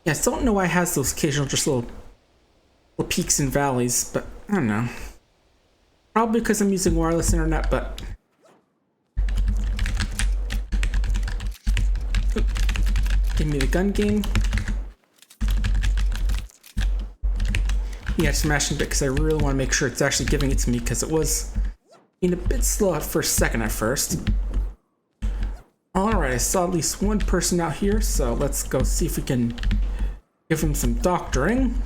Yeah, I still don't know why it has those occasional just little peaks and valleys, but I don't know. Probably because I'm using wireless internet, but give me the gun game. Yeah, smashing it because I really want to make sure it's actually giving it to me because it was being a bit slow for a second at first. Alright, I saw at least one person out here, so let's go see if we can give him some doctoring.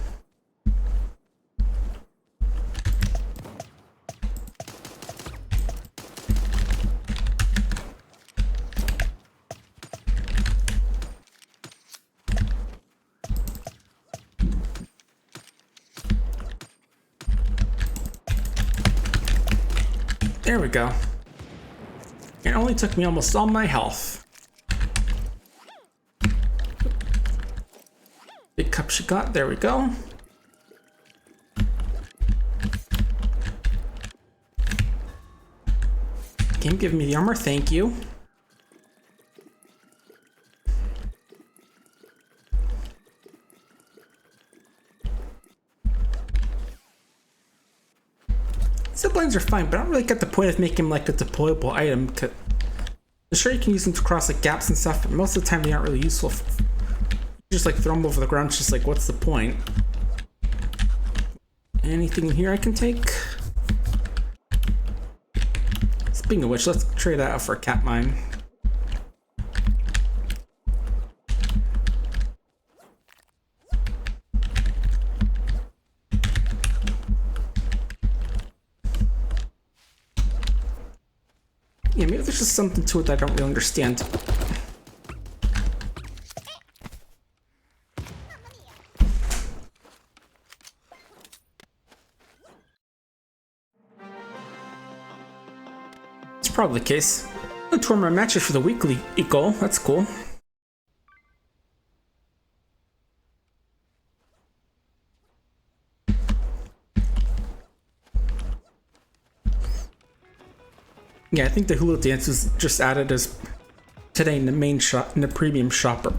There we go. It only took me almost all my health. Big cup she got, there we go. Game, give me the armor, thank you. Ziplines are fine, but I don't really get the point of making them like a deployable item. Cause I'm sure you can use them to cross like gaps and stuff, but most of the time they aren't really useful. You just like throw them over the ground, it's just like, what's the point? Anything in here I can take? Speaking of which, let's trade that out for a cat mine. Yeah, maybe there's just something to it that I don't really understand. It's probably the case. I tore my matches for the weekly goal. That's cool. Yeah, I think the hula dance was just added as today in the main shop, in the premium shopper.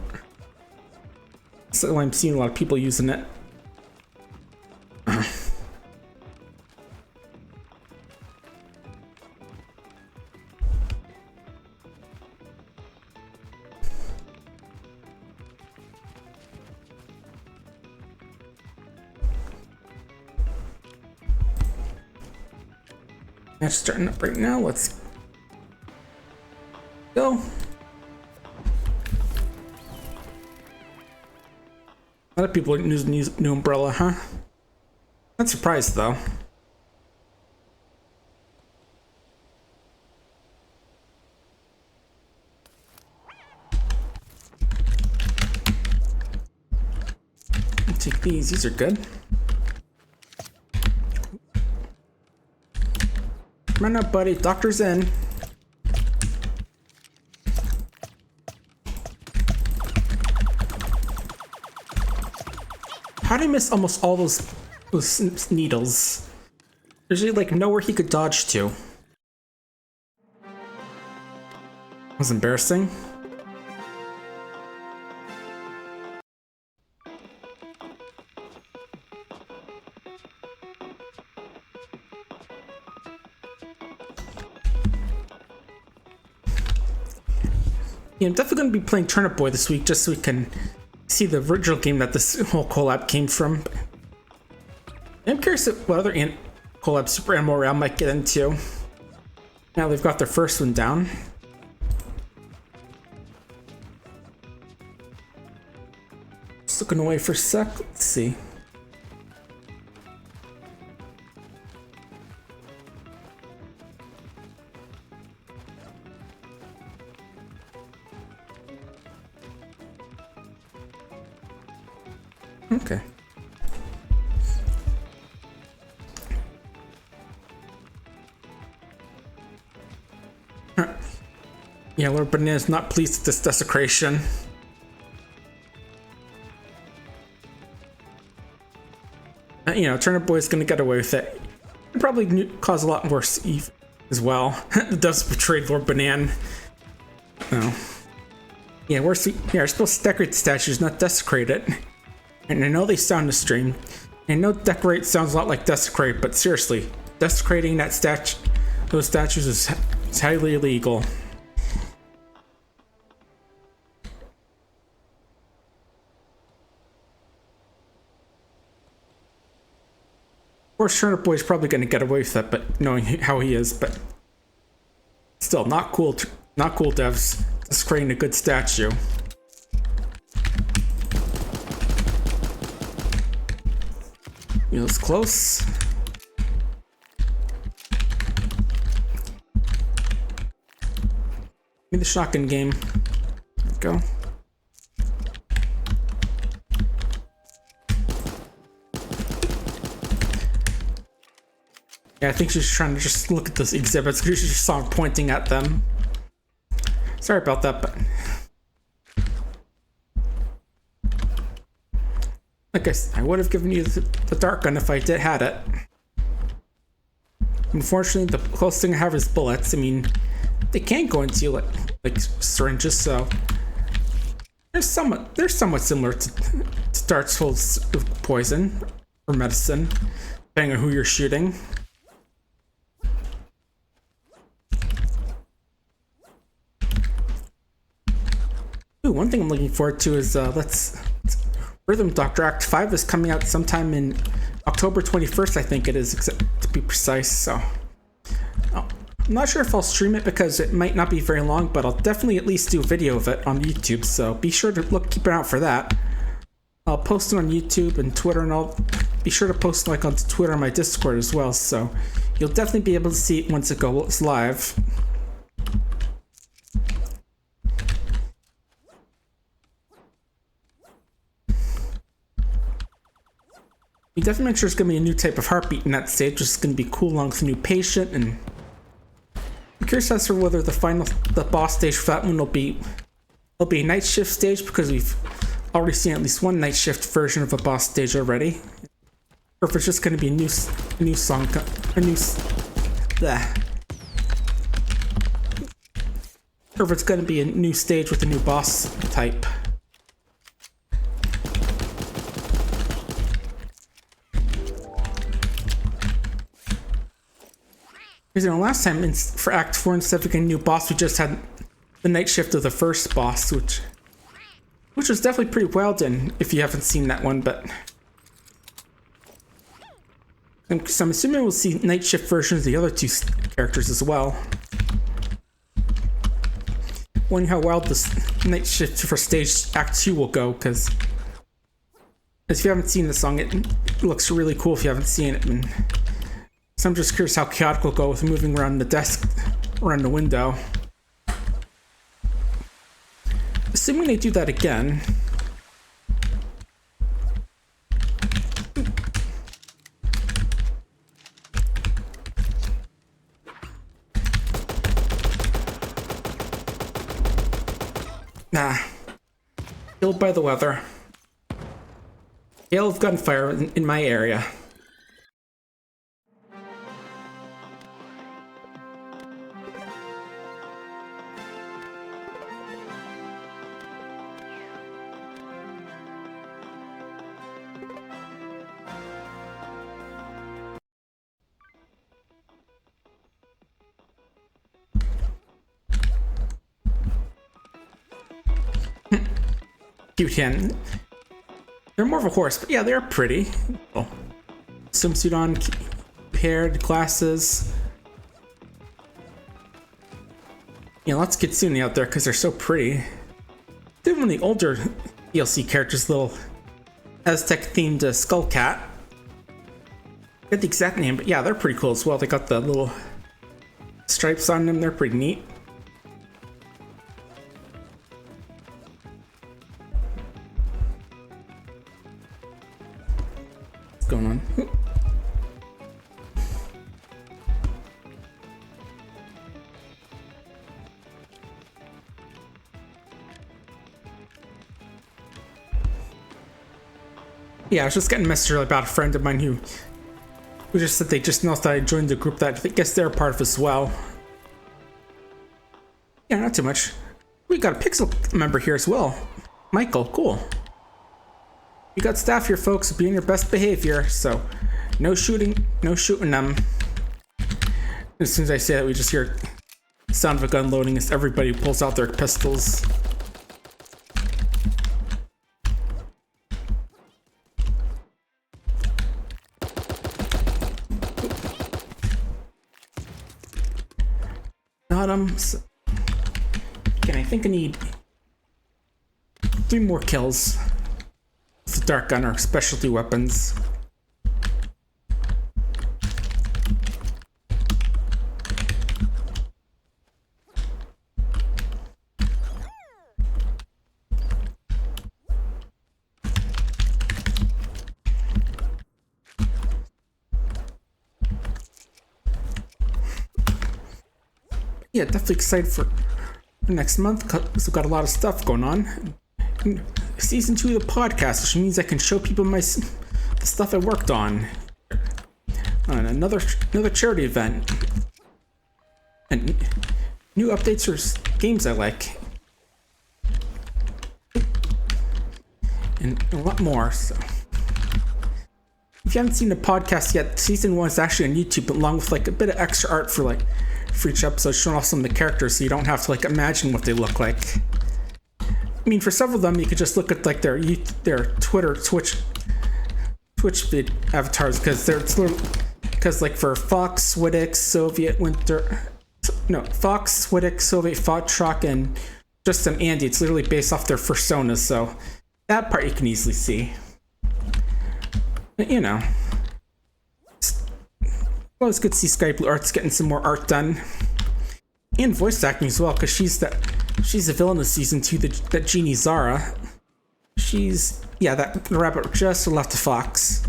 So I'm seeing a lot of people using it. That's starting up right now. Let's go. A lot of people use new umbrella, huh? Not surprised though. I'll take these. These are good. Come on up, buddy. Doctor's in. How did I miss almost all those needles? There's like nowhere he could dodge to. That was embarrassing. Yeah, I'm definitely going to be playing Turnip Boy this week just so we can see the original game that this whole collab came from. I'm curious what other collab Super Animal Royale might get into. Now they've got their first one down. Just looking away for a sec. Let's see. Okay. Yeah, Lord Banana's not pleased with this desecration. You know, Turnip Boy's gonna get away with it. And probably cause a lot worse as well. The devs betrayed Lord Banana. No. Yeah, we're supposed to decorate the statues, not desecrate it. And I know they sound the stream. I know decorate sounds a lot like desecrate, but seriously, desecrating that those statues is highly illegal. Of course, Turnip Boy's probably going to get away with that, but knowing how he is, but still, not cool. Not cool, devs. Desecrating a good statue. Feels close. Give me the shotgun game. There we go. Yeah, I think she's trying to just look at those exhibits because she just saw him pointing at them. Sorry about that, but like I would have given you the dart gun if I had it. Unfortunately, the closest thing I have is bullets. I mean, they can go into you like syringes, so they're somewhat similar to darts full of poison or medicine, depending on who you're shooting. Ooh, one thing I'm looking forward to is Rhythm Doctor Act 5 is coming out sometime in October 21st, I think it is, to be precise, so I'm not sure if I'll stream it because it might not be very long, but I'll definitely at least do a video of it on YouTube, so be sure to keep an eye out for that. I'll post it on YouTube and Twitter, and I'll be sure to post on Twitter and my Discord as well, so you'll definitely be able to see it once it goes live. You definitely make sure there's going to be a new type of heartbeat in that stage, which is going to be cool along with a new patient, and I'm curious as to whether the boss stage for that one will be a night shift stage, because we've already seen at least one night shift version of a boss stage already, or if it's just going to be a new song, or if it's going to be a new stage with a new boss type. Because, you know, last time for Act 4, instead of getting a new boss, we just had the night shift of the first boss, which was definitely pretty well done if you haven't seen that one, but so I'm assuming we'll see night shift versions of the other two characters as well. Wondering how wild this night shift for stage Act 2 will go, because if you haven't seen the song, it looks really cool if you haven't seen it. And so I'm just curious how chaotic will go with moving around the desk, around the window. Assuming they do that again. Nah. Killed by the weather. Hail of gunfire in my area. cute hen. They're more of a horse, but yeah, they're pretty. Oh. Swimsuit on, paired glasses. Yeah, lots of kitsune out there because they're so pretty. They're one of the older DLC characters, little Aztec-themed skull cat. I forget the exact name, but yeah, they're pretty cool as well. They got the little stripes on them. They're pretty neat. What's going on? Yeah, I was just getting a message earlier about a friend of mine who just said they just noticed that I joined the group that I guess they're part of as well. Yeah, not too much. We got a Pixel member here as well. Michael, cool. You got staff here, folks. Be on your best behavior, so no shooting them. As soon as I say that, we just hear the sound of a gun loading as everybody pulls out their pistols. So, again, I think I need 3 more kills with the dart gun or specialty weapons. Yeah, definitely excited for next month because we've got a lot of stuff going on. Season 2 of the podcast, which means I can show people the stuff I worked on. And another charity event. And new updates for games I like. And a lot more, so. If you haven't seen the podcast yet, season 1 is actually on YouTube, along with like a bit of extra art for each episode, showing off some of the characters so you don't have to imagine what they look like. I mean, for several of them, you could just look at their Twitter, Twitch vid avatars because for Fox, Swiddick, Soviet Foxtrot, and just some Andy, it's literally based off their personas, so that part you can easily see. But, you know. Well, it's good to see Sky Blue Art's getting some more art done. And voice acting as well, because she's the villain of season 2, that Genie Zara. That rabbit just left the fox.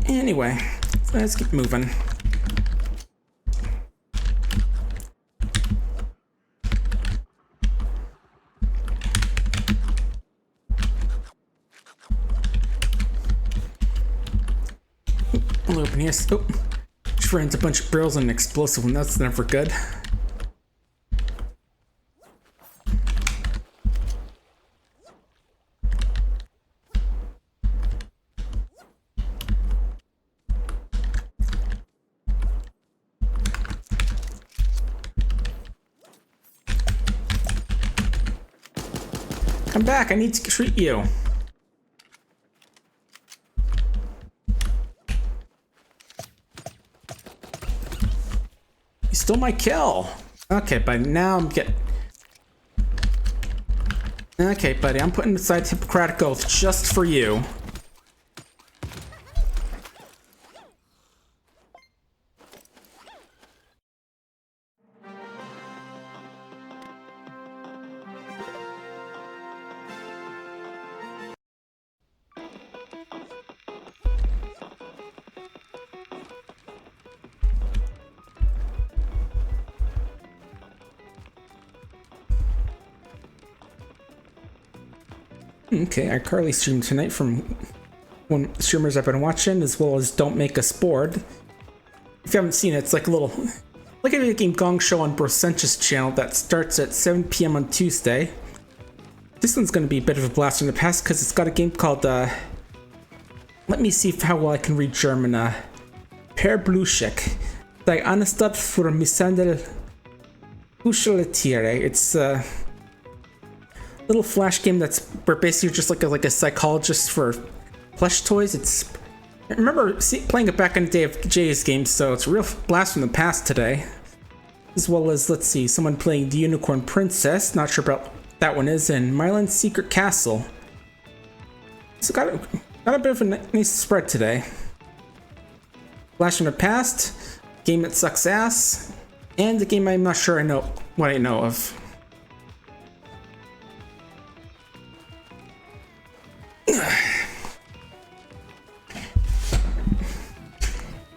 Anyway, let's keep moving. I'll open here. Oh, she finds a bunch of barrels and an explosive one. That's never good. Come back, I need to treat you. You stole my kill. Okay, but now I'm getting... Okay, buddy, I'm putting aside Hippocratic Oath just for you. Okay, iCarly streamed tonight from one of the streamers I've been watching, as well as Don't Make Us Bored. If you haven't seen it, it's like a little... like a video game gong show on Brosentia's channel that starts at 7 p.m. on Tuesday. This one's going to be a bit of a blast from the past because it's got a game called, let me see how well I can read German, Per Bluschek. Die Anstalt für Misshandel Kuscheltiere. It's, little Flash game that's where basically you're just like a psychologist for plush toys. I remember playing it back in the day of Jay's games, so it's a real blast from the past today. As well as, let's see, someone playing the Unicorn Princess, not sure about what that one is, and Mylan's Secret Castle. So got a bit of a nice spread today. Blast from the past, game that sucks ass, and the game I'm not sure I know what I know of.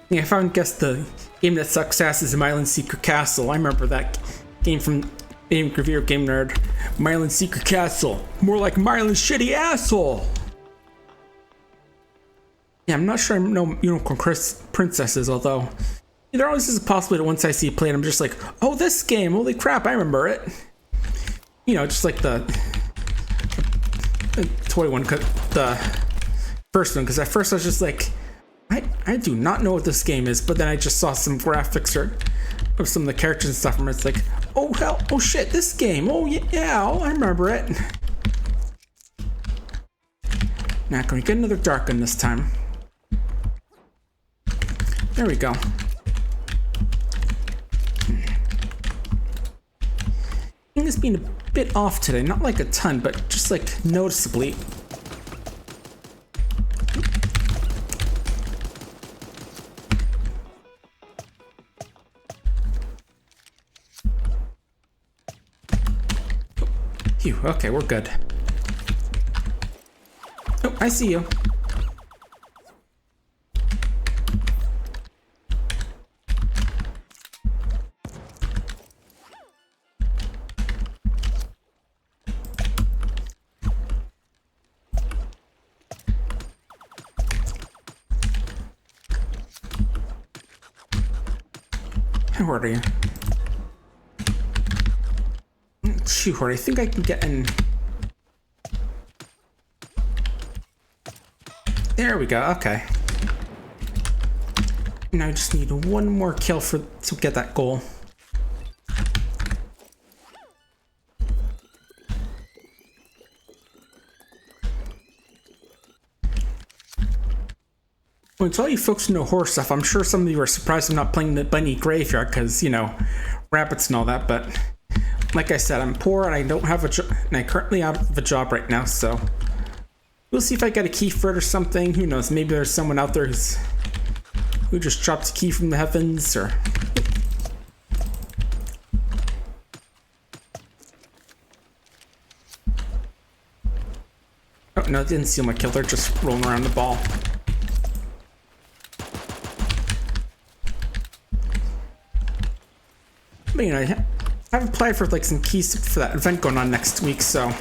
Yeah, if I haven't guessed, the game that sucks ass is Mylan's Secret Castle. I remember that game from Game Revere Game Nerd. Mylan's Secret Castle. More like Mylan's shitty asshole. Yeah, I'm not sure I know Unicorn Princesses, although there always is a possibility that once I see it played, I'm just like, oh, this game, holy crap, I remember it. You know, just like the toy one, the first one, because at first I was just like, I do not know what this game is, but then I just saw some graphics of some of the characters and stuff, and it's like, oh hell, oh shit, this game, oh yeah, oh, I remember it. Now can we get another dark one this time? There we go. I think it's being a bit off today, not like a ton, but just like noticeably. Phew, okay, we're good. Oh, I see you. Where are you? Shoot, I think I can get in. There we go, okay. Now I just need one more kill to get that goal. Well, to all you folks who know horror stuff, I'm sure some of you are surprised I'm not playing the Bunny Graveyard because, you know, rabbits and all that, but like I said, I'm poor and I don't have a job, and I'm currently out of a job right now, so we'll see if I get a key for it or something. Who knows? Maybe there's someone out there who just dropped a key from the heavens, or oh no, it didn't steal my kill. They're just rolling around the ball. But you know, I've applied for like some keys for that event going on next week, so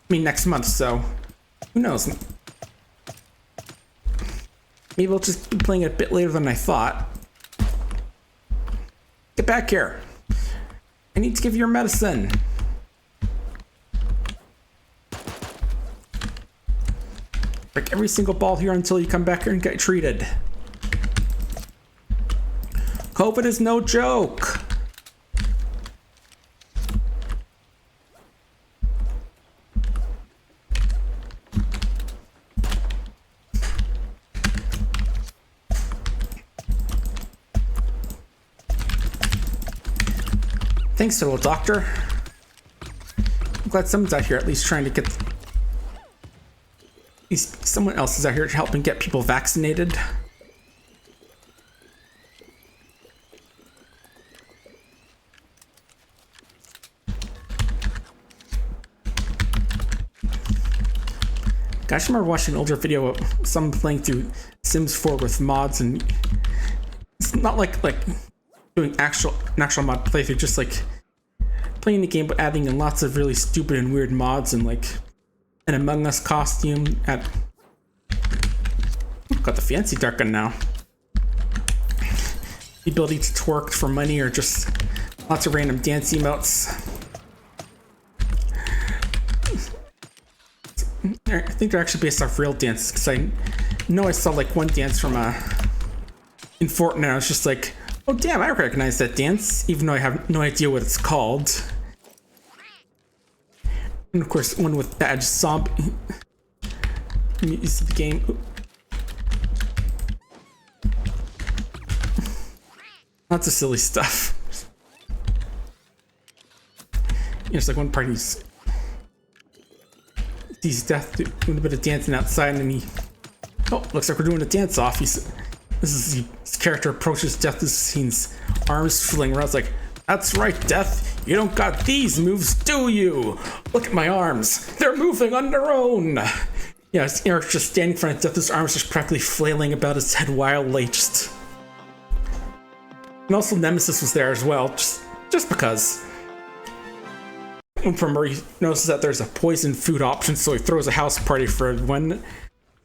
next month, so who knows? Maybe I'll just be playing it a bit later than I thought. Get back here. I need to give you your medicine. Break every single ball here until you come back here and get treated. COVID is no joke. Thanks, little doctor. I'm glad someone's out here at least trying to get... At least someone else is out here helping get people vaccinated. Gosh, I remember watching an older video of someone playing through Sims 4 with mods, and it's not like doing an actual mod playthrough, just like playing the game but adding in lots of really stupid and weird mods, and like an Among Us costume at got the fancy dark gun now. The ability to twerk for money, or just lots of random dance emotes. I think they're actually based off real dances, because I know I saw like one dance from in Fortnite. I was just like, oh damn, I recognize that dance, even though I have no idea what it's called. And of course, one with badge zombie. Use the game. Lots of silly stuff. There's like one part he's Death doing a bit of dancing outside, and then he looks like we're doing a dance off. His character approaches Death as scene's arms flailing around. It's like, that's right, Death. You don't got these moves, do you? Look at my arms. They're moving on their own. Yeah, Eric's just standing in front of Death. His arms just practically flailing about his head wildly. And also Nemesis was there as well, just because. From where he notices that there's a poison food option, so he throws a house party for everyone.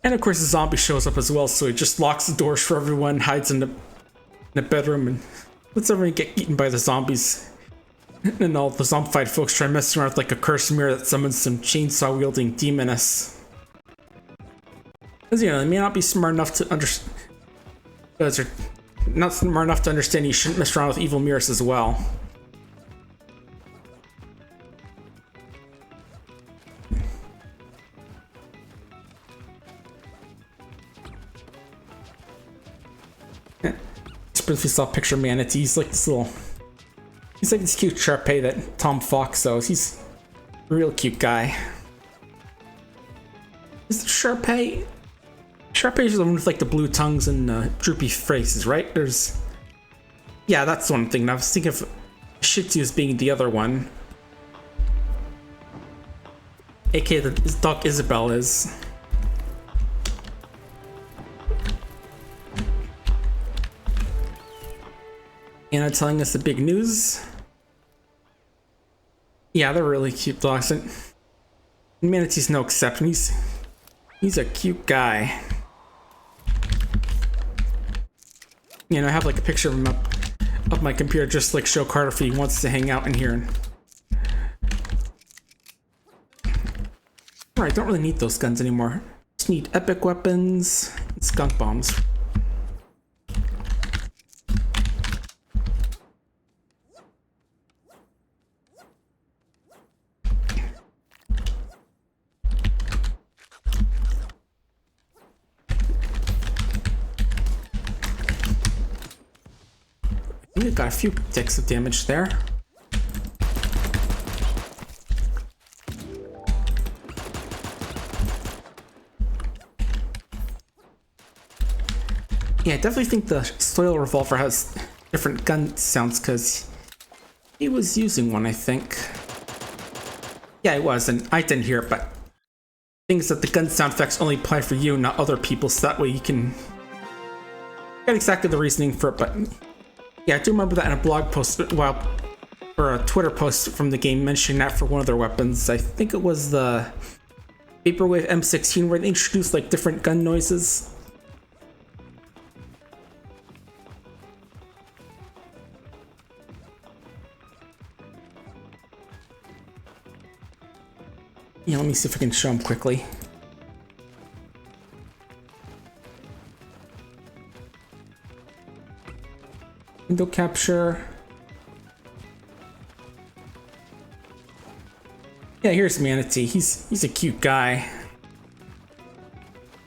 And of course the zombie shows up as well, so he just locks the doors for everyone, hides in the bedroom, and lets everyone get eaten by the zombies. And all the zombified folks try messing around with like a cursed mirror that summons some chainsaw-wielding demoness. Because, you know, they may not be smart enough to understand. Because they're not smart enough to understand you shouldn't mess around with evil mirrors as well. Briefly saw picture Manatee. He's like this cute Sharpay that Tom Fox owes. He's a real cute guy. Is it Sharpay? Sharpay is the one with like the blue tongues and droopy faces, right? Yeah, that's the one thing. I was thinking of Shih Tzu as being the other one. AKA his dog Isabel is. Anna telling us the big news. Yeah, they're really cute dogs. And Manatee's no exception. He's a cute guy. You know, I have like a picture of him up my computer just like show Carter if he wants to hang out in here. Alright, don't really need those guns anymore. Just need epic weapons and skunk bombs. We've got a few ticks of damage there. Yeah, I definitely think the Soil Revolver has different gun sounds because he was using one, I think. Yeah, it was, and I didn't hear it, but things that the gun sound effects only apply for you, not other people, so that way you can get exactly the reasoning for it, but yeah, I do remember that in a blog post or a Twitter post from the game mentioning that for one of their weapons. I think it was the Vaporwave M16 where they introduced like different gun noises. Yeah, let me see if I can show them quickly. Window capture. Yeah, here's Manatee. He's a cute guy.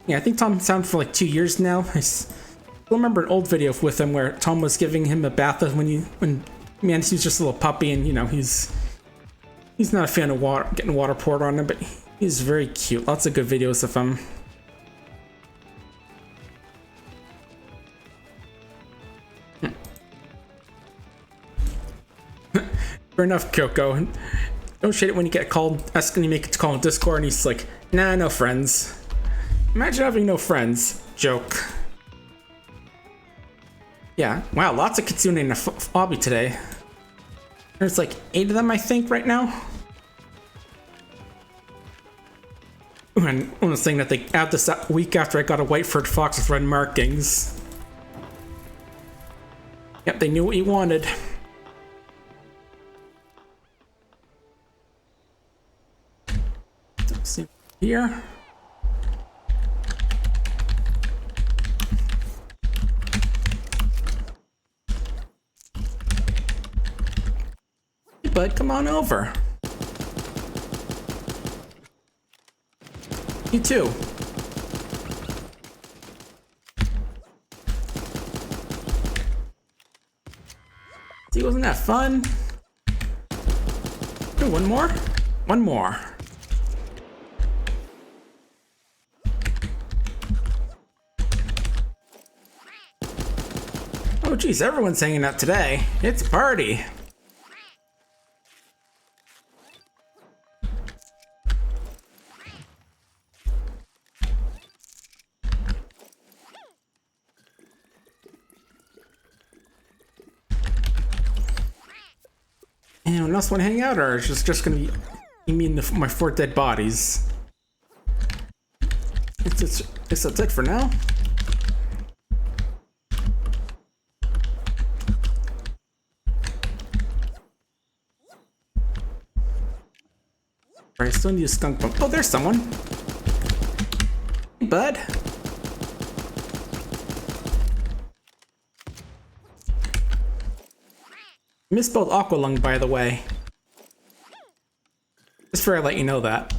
Yeah, I think Tom sounded for like 2 years now. I still remember an old video with him where Tom was giving him a bath when Manatee was just a little puppy, and you know he's not a fan of getting water poured on him, but he's very cute. Lots of good videos of him. Fair enough, Kyoko. Don't shade it when you get called, asking you make it to call in Discord, and he's like, nah, no friends. Imagine having no friends. Joke. Yeah, wow, lots of Kitsune in the lobby today. There's like 8 of them, I think, right now. And one was saying that they add this a week after I got a white-furred fox with red markings. Yep, they knew what you wanted. See here. Hey bud, come on over. You too. See, wasn't that fun? Ooh, one more? One more. Oh geez, everyone's hanging out today. It's a party. Anyone else want to hang out, or is it just gonna be me and my 4 dead bodies? It's it for now. Alright, still need a skunk bump. Oh, there's someone. Hey, bud. Misspelled aqualung, by the way. Just for I let you know that.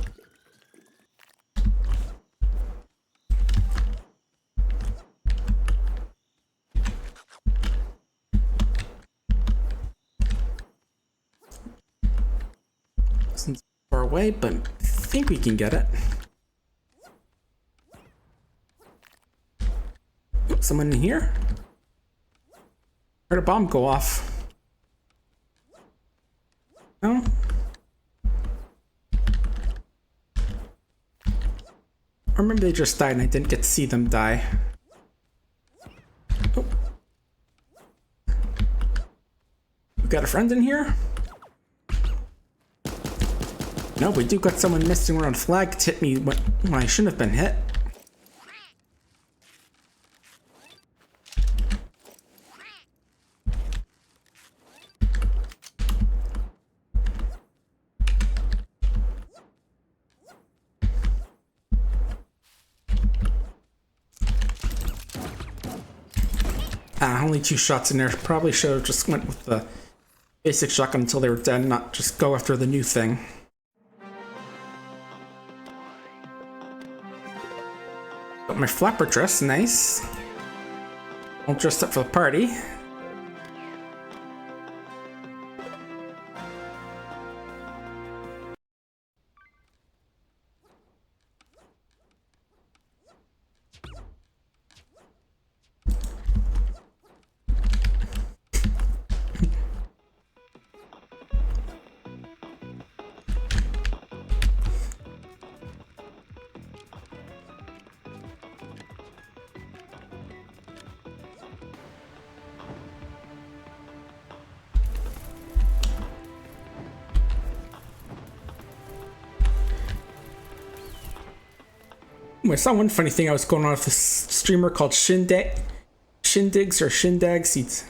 It's far away, but I think we can get it. Oops, someone in here? Heard a bomb go off. No? Or maybe they just died and I didn't get to see them die. Oh. We got a friend in here? No, we do got someone messing around. Flag hit me when I shouldn't have been hit. Only 2 shots in there. Probably should have just went with the basic shotgun until they were dead, not just go after the new thing. Got my flapper dress, nice. All dressed up for the party. I saw one funny thing I was going on with this streamer called Shindigs or Shindags.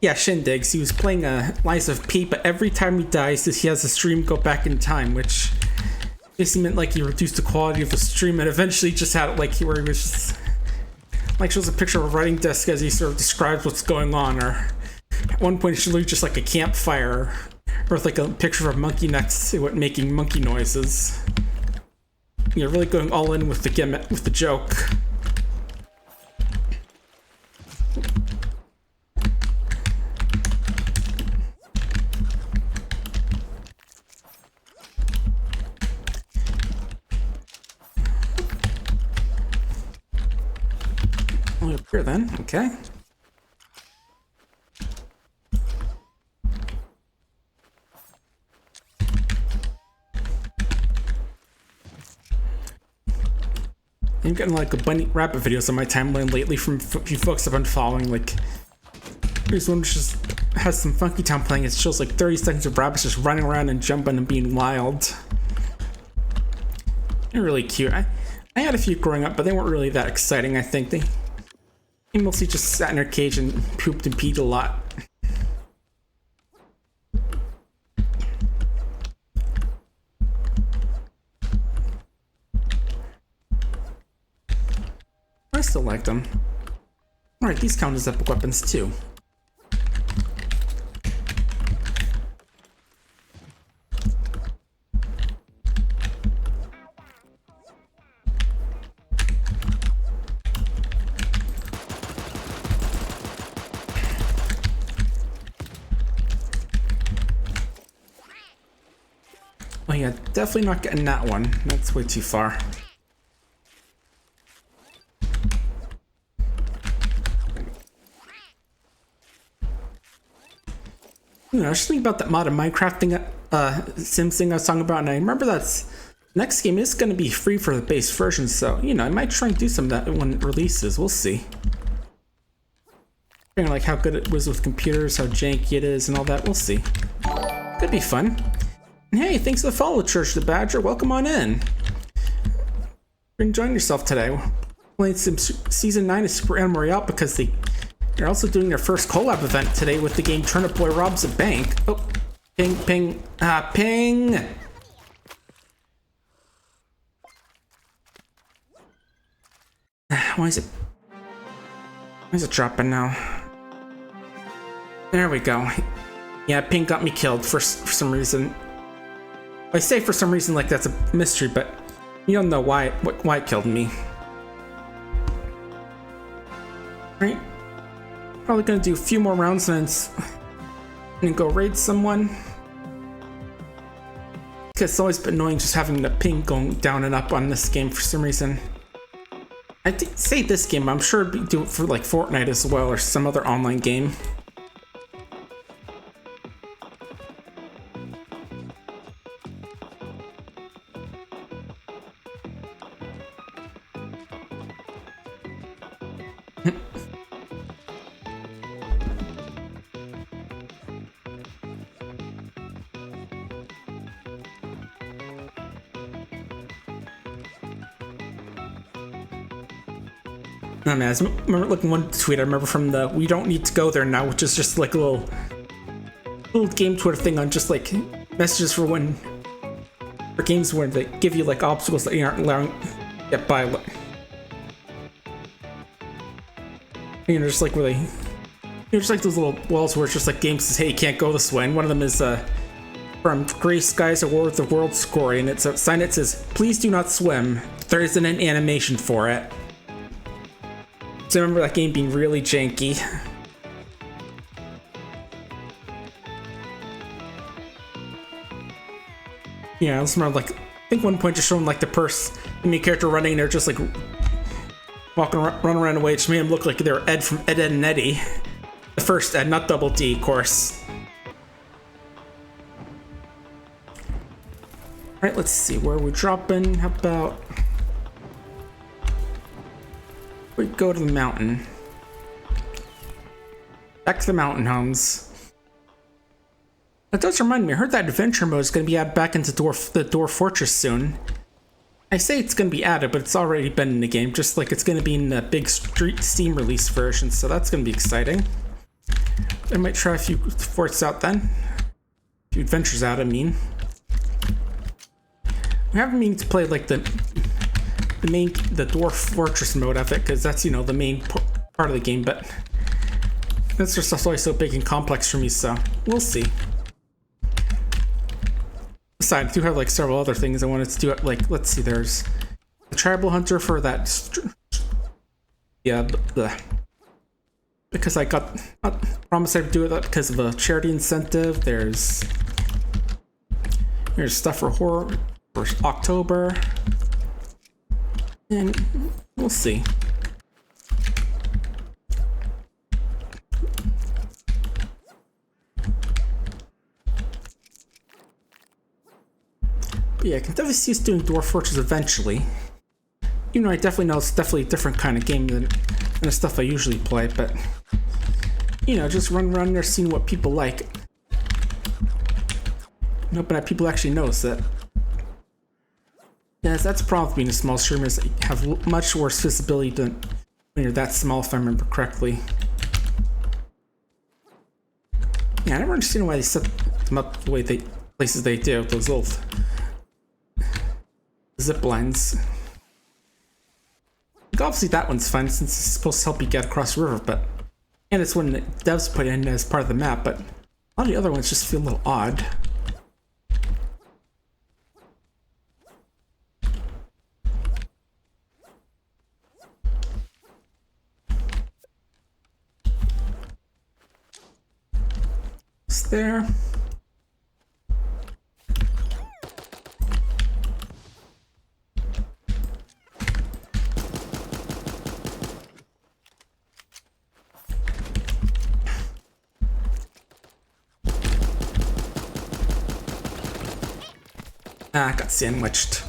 Yeah, Shindigs. He was playing Lies of P, but every time he dies, he has the stream go back in time, which basically meant like he reduced the quality of the stream and eventually just had it like where he was just like shows a picture of a writing desk as he sort of describes what's going on, or at one point it should look just like a campfire, or with like a picture of a monkey next to it making monkey noises. You're really going all in with the gimmick, with the joke. Oh, up here then, okay. I'm getting like a bunny rabbit videos on my timeline lately from a few folks I've been following. Like, here's one which just has some Funky Town playing. It shows like 30 seconds of rabbits just running around and jumping and being wild. They're really cute. I had a few growing up, but they weren't really that exciting, I think. They mostly just sat in their cage and pooped and peed a lot. I still like them. Alright, these count as epic weapons too. yeah, definitely not getting that one. That's way too far. I was just thinking about that mod of Minecraft thing, Sims thing I was talking about, and I remember that's next game is going to be free for the base version, so, I might try and do some of that when it releases. We'll see. Like how good it was with computers, how janky it is, and all that. We'll see. Could be fun. And hey, thanks for the follow, Church the Badger. Welcome on in. You're enjoying yourself today. Playing some Season 9 of Super Animal Royale because they're also doing their first collab event today with the game Turnip Boy Robs a Bank. Oh, ping, ping, ping! Why is it dropping now? There we go. Yeah, ping got me killed for some reason. I say for some reason like that's a mystery, but you don't know why it killed me. Right? Probably gonna do a few more rounds and then go raid someone. Because it's always been annoying just having the ping going down and up on this game for some reason. I say this game, I'm sure it'd do it for like Fortnite as well or some other online game. Oh man, I remember looking one tweet I remember from the "We don't need to go there now," which is just like a little game Twitter thing on just like messages for games where they give you like obstacles that you aren't allowing to get by. Just like where just like those little walls where it's just like games says, "Hey, you can't go this way." And one of them is from Gray Skies Award the World Score, and it's a sign that says, "Please do not swim." There isn't an animation for it. So I remember that game being really janky. Yeah, I was remember like I think one point just showing like the main character running, they're just like running around away. It just made them look like they're Ed from Ed, Edd and Eddy. The first Ed, not Double D, of course. Alright, let's see where we're dropping. How about we go to the mountain. Back to the mountain homes. That does remind me, I heard that adventure mode is going to be added back into the Dwarf Fortress soon. I say it's going to be added, but it's already been in the game, just like it's going to be in the big Steam release version, so that's going to be exciting. I might try a few forts out then. A few adventures out, I mean. We haven't meaning to play like the Dwarf Fortress mode of it, because that's, the main part of the game, but that's just always so big and complex for me, so we'll see. Besides, I do have like several other things I wanted to do. Like, let's see, there's the Tribal Hunter for that. Yeah, because I got promised I'd do it because of a charity incentive. There's stuff for horror for October, and we'll see. But yeah, I can definitely see us doing Dwarf Fortress eventually. Even though I definitely know it's definitely a different kind of game than the stuff I usually play, but just run around there seeing what people like. And hoping that people actually notice it. Yeah, that's the problem with being a small streamer, is that you have much worse visibility than when you're that small, if I remember correctly. Yeah, I never understand why they set them up the way places they do, those little zip lines. Like, obviously that one's fun since it's supposed to help you get across the river, and it's one that devs put in as part of the map, but a lot of the other ones just feel a little odd. It's there. Ah, got sandwiched.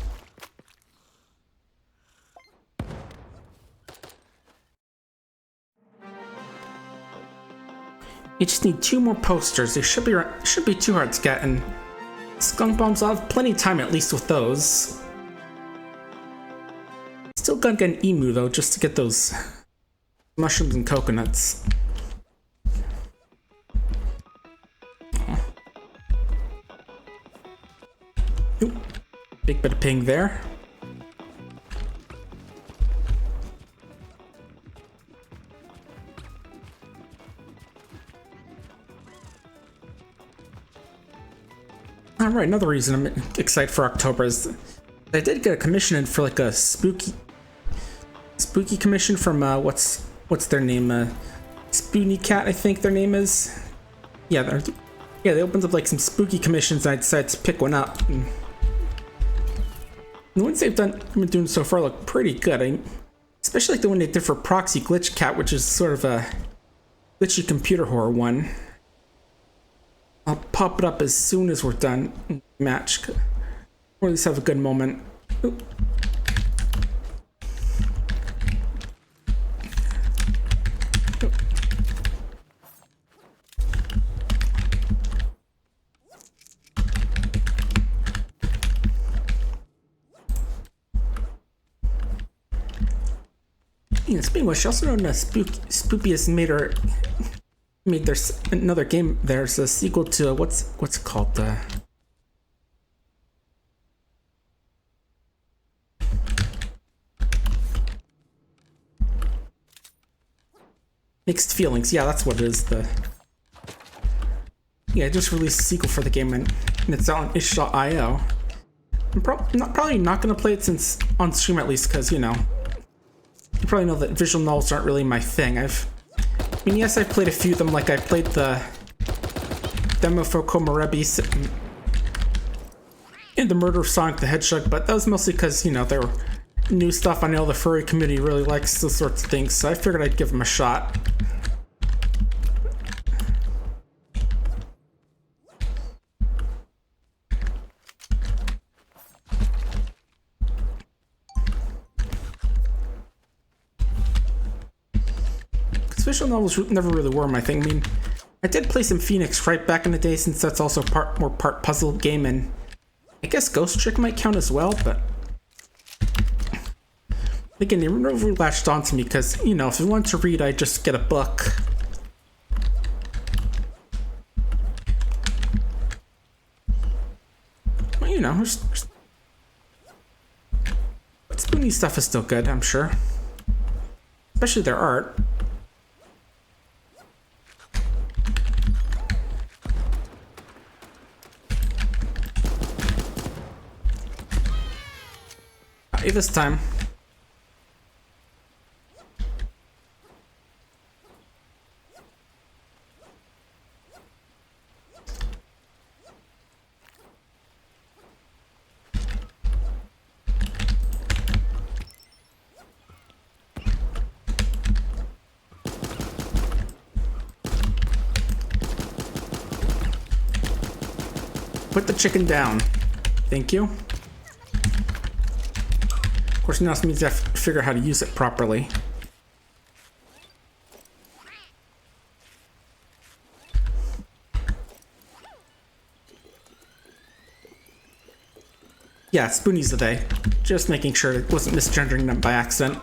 You just need 2 more posters. They should be too hard to get, and skunk bombs. I'll have plenty of time at least with those. Still gotta get an emu though, just to get those mushrooms and coconuts. Oop. Big bit of ping there. Alright, another reason I'm excited for October is I did get a commission in for like a spooky commission from what's their name? Spoony Cat, I think their name is. Yeah, they opened up like some spooky commissions and I decided to pick one up. And the ones they've been doing so far look pretty good. Especially like the one they did for Proxy Glitch Cat, which is sort of a glitchy computer horror one. I'll pop it up as soon as we're done match, or at least have a good moment. Oop. Yeah, speaking of which, also known as Spoopy has made there's another game. There's a sequel to what's it called? Mixed Feelings. Yeah, that's what it is. Yeah, I just released a sequel for the game and it's out on itch.io. I'm probably not gonna play it since on stream at least, because you probably know that visual novels aren't really my thing. I mean, yes, I've played a few of them, like I played the demo for Komorebi and the Murder of Sonic the Hedgehog, but that was mostly because, there were new stuff. I know the furry community really likes those sorts of things, so I figured I'd give them a shot. Visual novels never really were my thing. I mean, I did play some Phoenix right back in the day, since that's also part puzzle game, and I guess Ghost Trick might count as well, but again, they never latched onto me because, if I wanted to read, I'd just get a book. Well, but Spoony stuff is still good, I'm sure. Especially their art. This time. Put the chicken down. Thank you. Of course, now this means I have to figure out how to use it properly. Yeah, Spoonies today. Just making sure it wasn't misgendering them by accident.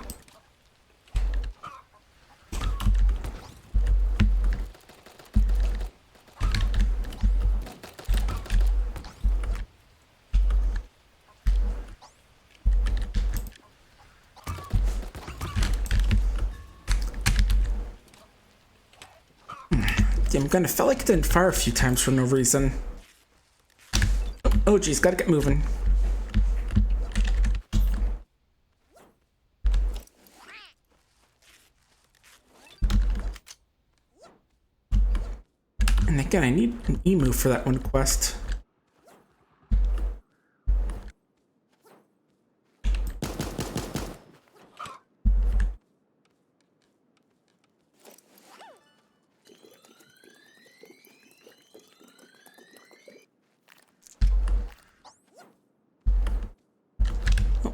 I'm gonna felt like it didn't fire a few times for no reason. Oh geez, gotta get moving. And again, I need an emu for that one quest.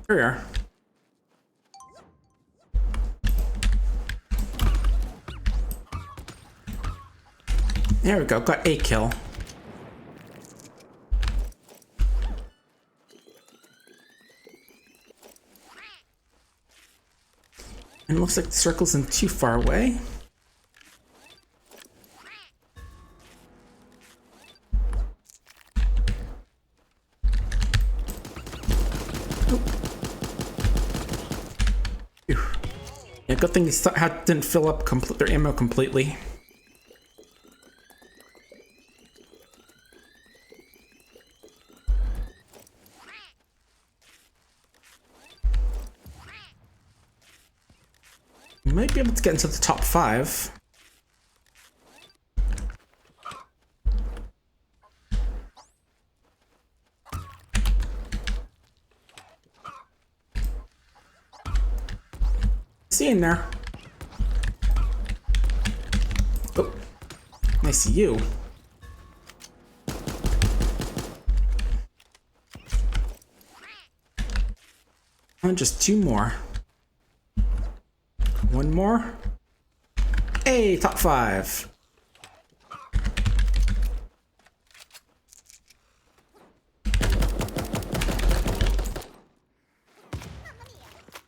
Here we are. There we go, got a kill. And it looks like the circle isn't too far away. Yeah, good thing these didn't fill up their ammo completely. We might be able to get into the top 5. See in there. Oh, I see you. And just 2 more. 1 more. Hey, top 5.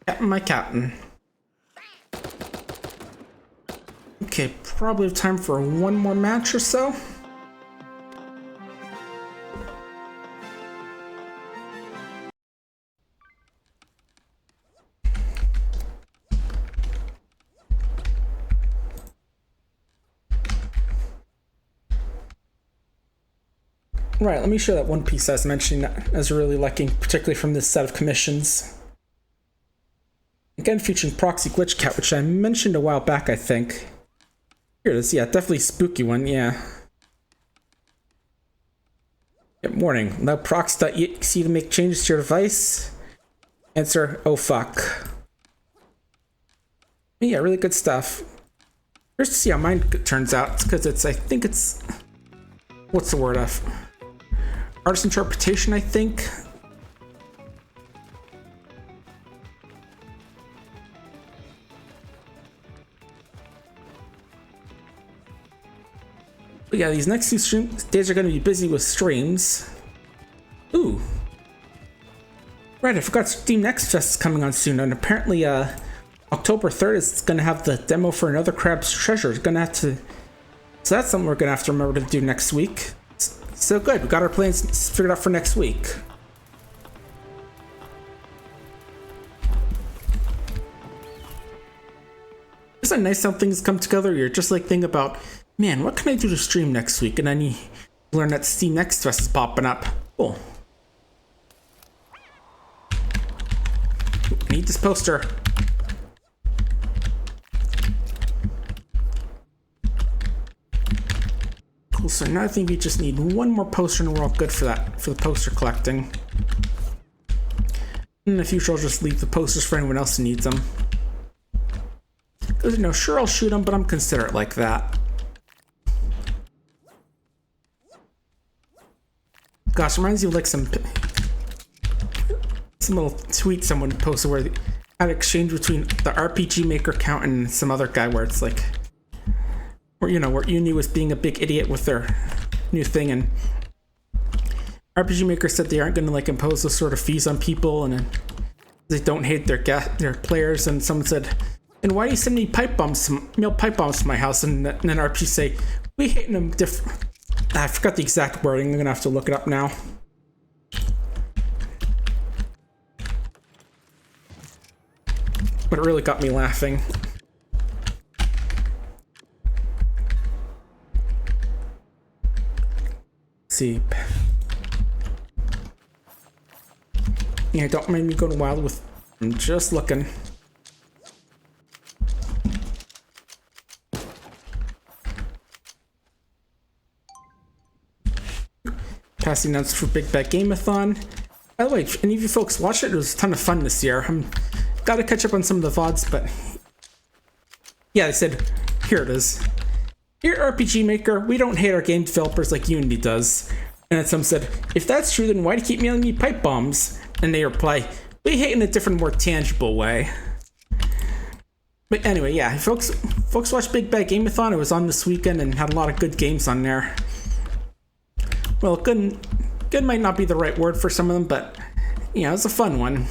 Captain, my captain. Okay, probably have time for 1 more match or so. Right, let me show that one piece I was mentioning that I was really liking, particularly from this set of commissions. Again, featuring Proxy Glitch Cat, which I mentioned a while back, I think. Here it is, yeah, definitely spooky one, yeah. Good morning. Allow prox.exe to make changes to your device. Answer, oh fuck. Yeah, really good stuff. Here's to see how mine turns out, because I think it's, what's the word of? Artist interpretation, I think. But yeah, these next 2 days are going to be busy with streams. Ooh. Right, I forgot Steam Next Fest is coming on soon, and apparently October 3rd is going to have the demo for Another Crab's Treasure. It's going to have to... So that's something we're going to have to remember to do next week. So good, we got our plans figured out for next week. Isn't it nice how things come together? You're just like thinking about, man, what can I do to stream next week? And then you learn that Steam Next Fest is popping up. Cool. I need this poster. Cool, so now I think we just need 1 more poster and we're all good for that, for the poster collecting. In the future, I'll just leave the posters for anyone else who needs them. Because, you know, sure, I'll shoot them, but I'm considerate like that. Gosh, reminds you of like some little tweet someone posted where they had an exchange between the RPG Maker account and some other guy where it's like, where, you know, where Uni was being a big idiot with their new thing, and RPG Maker said they aren't going to like impose those sort of fees on people, and they don't hate their players, and someone said, and why do you send me mail pipe bombs to my house? And then RPG say, we hate them different. I forgot the exact wording, I'm going to have to look it up now. But it really got me laughing. See. Yeah, don't mind me going wild with... I'm just looking. Passing notes for Big Bad Game-a-thon. By the way, if any of you folks watched it, it was a ton of fun this year. I'm gotta catch up on some of the VODs, but... Yeah, they said, here it is. Here, RPG Maker, we don't hate our game developers like Unity does. And then some said, if that's true, then why do you keep mailing me pipe bombs? And they reply, But you hate in a different, more tangible way. But anyway, yeah, folks watched Big Bad Game-a-thon. It was on this weekend and had a lot of good games on there. Well, good might not be the right word for some of them, but yeah, it was a fun one.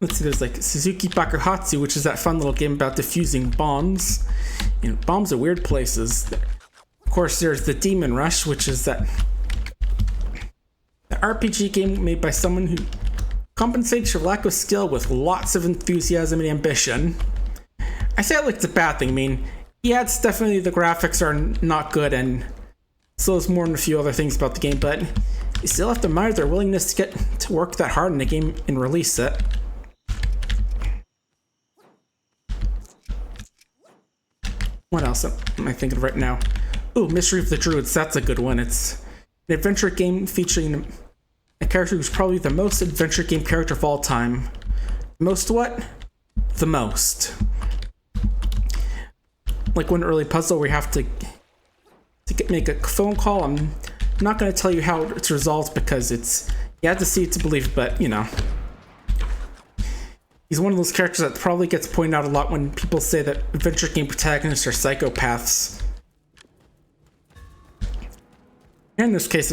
Let's see, there's like Suzuki Bakuhatsu, which is that fun little game about defusing bombs. You know, bombs are weird places. Of course, there's the Demon Rush, which is the RPG game made by someone who compensates for lack of skill with lots of enthusiasm and ambition. I say it like it's a bad thing. I mean, yeah, it's definitely the graphics are not good, and so there's more than a few other things about the game, but you still have to admire their willingness to get to work that hard in the game and release it. What else am I thinking of right now? Ooh, Mystery of the Druids, that's a good one. It's an adventure game featuring a character who's probably the most adventure game character of all time. Most what? The most. Like one early puzzle where you have to make a phone call. I'm not going to tell you how it's resolved because you have to see it to believe it, but you know. He's one of those characters that probably gets pointed out a lot when people say that adventure game protagonists are psychopaths. In this case,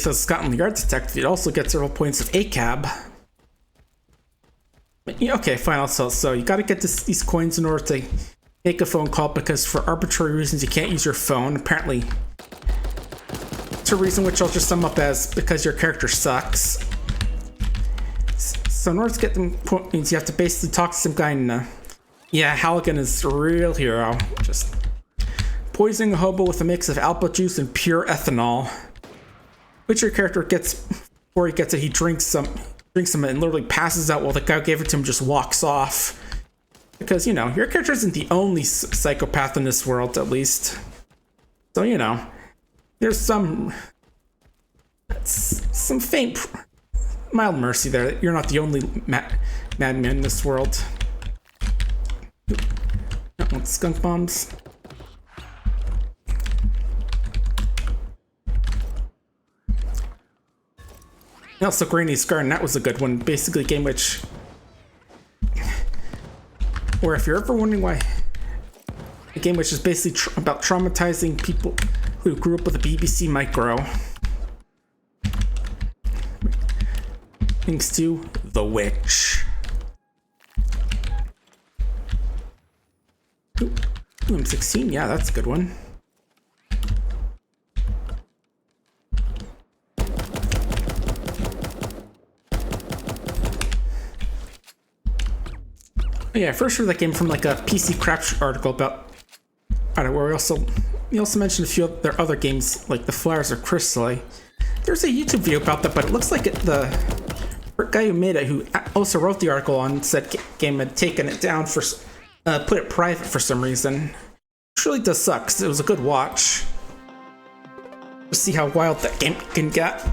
as Scotland Yard detective, it also gets several points of ACAB. But, yeah, okay, fine. So you got to get these coins in order to make a phone call because for arbitrary reasons you can't use your phone. Apparently, it's a reason which I'll just sum up as because your character sucks. So in order to get them points, you have to basically talk to some guy in yeah, Halligan is the real hero. Just poisoning a hobo with a mix of apple juice and pure ethanol. Which your character gets, before he gets it, he drinks some and literally passes out while the guy who gave it to him just walks off. Because, you know, your character isn't the only psychopath in this world, at least. So, you know, there's some faint, mild mercy there. You're not the only madman in this world. Don't want skunk bombs. Also, Granny's Garden, that was a good one. Basically a game which, or if you're ever wondering why, a game which is basically about traumatizing people who grew up with a BBC Micro. Thanks to The Witch. Ooh, I'm 16, yeah, that's a good one. Oh, yeah, first heard that game from like a PC Crapshoot article about, I don't know, where he also mentioned a few of their other games like The Flowers of Crystal. There's a YouTube video about that, but it looks like the guy who made it, who also wrote the article on said game, had taken it down for, put it private for some reason. Which really does suck, 'cause it was a good watch. Let's see how wild that game can get.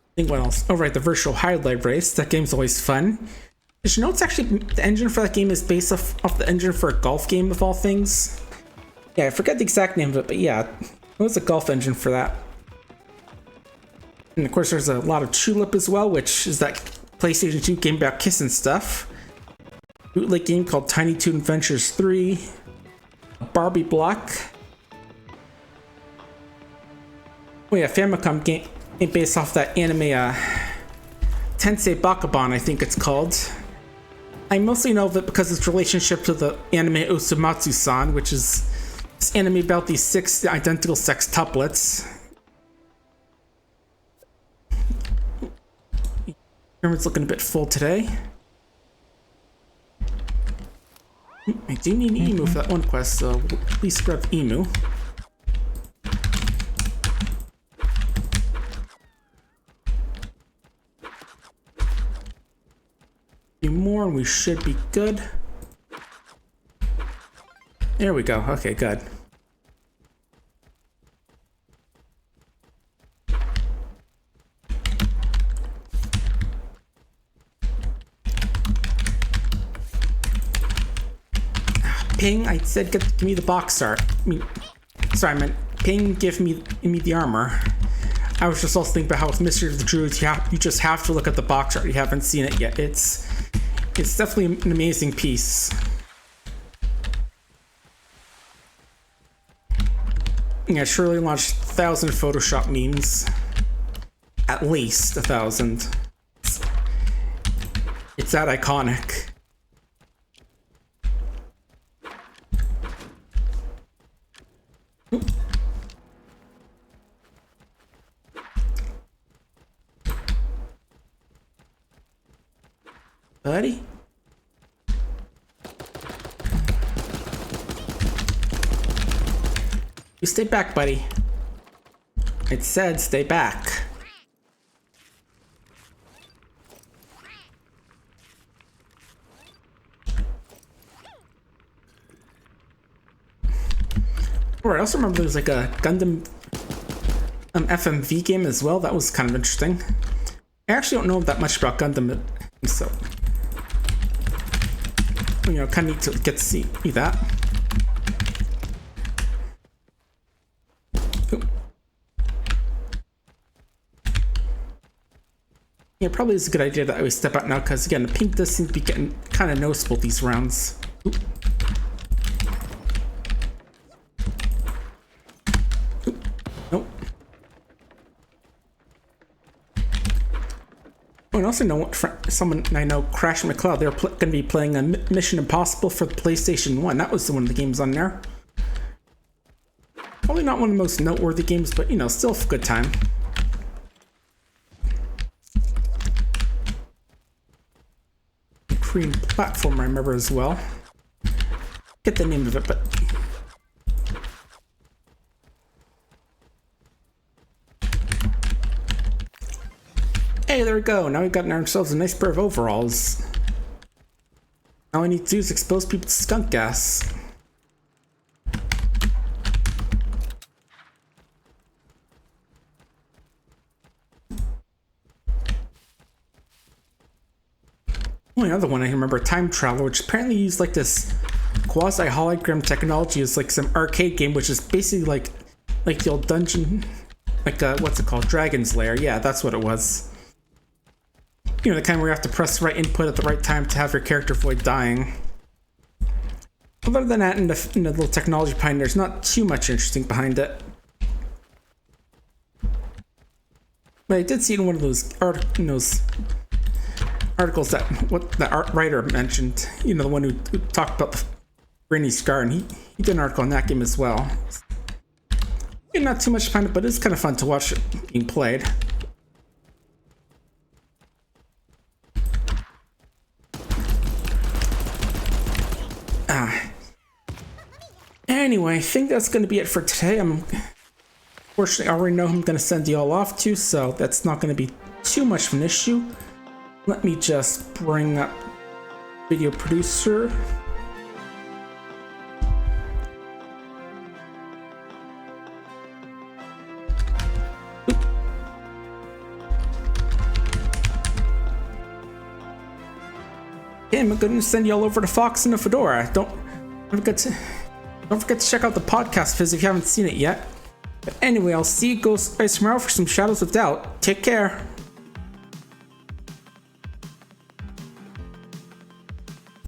I think what else? Oh, right, the virtual highlight race. That game's always fun. Did you know it's actually the engine for that game is based off the engine for a golf game of all things? Yeah, I forget the exact name of it, but yeah, it was a golf engine for that. And of course, there's a lot of Tulip as well, which is that PlayStation 2 game about kissing stuff. Bootleg game called Tiny Toon Adventures 3. A Barbie block. Oh yeah, Famicom game based off that anime Tensei Bakuban, I think it's called. I mostly know of it because of its relationship to the anime Usumatsu-san, which is this anime about these 6 identical sextuplets. Everyone's looking a bit full today. I do need an emu for that one quest, so please grab emu. More and we should be good. There we go. Okay, good. Ping, I said give me the box art. I meant Ping, give me the armor. I was just also thinking about how with Mystery of the Druids, you just have to look at the box art. You haven't seen it yet. It's definitely an amazing piece. Yeah, surely launched 1,000 Photoshop memes. At least 1,000. It's that iconic. Oop. Buddy? You stay back, buddy. It said stay back. I also remember there was like a Gundam FMV game as well. That was kind of interesting. I actually don't know that much about Gundam, so kind of need to get to see that. Ooh. Yeah, probably is a good idea that I always step out now because again, the pink does seem to be getting kind of noticeable these rounds. Ooh. Nope. Oh, and also know someone I know, Crash McCloud, they're going to be playing a Mission Impossible for the PlayStation 1. That was one of the games on there. Probably not one of the most noteworthy games, but still a good time. Korean platform I remember as well. Get the name of it, but hey, there we go. Now we've gotten ourselves a nice pair of overalls. All we need to do is expose people to skunk gas. Oh, another one I remember, Time Traveler, which apparently used like this quasi-hologram technology as like some arcade game, which is basically like the old dungeon, like what's it called? Dragon's Lair. Yeah, that's what it was. The kind where you have to press the right input at the right time to have your character avoid dying. Other than that, in the little technology behind there's not too much interesting behind it. But I did see in one of those articles that the art writer mentioned, the one who talked about the Rainy Scar, and he did an article on that game as well. Not too much behind it, but it's kind of fun to watch it being played. Anyway, I think that's going to be it for today. Fortunately, I already know who I'm going to send you all off to, so that's not going to be too much of an issue. Let me just bring up video producer. Okay, I'm going to send you all over to Fox and the Fedora. Don't forget to check out the podcast viz if you haven't seen it yet. But anyway, I'll see you guys tomorrow for some Shadows of Doubt. Take care.